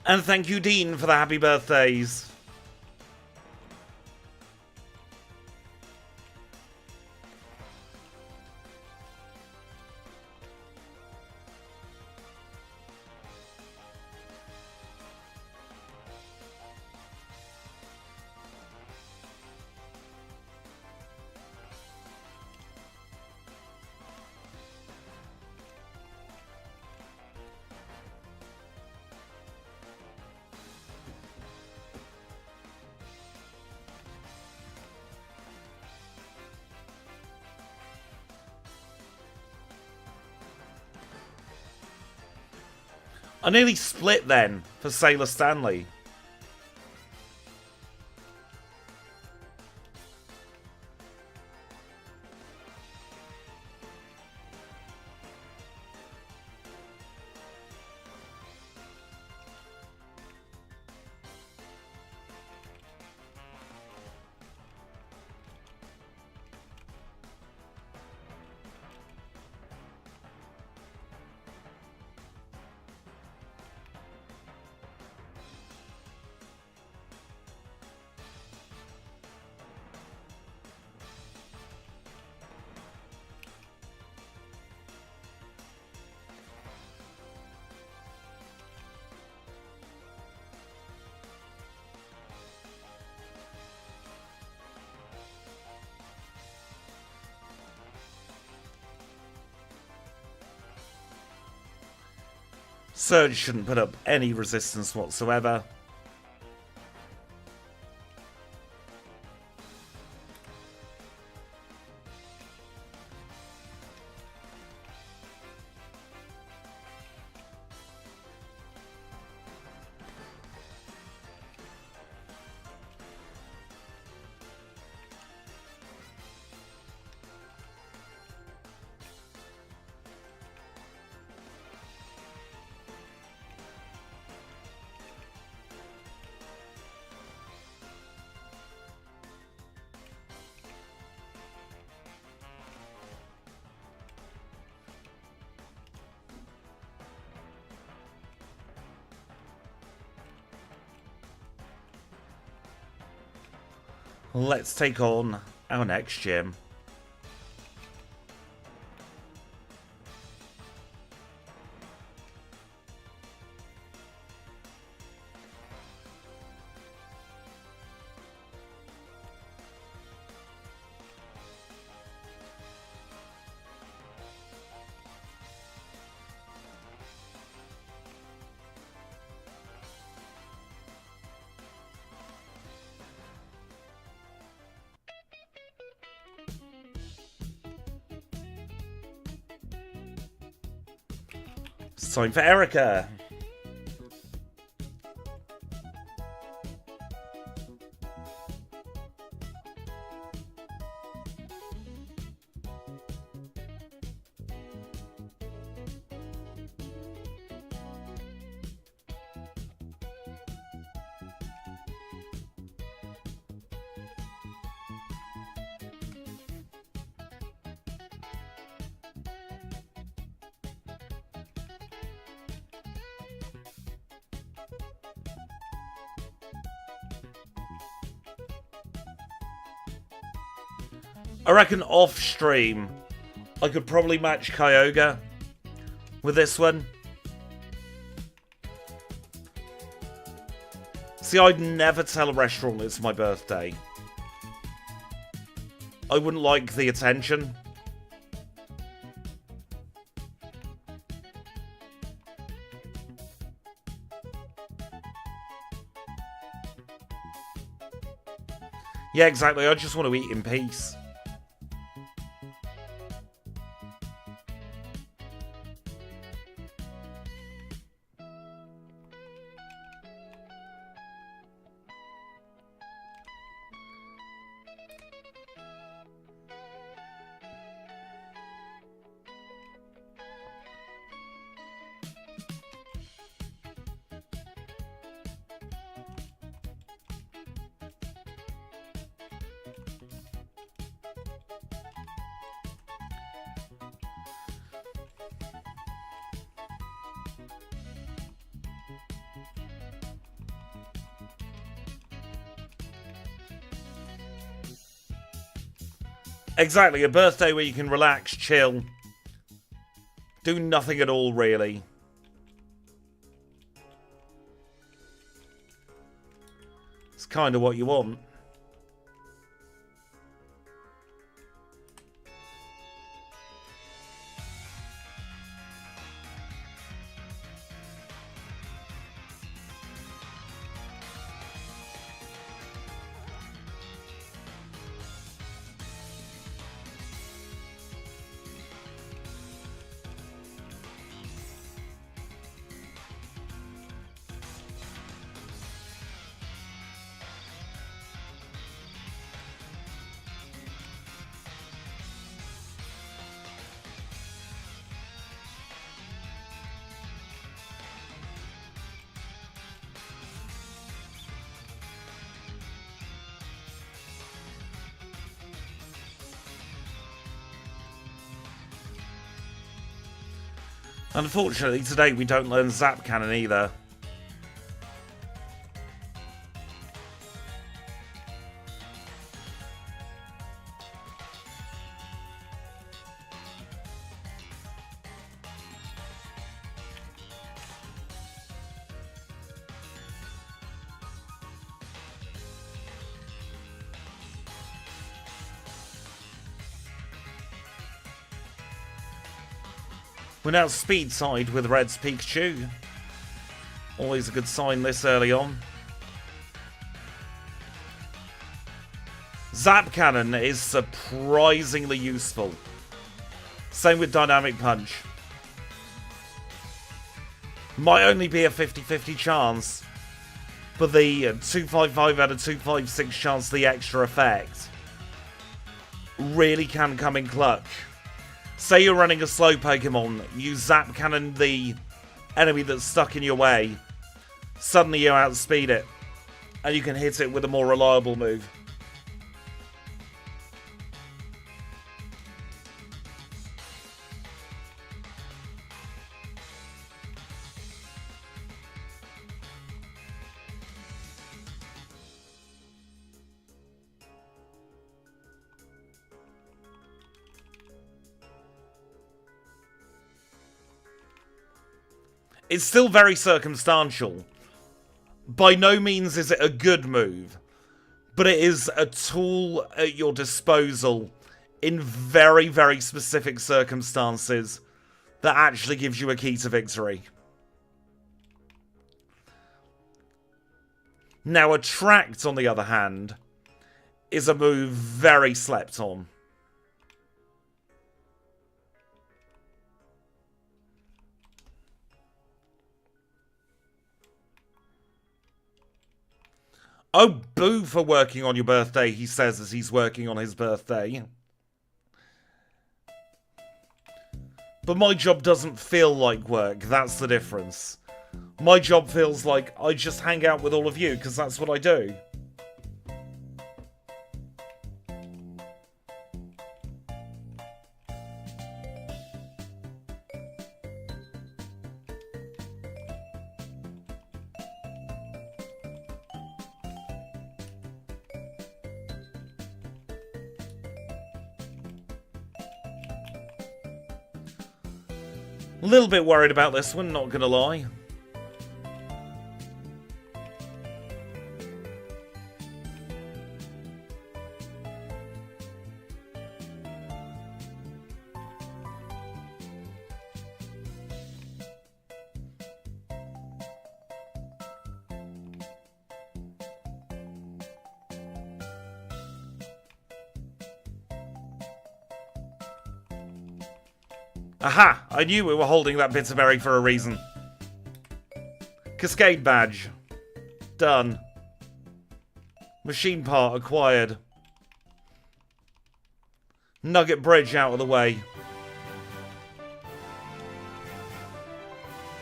And thank you, Dean, for the happy birthdays. I nearly split then for Sailor Stanley. Surge shouldn't put up any resistance whatsoever. Let's take on our next gym. It's time for Erica. I reckon off stream, I could probably match Kyogre with this one. See, I'd never tell a restaurant it's my birthday. I wouldn't like the attention. Yeah, exactly. I just want to eat in peace. Exactly, a birthday where you can relax, chill, do nothing at all, really. It's kind of what you want. Unfortunately, today we don't learn Zap Cannon either. We're now speed side with Red's Pikachu. Always a good sign this early on. Zap Cannon is surprisingly useful. Same with Dynamic Punch. Might only be a 50-50 chance, but the 255 out of 256 chance the extra effect really can come in clutch. Say you're running a slow Pokemon, you Zap Cannon the enemy that's stuck in your way, suddenly you outspeed it, and you can hit it with a more reliable move. It's still very circumstantial. By no means is it a good move, but it is a tool at your disposal in very, very specific circumstances that actually gives you a key to victory. Now, Attract, on the other hand, is a move very slept on. Oh, boo for working on your birthday, he says as he's working on his birthday. But my job doesn't feel like work, that's the difference. My job feels like I just hang out with all of you, because that's what I do. A little bit worried about this one, not gonna lie. Aha! I knew we were holding that Bitterberry for a reason. Cascade badge. Done. Machine part acquired. Nugget bridge out of the way.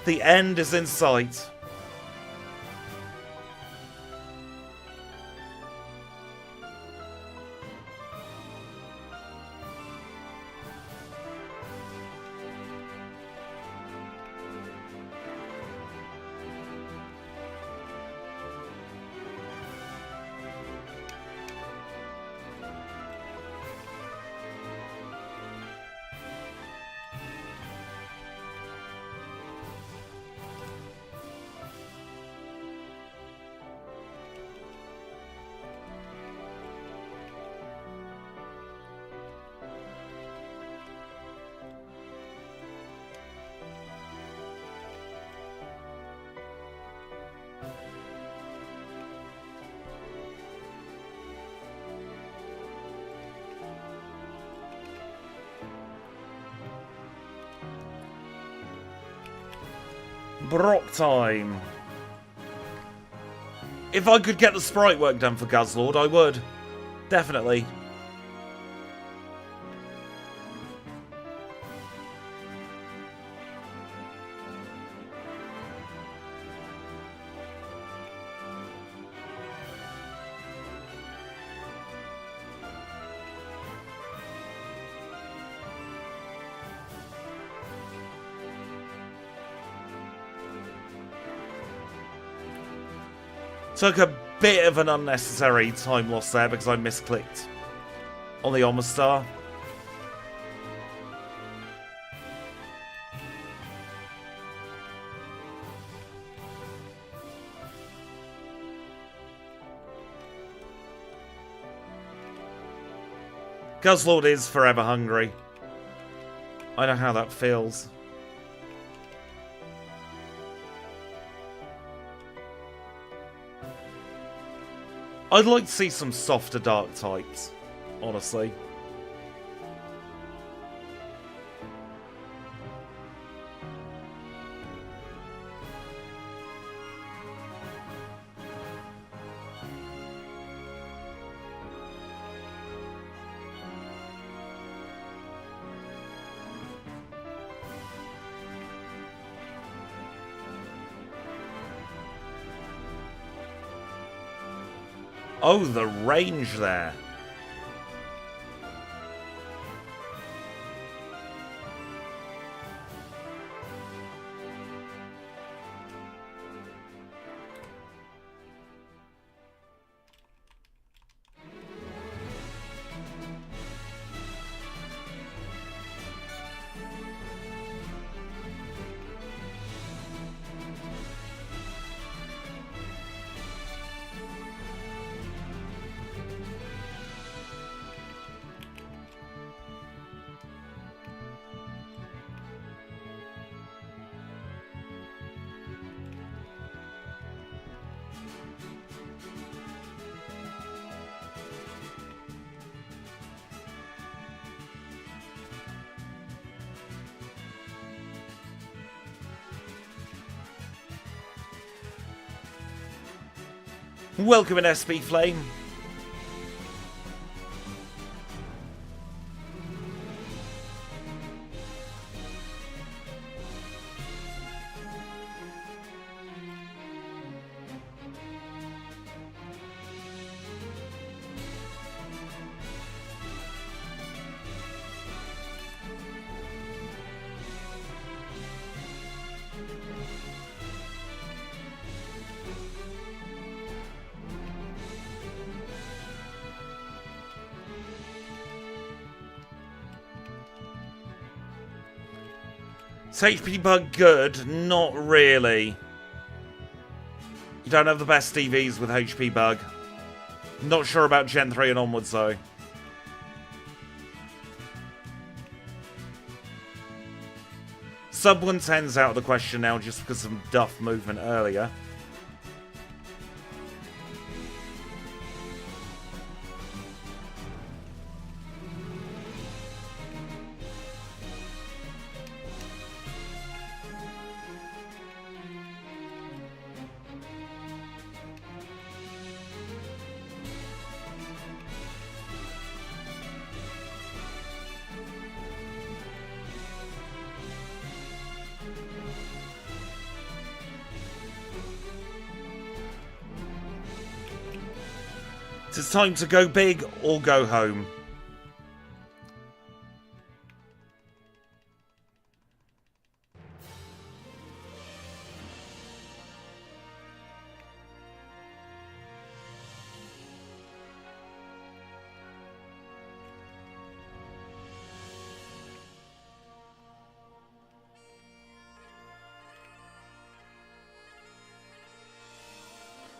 The end is in sight. Brock time. If I could get the sprite work done for Guzzlord, I would. Definitely. Took a bit of an unnecessary time loss there because I misclicked on the Omastar. Guzzlord is forever hungry. I know how that feels. I'd like to see some softer dark types, honestly. Oh, the range there. Welcome in SB Flame. Is HP Bug good? Not really. You don't have the best EVs with HP Bug. Not sure about Gen 3 and onwards though. Sub 110's out of the question now just because of some duff movement earlier. It's time to go big or go home.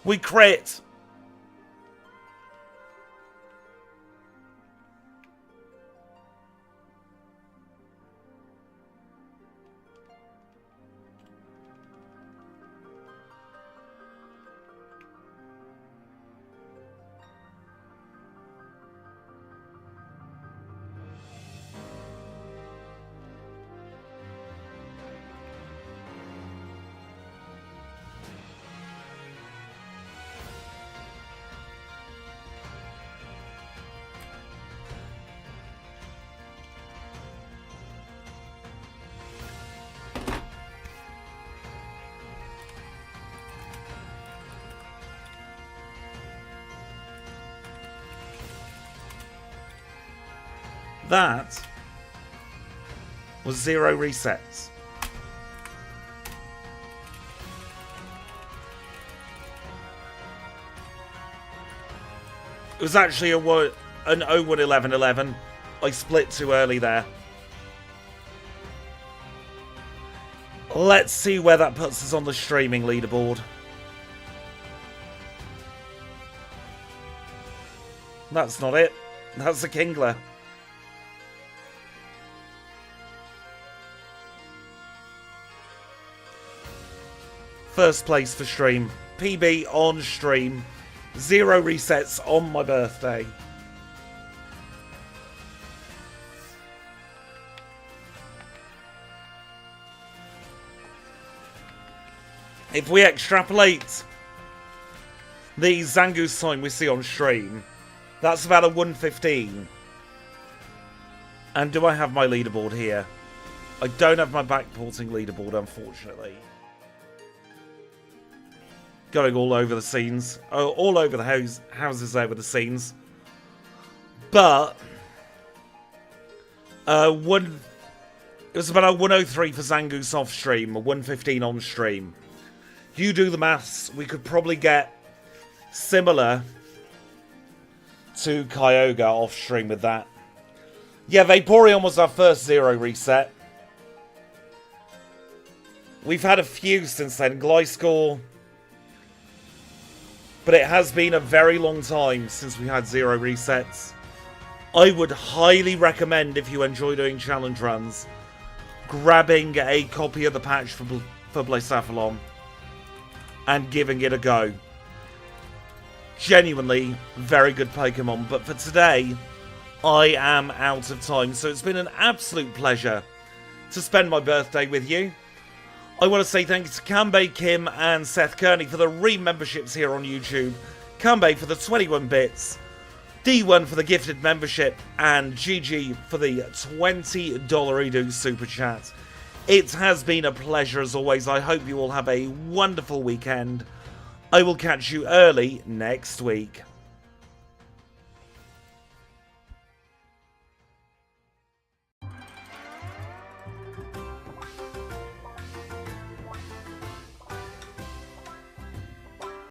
We crit! That was 0 resets. It was actually an 011111. I split too early there. Let's see where that puts us on the streaming leaderboard. That's not it. That's a Kingler. First place for stream. PB on stream. 0 resets on my birthday. If we extrapolate the Zangoose time we see on stream, that's about a 115. And do I have my leaderboard here? I don't have my backporting leaderboard, unfortunately. Going all over the scenes. Oh, all over the houses there with the scenes. But it was about a 103 for Zangoose off stream, a 115 on stream. You do the maths, we could probably get similar to Kyogre off stream with that. Yeah, Vaporeon was our first 0 reset. We've had a few since then. Gliscor. But it has been a very long time since we had 0 resets. I would highly recommend, if you enjoy doing challenge runs, grabbing a copy of the patch for Blacephalon and giving it a go. Genuinely very good Pokemon, but for today I am out of time, so it's been an absolute pleasure to spend my birthday with you. I want to say thank you to Kanbei, Kim and Seth Kearney for the re-memberships here on YouTube, Kanbei for the 21 bits, D1 for the gifted membership, and GG for the $20 Edu Super Chat. It has been a pleasure as always. I hope you all have a wonderful weekend. I will catch you early next week.